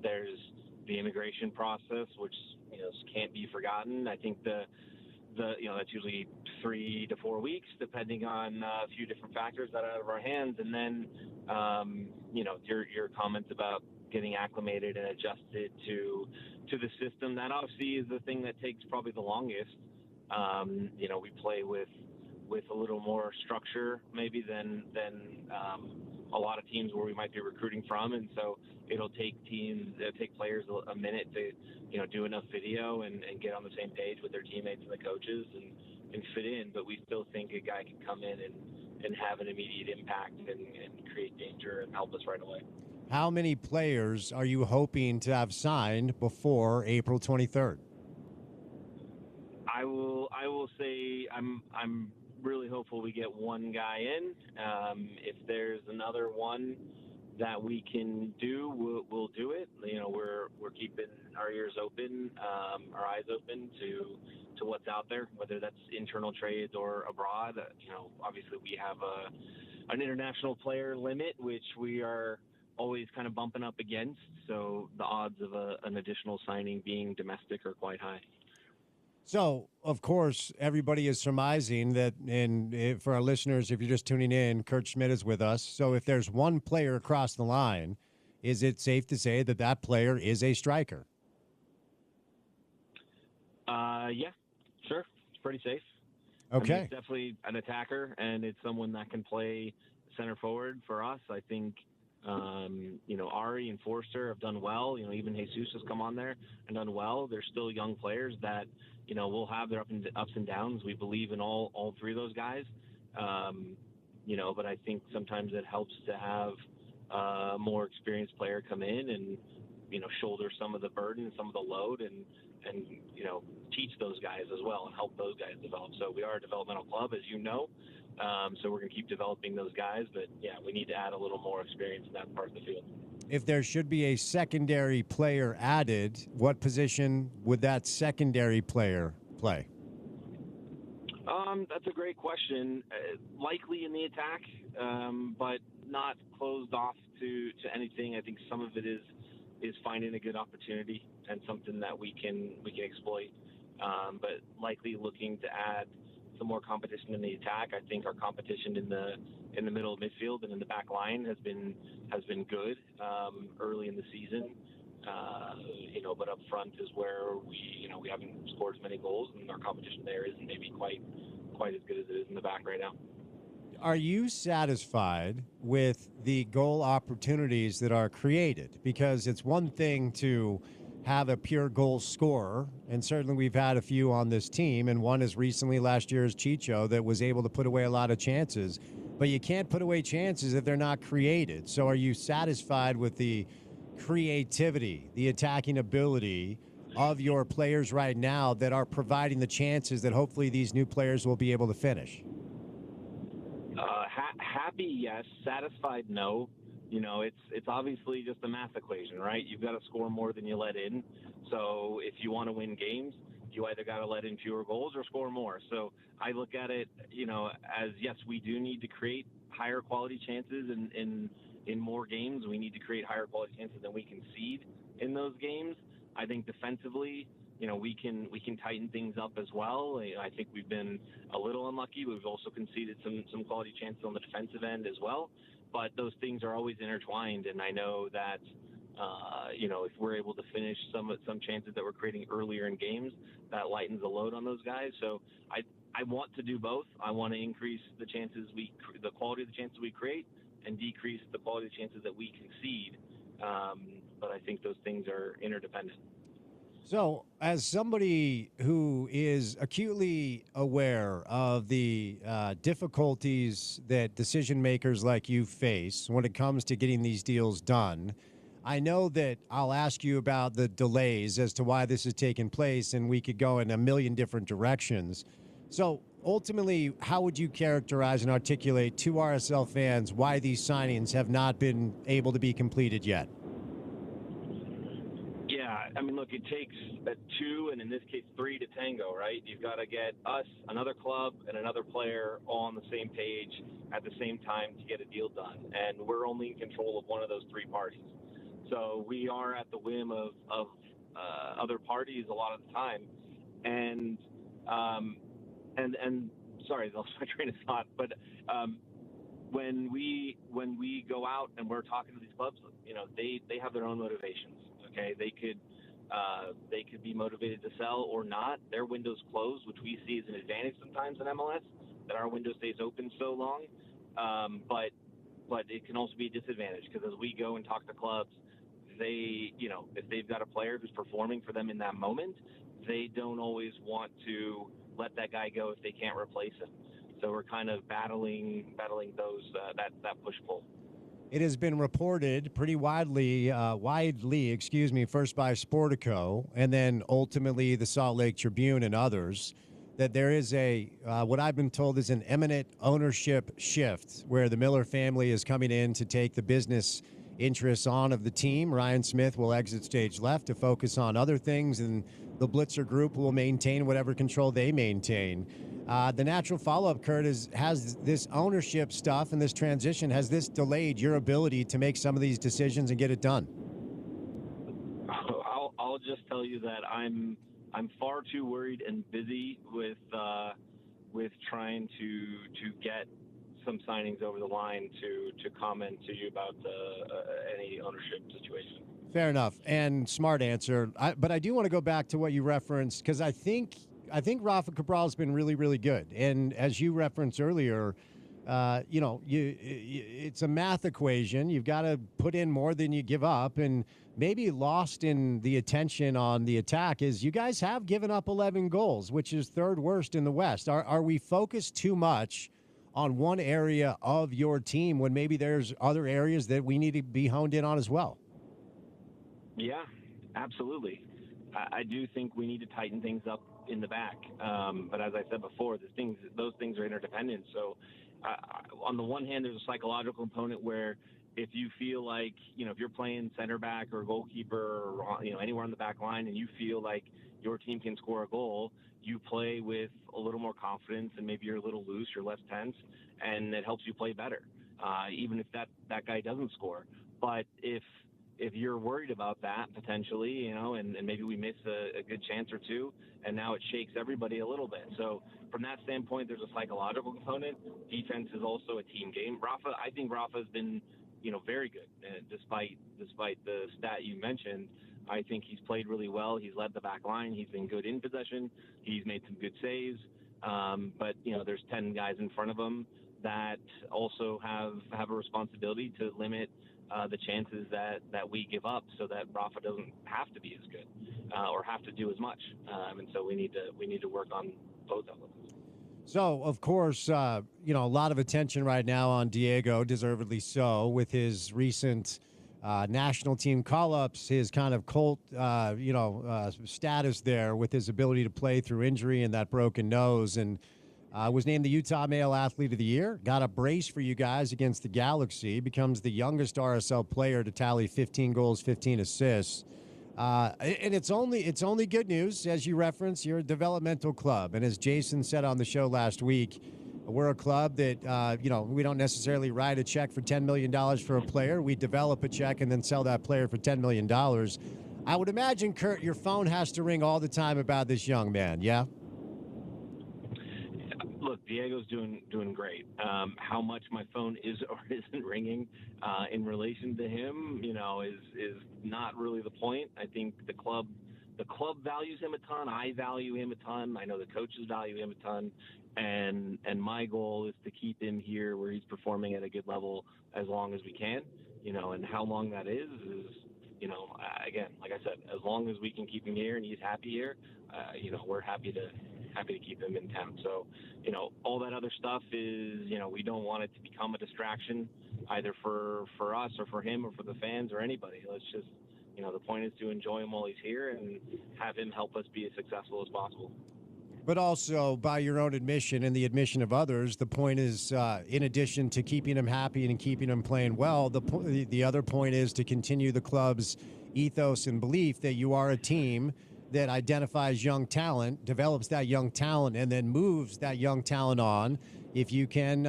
There's the immigration process, which, you know, can't be forgotten. I think that's usually 3 to 4 weeks, depending on a few different factors that are out of our hands. And then, you know, your comments about getting acclimated and adjusted to the system, that obviously is the thing that takes probably the longest. You know, we play with a little more structure maybe than a lot of teams where we might be recruiting from, and so it'll take players a minute to, you know, do enough video and get on the same page with their teammates and the coaches and fit in. But we still think a guy can come in and have an immediate impact and create danger and help us right away. How many players are you hoping to have signed before April 23rd? I will say I'm really hopeful we get one guy in. If there's another one that we can do, we'll do it. You know, we're keeping our ears open, our eyes open to what's out there, whether that's internal trades or abroad. You know, obviously we have an international player limit, which we are always kind of bumping up against. So the odds of an additional signing being domestic are quite high. So, of course, everybody is surmising that, and for our listeners, if you're just tuning in, Kurt Schmidt is with us. So if there's one player across the line, is it safe to say that that player is a striker? Yeah, sure. It's pretty safe. Okay. I mean, it's definitely an attacker, and it's someone that can play center forward for us. I think, you know, Ari and Forster have done well. You know, even Jesus has come on there and done well. They're still young players that, you know, will have their ups and downs. We believe in all three of those guys. You know, but I think sometimes it helps to have a more experienced player come in and, you know, shoulder some of the burden, some of the load, and you know, teach those guys as well and help those guys develop. So we are a developmental club, as you know. So we're going to keep developing those guys. But, yeah, we need to add a little more experience in that part of the field. If there should be a secondary player added, what position would that secondary player play? That's a great question. Likely in the attack, but not closed off to anything. I think some of it is finding a good opportunity and something that we can exploit. But likely looking to add some more competition in the attack. I think our competition in the middle of midfield and in the back line has been good early in the season. You know, but up front is where we haven't scored as many goals, and our competition there isn't maybe quite as good as it is in the back right now. Are you satisfied with the goal opportunities that are created? Because it's one thing to have a pure goal scorer, and certainly we've had a few on this team, and one is recently last year's Chicho that was able to put away a lot of chances. But you can't put away chances if they're not created. So are you satisfied with the creativity, the attacking ability of your players right now that are providing the chances that hopefully these new players will be able to finish? Happy, yes. Satisfied, no. You know, it's obviously just a math equation, right? You've got to score more than you let in. So if you want to win games, you either got to let in fewer goals or score more. So I look at it, you know, as yes, we do need to create higher quality chances in more games. We need to create higher quality chances than we concede in those games. I think defensively, you know, we can tighten things up as well. I think we've been a little unlucky. We've also conceded some quality chances on the defensive end as well. But those things are always intertwined, and I know that you know, if we're able to finish some chances that we're creating earlier in games, that lightens the load on those guys. So I want to do both. I want to increase the quality of the chances we create, and decrease the quality of the chances that we concede. But I think those things are interdependent. So, as somebody who is acutely aware of the difficulties that decision makers like you face when it comes to getting these deals done, I know that I'll ask you about the delays as to why this has taken place, and we could go in a million different directions. So, ultimately, how would you characterize and articulate to RSL fans why these signings have not been able to be completed yet? Yeah, I mean, look, it takes two, and in this case, three to tango, right? You've got to get us, another club, and another player all on the same page at the same time to get a deal done. And we're only in control of one of those three parties. So we are at the whim of other parties a lot of the time. And sorry, that's my train of thought. But when we go out and we're talking to these clubs, you know, they have their own motivations. Okay, they could be motivated to sell or not. Their window's closed, which we see as an advantage sometimes in MLS, that our window stays open so long. But it can also be a disadvantage, because as we go and talk to clubs, they, you know, if they've got a player who's performing for them in that moment, they don't always want to let that guy go if they can't replace him. So we're kind of battling those that push pull. It has been reported pretty widely, first by Sportico and then ultimately the Salt Lake Tribune and others, that there is what I've been told is an imminent ownership shift where the Miller family is coming in to take the business interests on of the team. Ryan Smith will exit stage left to focus on other things, and the Blitzer group will maintain whatever control they maintain. The natural follow-up, Kurt, has this ownership stuff and this transition, has this delayed your ability to make some of these decisions and get it done? I'll just tell you that I'm far too worried and busy with trying to get some signings over the line to comment to you about any ownership situation. Fair enough, and smart answer. But I do want to go back to what you referenced, because I think Rafa Cabral's been really, really good. And as you referenced earlier, it's a math equation. You've got to put in more than you give up. And maybe lost in the attention on the attack is you guys have given up 11 goals, which is third worst in the West. Are we focused too much on one area of your team when maybe there's other areas that we need to be honed in on as well? Yeah, absolutely. I do think we need to tighten things up in the back. But as I said before, those things are interdependent. So on the one hand, there's a psychological component where if you feel like, if you're playing center back or goalkeeper or, anywhere on the back line and you feel like your team can score a goal, you play with a little more confidence and maybe you're a little loose, you're less tense, and it helps you play better, even if that guy doesn't score. But if you're worried about that potentially, and maybe we miss a good chance or two, and now it shakes everybody a little bit. So from that standpoint, there's a psychological component. Defense is also a team game. I think Rafa's been, very good, despite the stat you mentioned. I think he's played really well. He's led the back line. He's been good in possession. He's made some good saves. But there's 10 guys in front of him that also have a responsibility to limit the chances that we give up, so that Rafa doesn't have to be as good or have to do as much. And so we need to work on both elements. So, of course, a lot of attention right now on Diego, deservedly so, with his recent national team call-ups, his kind of cult, status there with his ability to play through injury and that broken nose. And was named the Utah Male Athlete of the Year. Got a brace for you guys against the Galaxy. Becomes the youngest RSL player to tally 15 goals, 15 assists. And it's only good news. As you referenced, you're a developmental club. And as Jason said on the show last week, we're a club that, we don't necessarily write a check for $10 million for a player. We develop a check and then sell that player for $10 million. I would imagine, Kurt, your phone has to ring all the time about this young man, yeah? Look, Diego's doing great. How much my phone is or isn't ringing in relation to him, is not really the point. I think the club values him a ton. I value him a ton. I know the coaches value him a ton. And my goal is to keep him here where he's performing at a good level as long as we can. And how long that is again, like I said, as long as we can keep him here and he's happy here, we're happy to keep him in town. So, all that other stuff is, we don't want it to become a distraction either for us or for him or for the fans or anybody. Let's just, the point is to enjoy him while he's here and have him help us be as successful as possible. But also, by your own admission and the admission of others, the point is, in addition to keeping him happy and keeping him playing well, the other point is to continue the club's ethos and belief that you are a team that identifies young talent, develops that young talent, and then moves that young talent on if you can,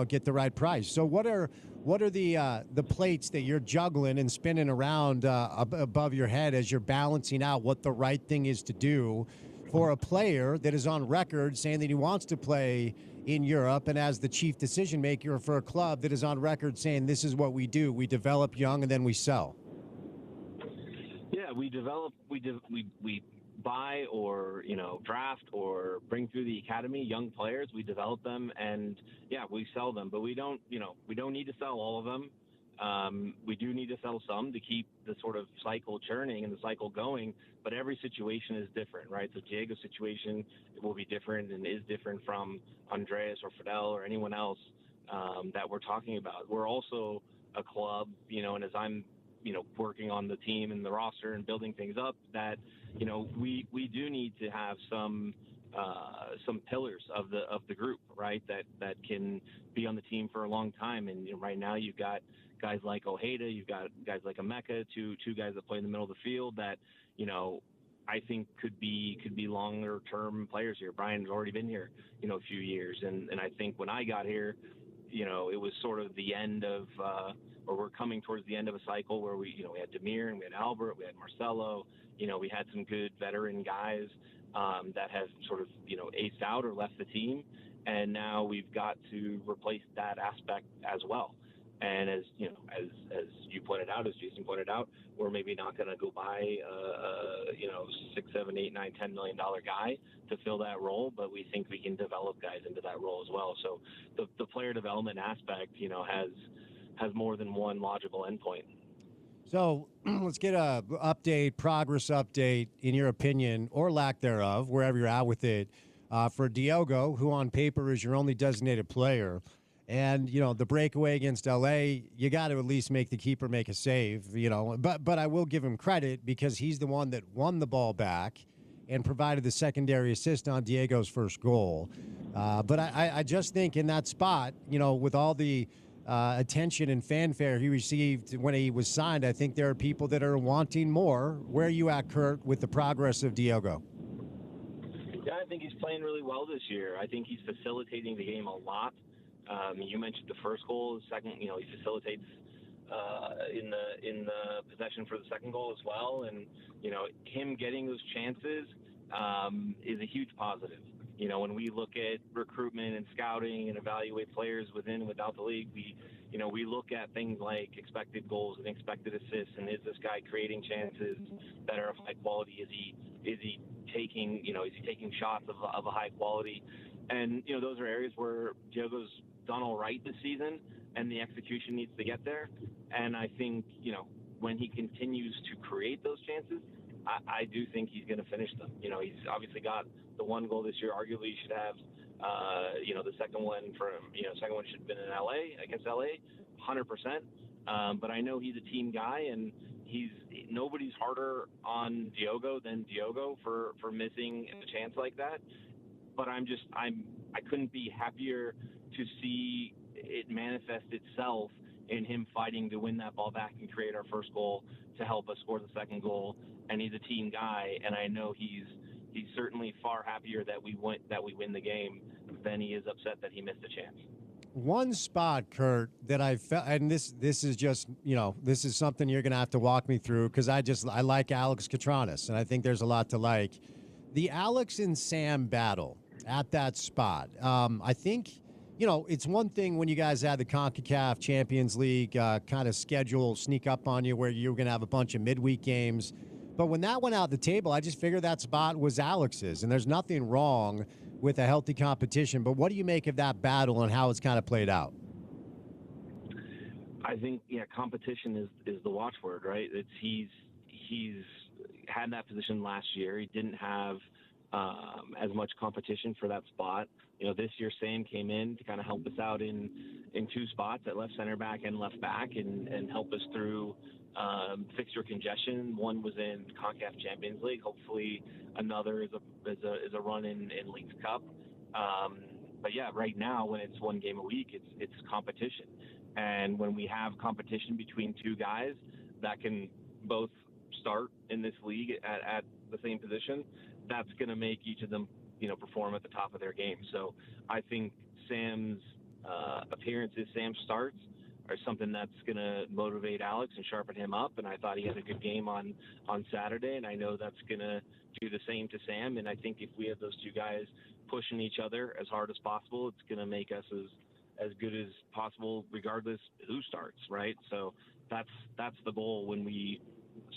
get the right price. So what are the plates that you're juggling and spinning around above your head as you're balancing out what the right thing is to do for a player that is on record saying that he wants to play in Europe, and as the chief decision maker for a club that is on record saying this is what we do, we develop young and then we sell? Yeah, we develop, we buy or, draft or bring through the academy young players. We develop them and we sell them, but we don't need to sell all of them. We do need to sell some to keep the sort of cycle churning and the cycle going, but every situation is different, right? So Diego's situation will be different and is different from Andreas or Fidel or anyone else that we're talking about. We're also a club, and as I'm, working on the team and the roster and building things up, that, we do need to have some pillars of the group, right? That can be on the team for a long time. And right now you've got guys like Ojeda, you've got guys like Emeka, two guys that play in the middle of the field that, I think could be longer term players here. Brian's already been here, a few years. And I think when I got here, it was sort of the end of, or we're coming towards the end of a cycle where we had Demir and we had Albert, we had Marcelo, we had some good veteran guys that have sort of, aced out or left the team. And now we've got to replace that aspect as well. And as as you pointed out, as Jason pointed out, we're maybe not going to go buy $6, $7, $8, $9, $10 million guy to fill that role, but we think we can develop guys into that role as well. So the player development aspect, has more than one logical endpoint. So let's get a progress update, in your opinion, or lack thereof, wherever you're at with it, for Diogo, who on paper is your only designated player. And, the breakaway against L.A., you got to at least make the keeper make a save, But I will give him credit because he's the one that won the ball back and provided the secondary assist on Diego's first goal. But I just think in that spot, with all the attention and fanfare he received when he was signed, I think there are people that are wanting more. Where are you at, Kurt, with the progress of Diogo? Yeah, I think he's playing really well this year. I think he's facilitating the game a lot. You mentioned the first goal. The second, he facilitates in the possession for the second goal as well. And, him getting those chances is a huge positive. When we look at recruitment and scouting and evaluate players within and without the league, we look at things like expected goals and expected assists, and is this guy creating chances that are of high quality? Is he taking shots of a high quality? And those are areas where Diogo's done all right this season, and the execution needs to get there. And I think when he continues to create those chances, I do think he's going to finish them. He's obviously got the one goal this year. Arguably, he should have, the second one should have been in LA, against LA, 100%. But I know he's a team guy, and nobody's harder on Diogo than Diogo for missing a chance like that. But I couldn't be happier to see it manifest itself in him fighting to win that ball back and create our first goal to help us score the second goal. And he's a team guy, and I know he's certainly far happier that we win the game than he is upset that he missed a chance. One spot, Kurt, that I felt, and this is just, this is something you're going to have to walk me through because I like Alex Katranis, and I think there's a lot to like. The Alex and Sam battle at that spot. I think, it's one thing when you guys had the CONCACAF Champions League kind of schedule sneak up on you where you were going to have a bunch of midweek games. But when that went out the table, I just figured that spot was Alex's, and there's nothing wrong with a healthy competition. But what do you make of that battle and how it's kind of played out? I think, competition is the watchword, right? He's had that position last year. He didn't have as much competition for that spot. This year Sam came in to kind of help us out in two spots at left center back and left back and help us through fixture congestion. One was in CONCACAF Champions League. Hopefully another is a run in Leagues Cup. But yeah, right now when it's one game a week, it's competition. And when we have competition between two guys that can both start in this league at the same position, that's going to make each of them, perform at the top of their game. So I think Sam's appearances, Sam starts, are something that's going to motivate Alex and sharpen him up. And I thought he had a good game on Saturday, and I know that's going to do the same to Sam. And I think if we have those two guys pushing each other as hard as possible, it's going to make us as good as possible, regardless who starts, right? So that's the goal when we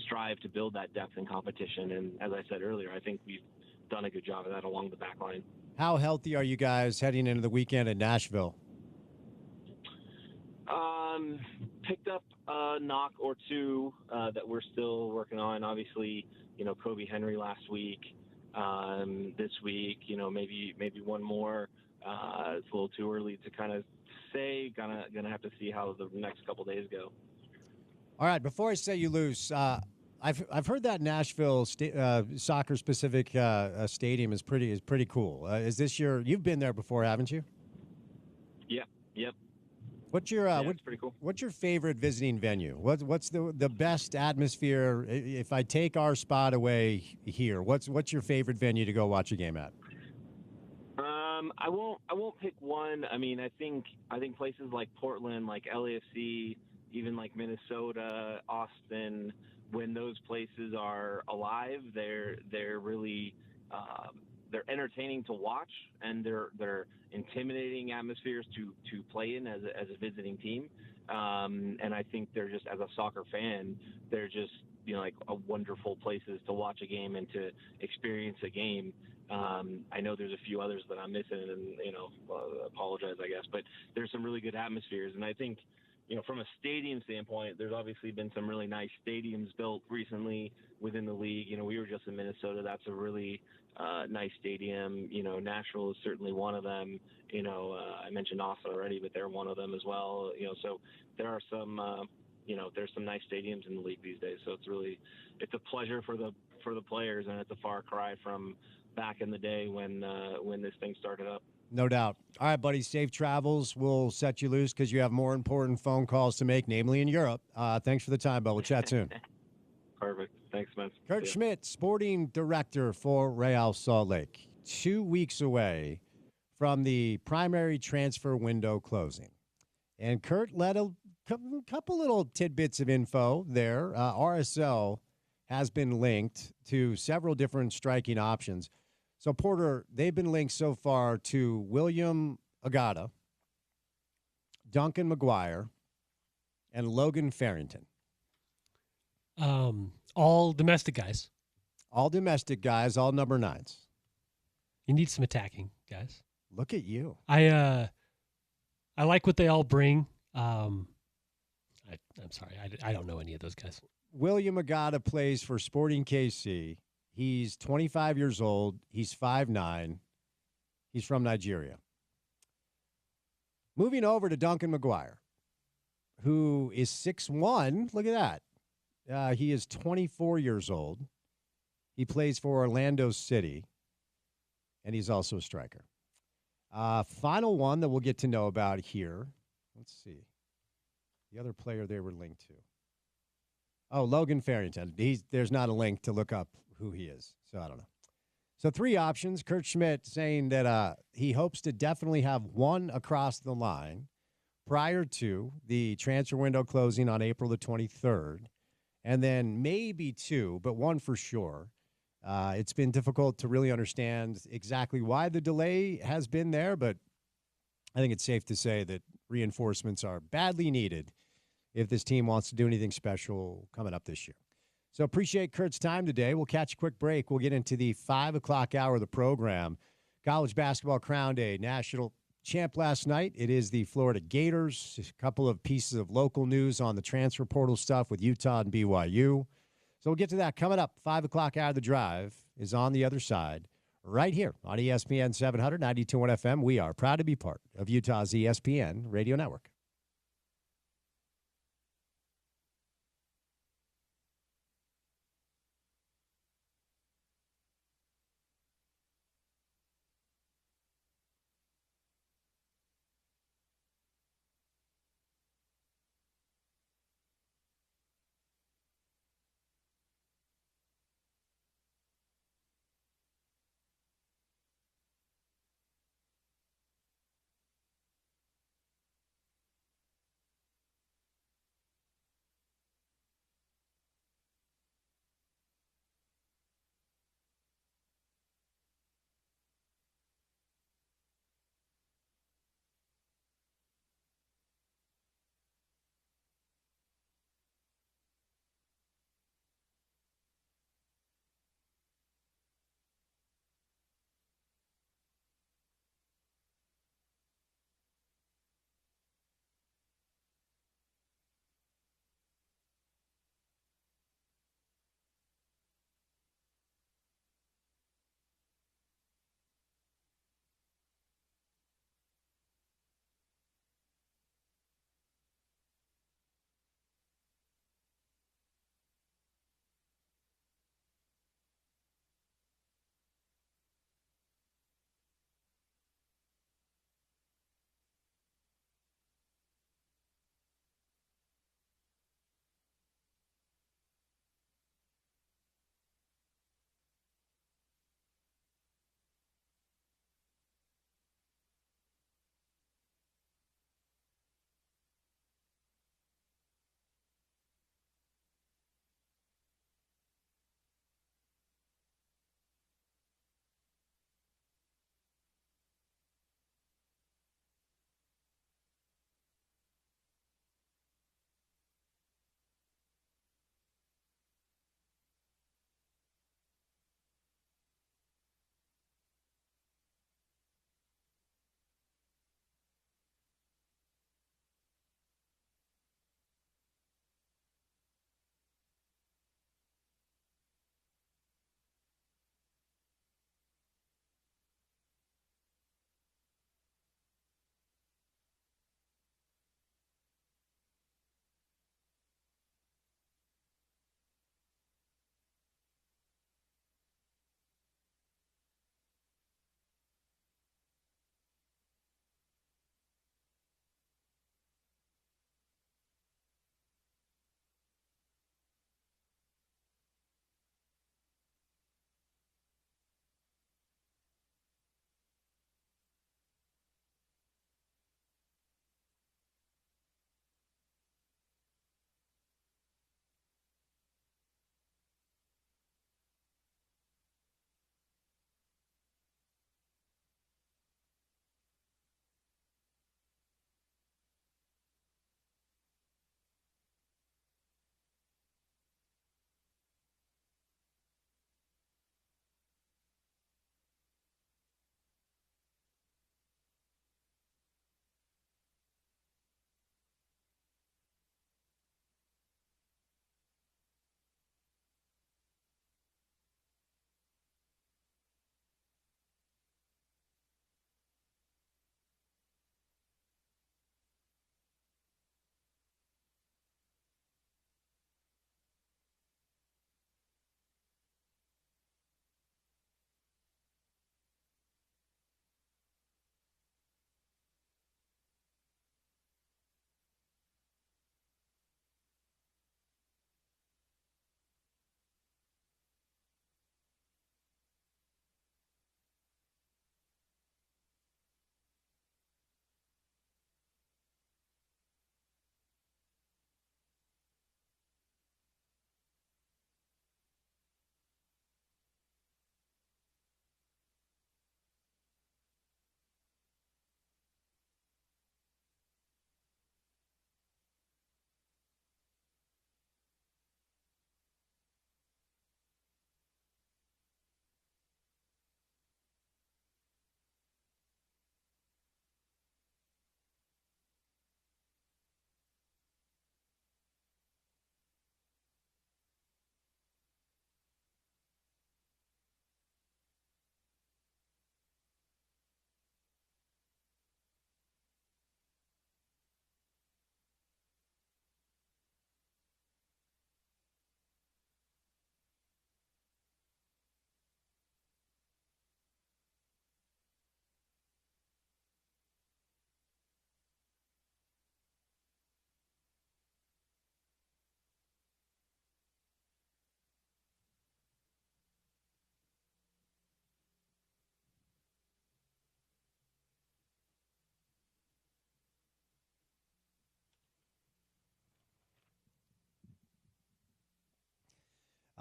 strive to build that depth and competition. And as I said earlier, I think we've done a good job of that along the back line. How healthy are you guys heading into the weekend in Nashville? Picked up a knock or two that we're still working on. Obviously, Kobe Henry last week. This week, maybe one more. It's a little too early to kind of say. Gonna have to see how the next couple days go. All right, before I set you loose, I've heard that Nashville soccer specific stadium is pretty cool. Is this you've been there before, haven't you? Yeah. Yep. What's your it's pretty cool. What's your favorite visiting venue? What's the best atmosphere? If I take our spot away here, what's your favorite venue to go watch a game at? I won't pick one. I mean, I think places like Portland, like LAFC, even like Minnesota, Austin, when those places are alive, they're really they're entertaining to watch, and they're intimidating atmospheres to play in as a visiting team. And I think they're just, as a soccer fan, they're just like a wonderful places to watch a game and to experience a game. I know there's a few others that I'm missing, and apologize, I guess, but there's some really good atmospheres, and I think from a stadium standpoint, there's obviously been some really nice stadiums built recently within the league. We were just in Minnesota. That's a really nice stadium. Nashville is certainly one of them. I mentioned Austin already, but they're one of them as well. So there are some, there's some nice stadiums in the league these days. So it's a pleasure for the players, and it's a far cry from back in the day when this thing started up. No doubt. All right, buddy, safe travels. We'll set you loose because you have more important phone calls to make, namely in Europe. Thanks for the time, bud. We'll chat soon. Perfect. Thanks, man. Kurt Schmidt, sporting director for Real Salt Lake. 2 weeks away from the primary transfer window closing. And Kurt led a couple little tidbits of info there. RSL has been linked to several different striking options. So, Porter, they've been linked so far to William Agata, Duncan McGuire, and Logan Farrington. All domestic guys. All domestic guys, all number 9s. You need some attacking guys. Look at you. I like what they all bring. I'm sorry, I don't know any of those guys. William Agata plays for Sporting KC. He's 25 years old. He's 5'9". He's from Nigeria. Moving over to Duncan McGuire, who is 6'1". Look at that. He is 24 years old. He plays for Orlando City, and he's also a striker. Final one that we'll get to know about here. Let's see. The other player they were linked to. Oh, Logan Farrington. There's not a link to look up who he is, so I don't know. So 3 options. Kurt Schmidt saying that he hopes to definitely have one across the line prior to the transfer window closing on April the 23rd, and then maybe 2, but 1 for sure. It's been difficult to really understand exactly why the delay has been there, but I think it's safe to say that reinforcements are badly needed if this team wants to do anything special coming up this year. So appreciate Kurt's time today. We'll catch a quick break. We'll get into the 5 o'clock hour of the program. College basketball crowned a national champ last night. It is the Florida Gators. A couple of pieces of local news on the transfer portal stuff with Utah and BYU. So we'll get to that coming up. 5 o'clock hour of the drive is on the other side right here on ESPN 700, 92.1 FM. We are proud to be part of Utah's ESPN radio network.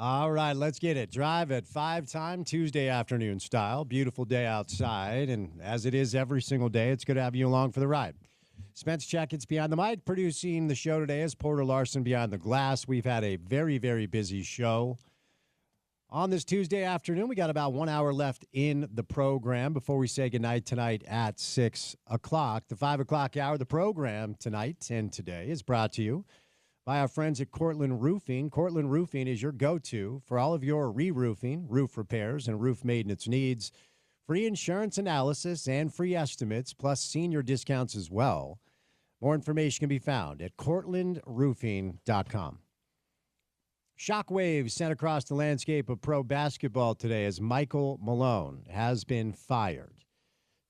All right, let's get it. Drive at 5 time, Tuesday afternoon style. Beautiful day outside, and as it is every single day, it's good to have you along for the ride. Spence Checketts behind the mic. Producing the show today is Porter Larson behind the glass. We've had a very, very busy show. On this Tuesday afternoon, we got about 1 hour left in the program before we say goodnight tonight at 6 o'clock. The 5 o'clock hour of the program tonight and today is brought to you by our friends at Cortland Roofing. Cortland Roofing is your go-to for all of your re-roofing, roof repairs, and roof maintenance needs. Free insurance analysis and free estimates, plus senior discounts as well. More information can be found at cortlandroofing.com. Shockwaves sent across the landscape of pro basketball today as Michael Malone has been fired.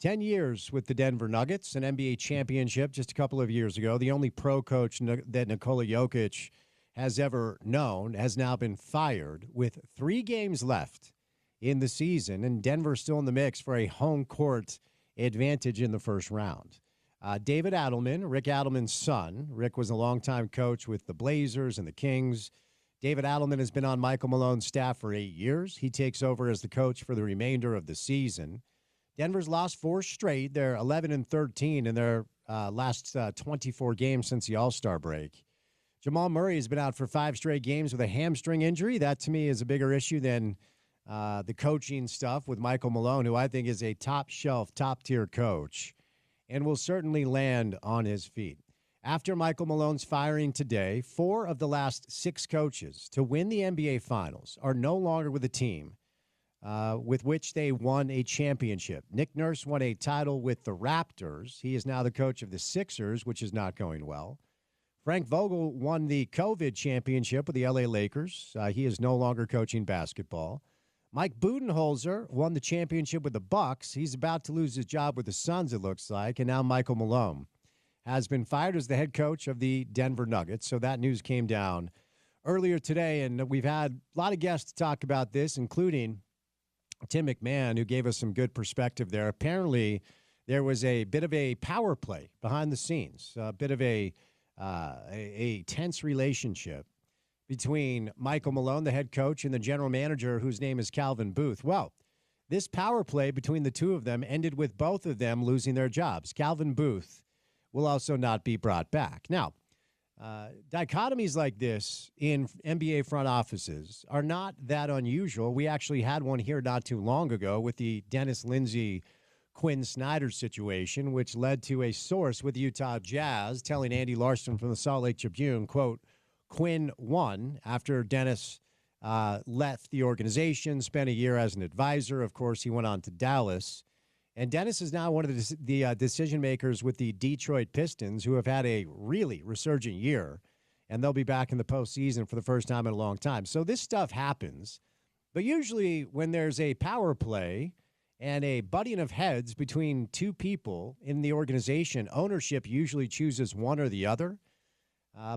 10 years with the Denver Nuggets, an NBA championship just a couple of years ago. The only pro coach that Nikola Jokic has ever known has now been fired with 3 games left in the season, and Denver still in the mix for a home court advantage in the first round. David Adelman, Rick Adelman's son. Rick was a longtime coach with the Blazers and the Kings. David Adelman has been on Michael Malone's staff for 8 years. He takes over as the coach for the remainder of the season. Denver's lost 4 straight. They're 11-13 in their last 24 games since the All-Star break. Jamal Murray has been out for 5 straight games with a hamstring injury. That, to me, is a bigger issue than the coaching stuff with Michael Malone, who I think is a top-shelf, top-tier coach and will certainly land on his feet. After Michael Malone's firing today, 4 of the last 6 coaches to win the NBA Finals are no longer with the team with which they won a championship. Nick Nurse won a title with the Raptors. He is now the coach of the Sixers, which is not going well. Frank Vogel won the COVID championship with the LA Lakers. He is no longer coaching basketball. Mike Budenholzer won the championship with the Bucks. He's about to lose his job with the Suns, it looks like. And now Michael Malone has been fired as the head coach of the Denver Nuggets. So that news came down earlier today, and we've had a lot of guests to talk about this, including Tim McMahon, who gave us some good perspective there. Apparently, there was a bit of a power play behind the scenes, a bit of a tense relationship between Michael Malone, the head coach, and the general manager, whose name is Calvin Booth. Well, this power play between the two of them ended with both of them losing their jobs. Calvin Booth will also not be brought back. Now, dichotomies like this in NBA front offices are not that unusual. We actually had one here not too long ago with the Dennis Lindsey, Quinn Snyder situation, which led to a source with the Utah Jazz telling Andy Larson from the Salt Lake Tribune, quote, Quinn won after Dennis left the organization, spent a year as an advisor. Of course, he went on to Dallas. And Dennis is now one of the decision makers with the Detroit Pistons, who have had a really resurgent year, and they'll be back in the postseason for the first time in a long time. So this stuff happens, but usually when there's a power play and a butting of heads between 2 people in the organization, ownership usually chooses one or the other.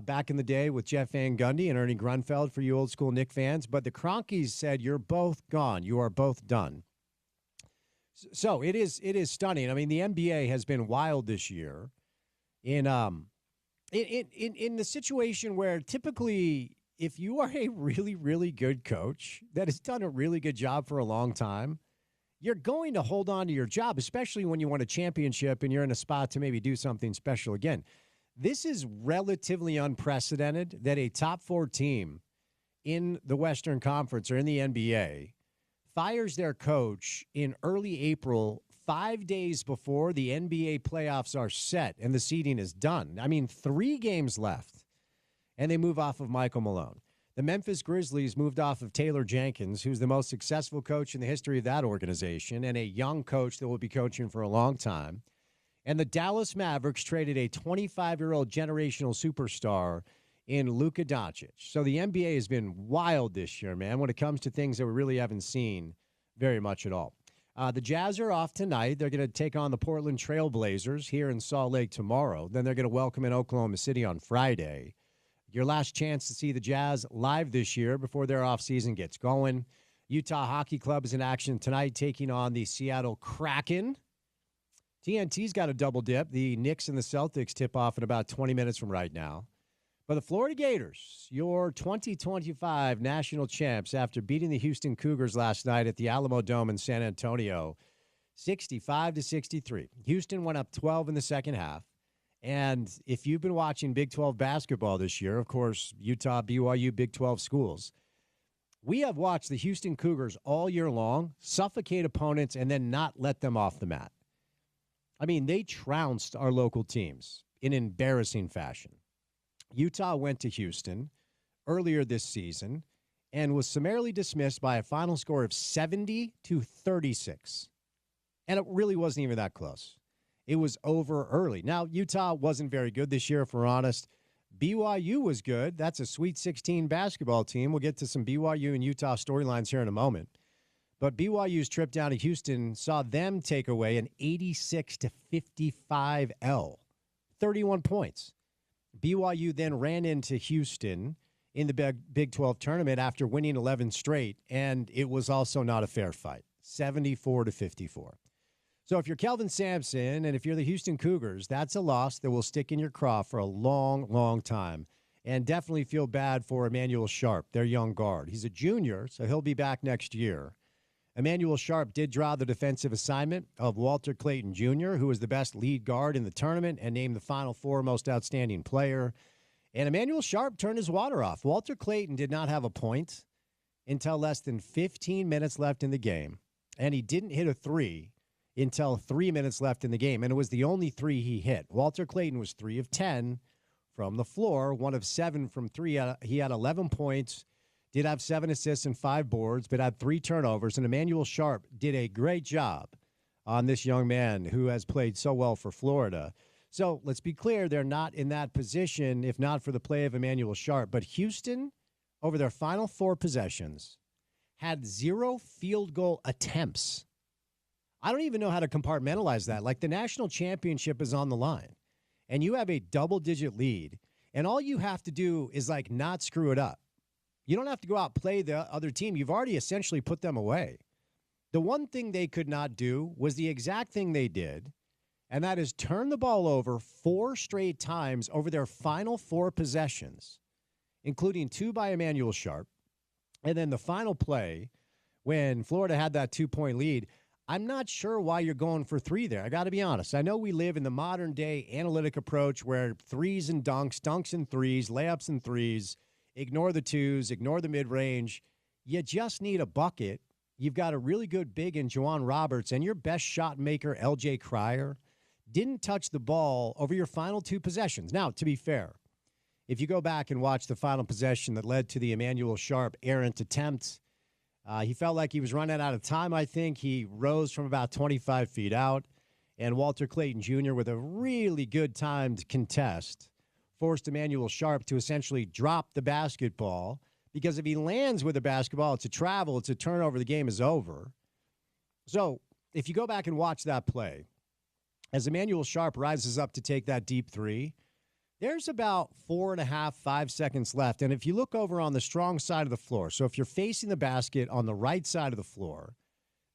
Back in the day with Jeff Van Gundy and Ernie Grunfeld for you old school Knicks fans, but the Kroenkes said, "You're both gone. You are both done." So it is stunning. I mean, the NBA has been wild this year in the situation where typically if you are a really, really good coach that has done a really good job for a long time, you're going to hold on to your job, especially when you won a championship and you're in a spot to maybe do something special again. This is relatively unprecedented that a top 4 team in the Western Conference or in the NBA fires their coach in early April, 5 days before the NBA playoffs are set and the seeding is done. I mean, 3 games left, and they move off of Michael Malone. The Memphis Grizzlies moved off of Taylor Jenkins, who's the most successful coach in the history of that organization and a young coach that will be coaching for a long time. And the Dallas Mavericks traded a 25-year-old generational superstar in Luka Doncic. So the NBA has been wild this year, man, when it comes to things that we really haven't seen very much at all. The Jazz are off tonight. They're going to take on the Portland Trail Blazers here in Salt Lake tomorrow. Then they're going to welcome in Oklahoma City on Friday. Your last chance to see the Jazz live this year before their offseason gets going. Utah Hockey Club is in action tonight, taking on the Seattle Kraken. TNT's got a double dip. The Knicks and the Celtics tip off in about 20 minutes from right now. For the Florida Gators, your 2025 national champs after beating the Houston Cougars last night at the Alamo Dome in San Antonio, 65-63. Houston went up 12 in the second half. And if you've been watching Big 12 basketball this year, of course, Utah, BYU, Big 12 schools, we have watched the Houston Cougars all year long suffocate opponents and then not let them off the mat. I mean, they trounced our local teams in embarrassing fashion. Utah went to Houston earlier this season and was summarily dismissed by a final score of 70-36. And it really wasn't even that close. It was over early. Now, Utah wasn't very good this year, if we're honest. BYU was good. That's a Sweet 16 basketball team. We'll get to some BYU and Utah storylines here in a moment. But BYU's trip down to Houston saw them take away an 86-55 L, 31 points. BYU then ran into Houston in the Big 12 tournament after winning 11 straight, and it was also not a fair fight, 74-54. So if you're Kelvin Sampson and if you're the Houston Cougars, that's a loss that will stick in your craw for a long, long time. And definitely feel bad for Emmanuel Sharp, their young guard. He's a junior, so he'll be back next year. Emmanuel Sharp did draw the defensive assignment of Walter Clayton Jr., who was the best lead guard in the tournament and named the Final Four most outstanding player. And Emmanuel Sharp turned his water off. Walter Clayton did not have a point until less than 15 minutes left in the game, and he didn't hit a three until 3 minutes left in the game, and it was the only three he hit. Walter Clayton was 3 of 10 from the floor, 1 of 7 from three. He had 11 points, did have 7 assists and 5 boards, but had 3 turnovers, and Emmanuel Sharp did a great job on this young man who has played so well for Florida. So let's be clear, they're not in that position if not for the play of Emmanuel Sharp. But Houston, over their final 4 possessions, had 0 field goal attempts. I don't even know how to compartmentalize that. Like, the national championship is on the line, and you have a double-digit lead, and all you have to do is, like, not screw it up. You don't have to go out and play the other team. You've already essentially put them away. The one thing they could not do was the exact thing they did, and that is turn the ball over 4 straight times over their final 4 possessions, including 2 by Emmanuel Sharp, and then the final play when Florida had that 2-point lead. I'm not sure why you're going for 3 there. I got to be honest. I know we live in the modern day analytic approach where threes and dunks and threes, layups and threes, ignore the twos, ignore the mid-range. You just need a bucket. You've got a really good big in Juwan Roberts, and your best shot maker, LJ Cryer, didn't touch the ball over your final 2 possessions. Now, to be fair, if you go back and watch the final possession that led to the Emmanuel Sharp errant attempt, he felt like he was running out of time, I think. He rose from about 25 feet out, and Walter Clayton Jr., with a really good timed contest, forced Emmanuel Sharp to essentially drop the basketball, because if he lands with the basketball, it's a travel, it's a turnover, the game is over. So if you go back and watch that play, as Emmanuel Sharp rises up to take that deep 3, there's about 4.5, 5 seconds left. And if you look over on the strong side of the floor, so if you're facing the basket on the right side of the floor,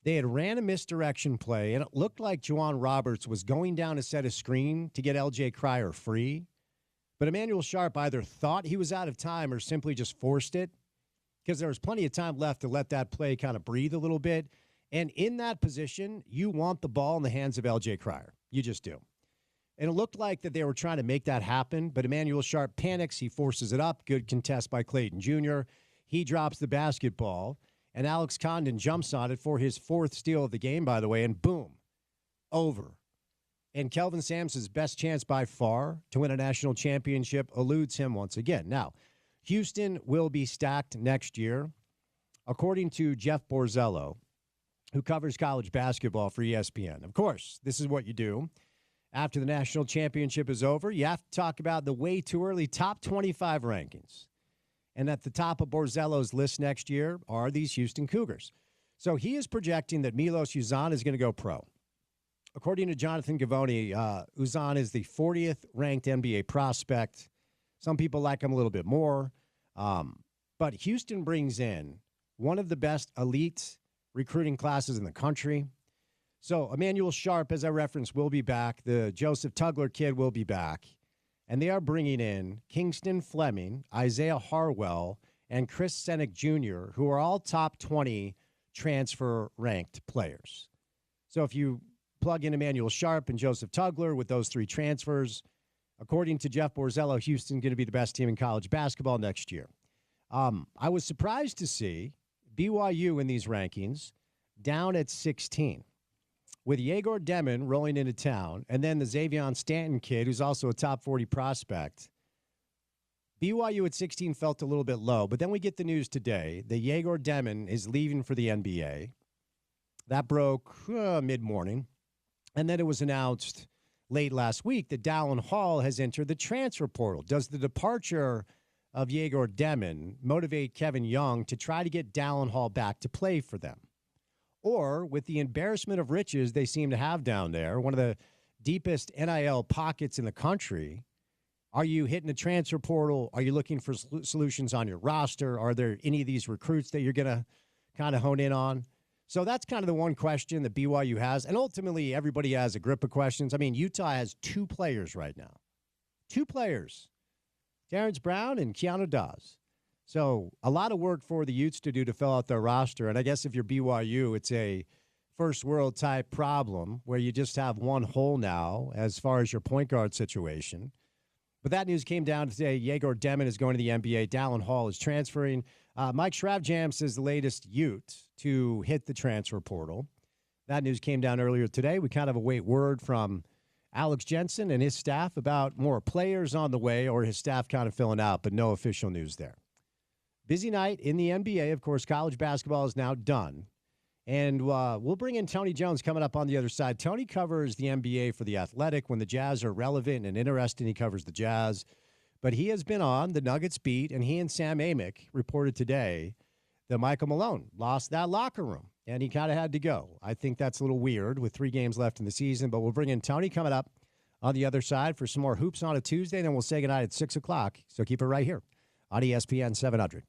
they had ran a misdirection play, and it looked like Juwan Roberts was going down to set a screen to get LJ Cryer free. But Emmanuel Sharp either thought he was out of time or simply just forced it, because there was plenty of time left to let that play kind of breathe a little bit. And in that position, you want the ball in the hands of LJ Cryer. You just do. And it looked like that they were trying to make that happen, but Emmanuel Sharp panics. He forces it up. Good contest by Clayton Jr. He drops the basketball, and Alex Condon jumps on it for his 4th steal of the game, by the way, and boom, over. And Kelvin Sampson's best chance by far to win a national championship eludes him once again. Now, Houston will be stacked next year. According to Jeff Borzello, who covers college basketball for ESPN. Of course, this is what you do. After the national championship is over, you have to talk about the way too early top 25 rankings. And at the top of Borzello's list next year are these Houston Cougars. So he is projecting that Milos Uzan is going to go pro. According to Jonathan Gavoni, Uzan is the 40th ranked NBA prospect. Some people like him a little bit more. But Houston brings in one of the best elite recruiting classes in the country. So Emmanuel Sharp, as I referenced, will be back. The Joseph Tugler kid will be back. and they are bringing in Kingston Fleming, Isaiah Harwell, and Chris Sennick Jr., who are all top 20 transfer-ranked players. So if you plug in Emmanuel Sharp and Joseph Tugler with those 3 transfers, according to Jeff Borzello, Houston's going to be the best team in college basketball next year. I was surprised to see BYU in these rankings down at 16, with Yegor Demon rolling into town, and then the Xavion Stanton kid, who's also a top 40 prospect. BYU at 16 felt a little bit low, but then we get the news today that Yegor Demon is leaving for the NBA. That broke mid-morning, and then it was announced late last week that Dallin Hall has entered the transfer portal. Does the departure of Yegor Demon motivate Kevin Young to try to get Dallin Hall back to play for them? Or, with the embarrassment of riches they seem to have down there, one of the deepest NIL pockets in the country, are you hitting the transfer portal? Are you looking for solutions on your roster? Are there any of these recruits that you're going to kind of hone in on? So that's kind of the one question that BYU has. And ultimately, everybody has a grip of questions. I mean, Utah has 2 players right now. 2 players. Terrence Brown and Keanu Dawes. So a lot of work for the Utes to do to fill out their roster. And I guess if you're BYU, it's a first world type problem where you just have one hole now as far as your point guard situation. But that news came down today. Yegor Demon is going to the NBA. Dallin Hall is transferring. Mike Shravjams is the latest Ute to hit the transfer portal. That news came down earlier today. We kind of await word from Alex Jensen and his staff about more players on the way, or his staff kind of filling out, but no official news there. Busy night in the NBA. Of course, college basketball is now done. And we'll bring in Tony Jones coming up on the other side. Tony covers the NBA for The Athletic. When the Jazz are relevant and interesting, he covers the Jazz. But he has been on the Nuggets beat, and he and Sam Amick reported today that Michael Malone lost that locker room, and he kind of had to go. I think that's a little weird with 3 games left in the season, but we'll bring in Tony coming up on the other side for some more hoops on a Tuesday, and then we'll say goodnight at 6 o'clock. So keep it right here on ESPN 700.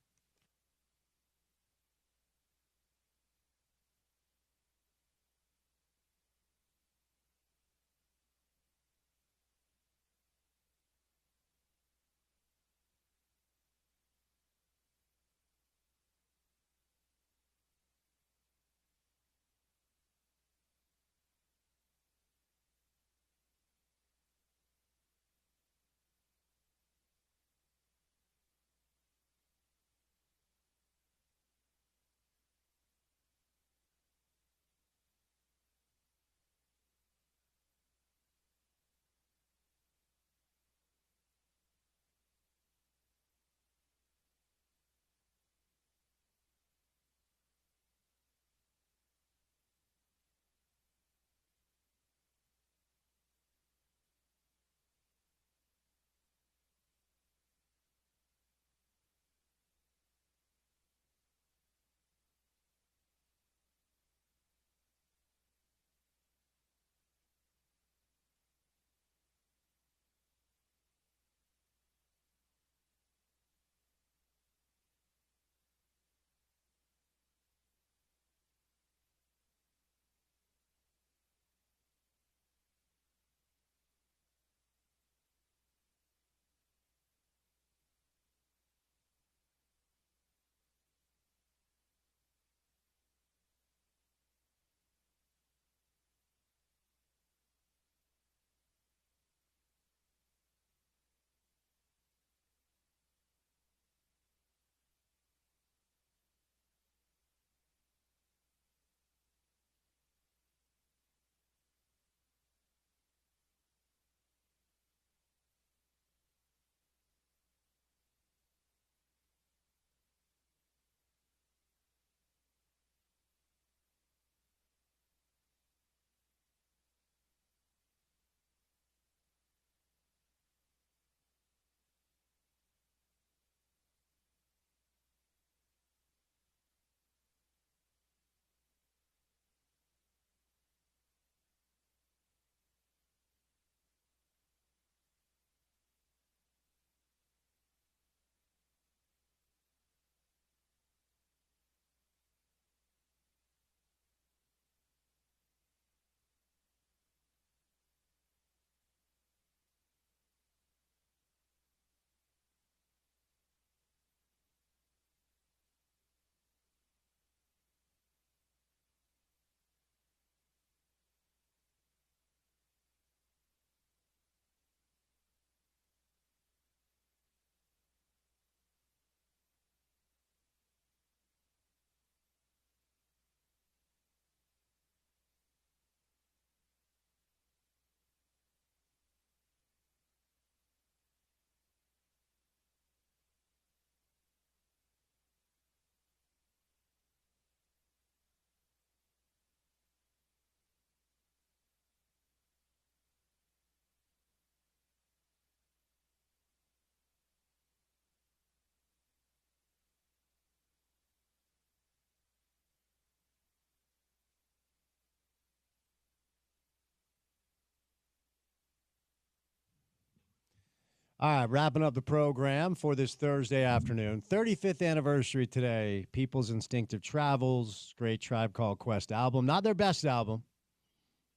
All right, wrapping up the program for this Thursday afternoon. 35th anniversary today. People's Instinctive Travels, great Tribe Called Quest album. Not their best album.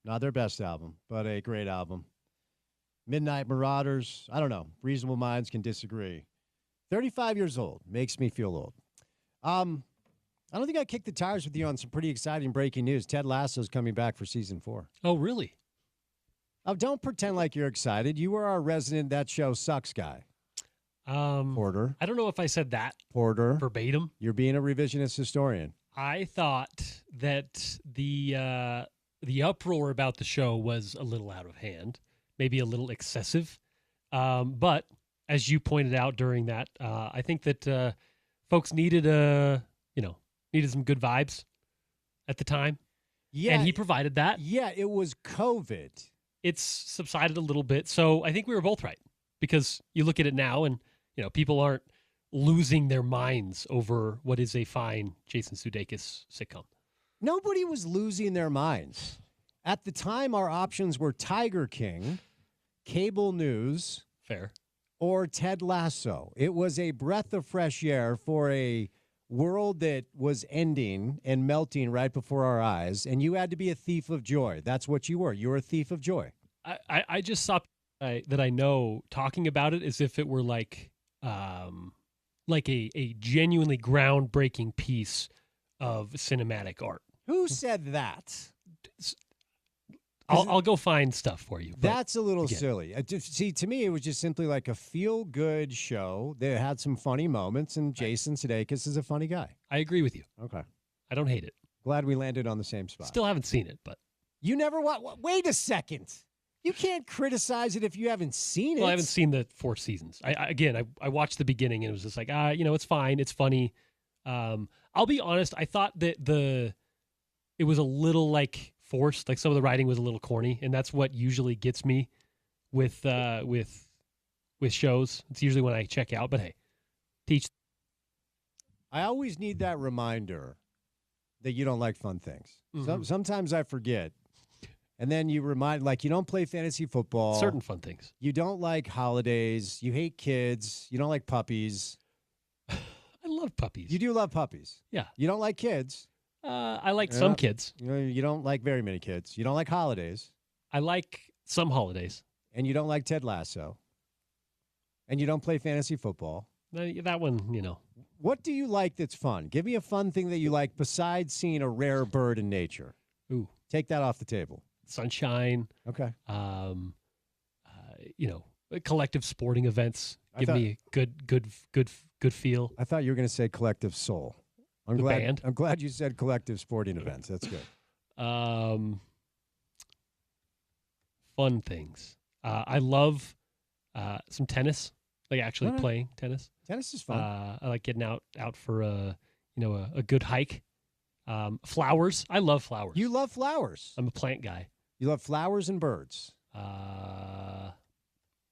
Not their best album, but a great album. Midnight Marauders. I don't know. Reasonable minds can disagree. 35 years old. Makes me feel old. I don't think I kicked the tires with you on some pretty exciting breaking news. Ted Lasso's coming back for season 4. Oh, really? Oh, don't pretend like you're excited. You were our resident That Show Sucks guy. Porter. I don't know if I said that Porter. verbatim. You're being a revisionist historian. I thought that the uproar about the show was a little out of hand, maybe a little excessive. But as you pointed out during that, I think that folks needed some good vibes at the time. Yeah, and he provided that. Yeah, it was COVID. It's subsided a little bit, so I think we were both right, because you look at it now, and people aren't losing their minds over what is a fine Jason Sudeikis sitcom. Nobody was losing their minds. At the time, our options were Tiger King, cable news, fair, or Ted Lasso. It was a breath of fresh air for a world that was ending and melting right before our eyes, and you had to be a thief of joy. That's what you were. You were a thief of joy. I just saw that I know talking about it as if it were like a genuinely groundbreaking piece of cinematic art. Who said that? I'll go find stuff for you. That's a little silly. See, to me, it was just simply like a feel-good show that had some funny moments, and Jason Sudeikis is a funny guy. I agree with you. Okay. I don't hate it. Glad we landed on the same spot. Still haven't seen it, but. You never wait a second. You can't criticize it if you haven't seen it. Well, I haven't seen the 4 seasons. I watched the beginning, and it was just like, it's fine. It's funny. I'll be honest. I thought that it was a little like forced, like some of the writing was a little corny, and that's what usually gets me with shows. It's usually when I check out, but hey, teach. I always need that reminder that you don't like fun things. Mm-hmm. Sometimes I forget, and then you remind, like, you don't play fantasy football. Certain fun things. You don't like holidays. You hate kids. You don't like puppies. I love puppies. You do love puppies. Yeah. You don't like kids. I like some kids. You don't like very many kids. You don't like holidays. I like some holidays. And you don't like Ted Lasso. And you don't play fantasy football. That one, What do you like that's fun? Give me a fun thing that you like besides seeing a rare bird in nature. Ooh. Take that off the table. Sunshine. Okay. Collective sporting events give me a good feel. I thought you were going to say collective soul. I'm glad you said collective sporting events. That's good. Fun things. I love some tennis, like actually playing tennis. Tennis is fun. I like getting out for a good hike. Flowers. I love flowers. You love flowers. I'm a plant guy. You love flowers and birds.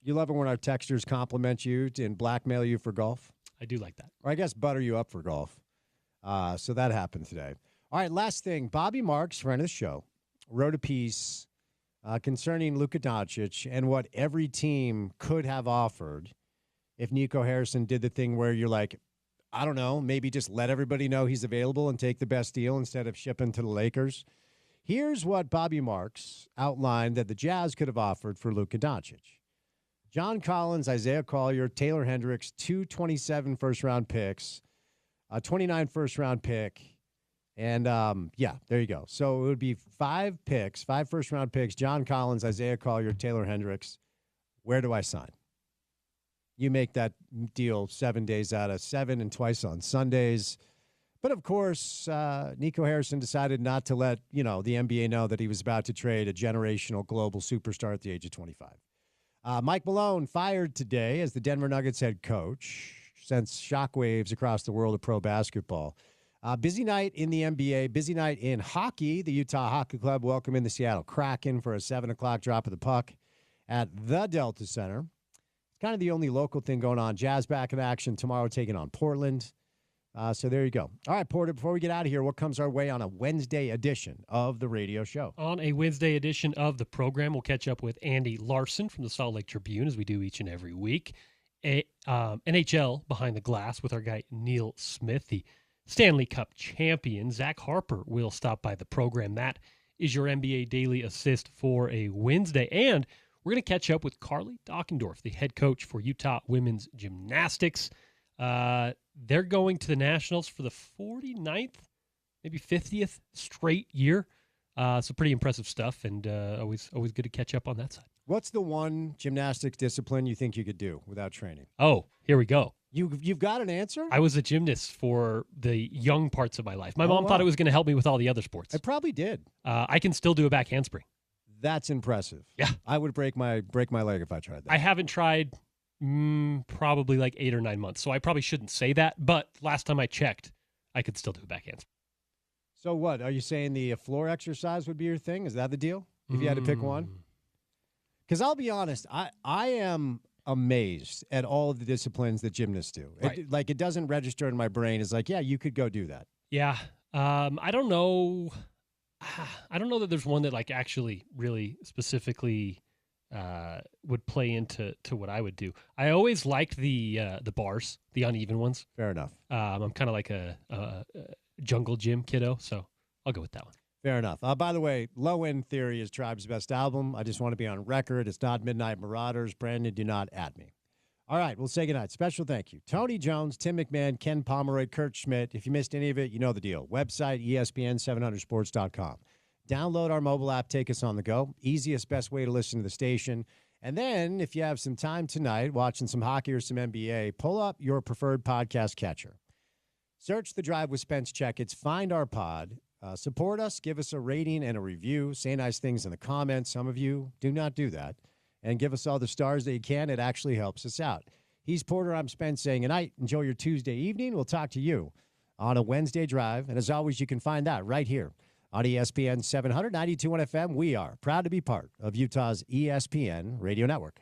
You love it when our texters compliment you and blackmail you for golf? I do like that. Or I guess butter you up for golf. So that happened today. All right, last thing. Bobby Marks, friend of the show, wrote a piece concerning Luka Doncic and what every team could have offered if Nico Harrison did the thing where you're like, I don't know, maybe just let everybody know he's available and take the best deal instead of shipping to the Lakers. Here's what Bobby Marks outlined that the Jazz could have offered for Luka Doncic. John Collins, Isaiah Collier, Taylor Hendricks, 227 first-round picks, a 29 first-round pick, and, there you go. So it would be 5 first-round picks, John Collins, Isaiah Collier, Taylor Hendricks. Where do I sign? You make that deal 7 days out of 7 and twice on Sundays. But, of course, Nico Harrison decided not to let, the NBA know that he was about to trade a generational global superstar at the age of 25. Mike Malone fired today as the Denver Nuggets head coach. Sends shockwaves across the world of pro basketball. Busy night in the NBA, busy night in hockey. The Utah Hockey Club welcoming the Seattle Kraken for a 7 o'clock drop of the puck at the Delta Center. It's kind of the only local thing going on. Jazz back in action tomorrow, taking on Portland. So there you go. All right, Porter, before we get out of here, what comes our way on a Wednesday edition of the radio show? On a Wednesday edition of the program, we'll catch up with Andy Larson from the Salt Lake Tribune, as we do each and every week. NHL Behind the Glass with our guy Neil Smith, the Stanley Cup champion. Zach Harper will stop by the program. That is your NBA Daily Assist for a Wednesday. And we're going to catch up with Carly Dockendorf, the head coach for Utah women's gymnastics. They're going to the Nationals for the 49th, maybe 50th straight year. So pretty impressive stuff, and always good to catch up on that side. What's the one gymnastics discipline you think you could do without training? Oh, here we go. You've got an answer? I was a gymnast for the young parts of my life. My mom thought it was going to help me with all the other sports. It probably did. I can still do a back handspring. That's impressive. Yeah. I would break my leg if I tried that. I haven't tried probably like 8 or 9 months, so I probably shouldn't say that. But last time I checked, I could still do a back handspring. So what? Are you saying the floor exercise would be your thing? Is that the deal? If you had to pick one? Because I'll be honest, I am amazed at all of the disciplines that gymnasts do. Right. It doesn't register in my brain. It's like, yeah, you could go do that. Yeah. I don't know. I don't know that there's one that like actually really specifically would play into what I would do. I always liked the bars, the uneven ones. Fair enough. I'm kind of like a jungle gym kiddo, so I'll go with that one. Fair enough. By the way, Low End Theory is Tribe's best album. I just want to be on record. It's not Midnight Marauders. Brandon, do not at me. All right, we'll say goodnight. Special thank you. Tony Jones, Tim McMahon, Ken Pomeroy, Kurt Schmidt. If you missed any of it, you know the deal. Website, ESPN700sports.com. Download our mobile app. Take us on the go. Easiest, best way to listen to the station. And then, if you have some time tonight, watching some hockey or some NBA, pull up your preferred podcast catcher. Search The Drive with Spence Checketts. Find our pod. Support us. Give us a rating and a review. Say nice things in the comments. Some of you do not do that. And give us all the stars that you can. It actually helps us out. He's Porter. I'm Spence saying goodnight. Enjoy your Tuesday evening. We'll talk to you on a Wednesday drive. And as always, you can find that right here on ESPN 700, 92.1 FM. We are proud to be part of Utah's ESPN radio network.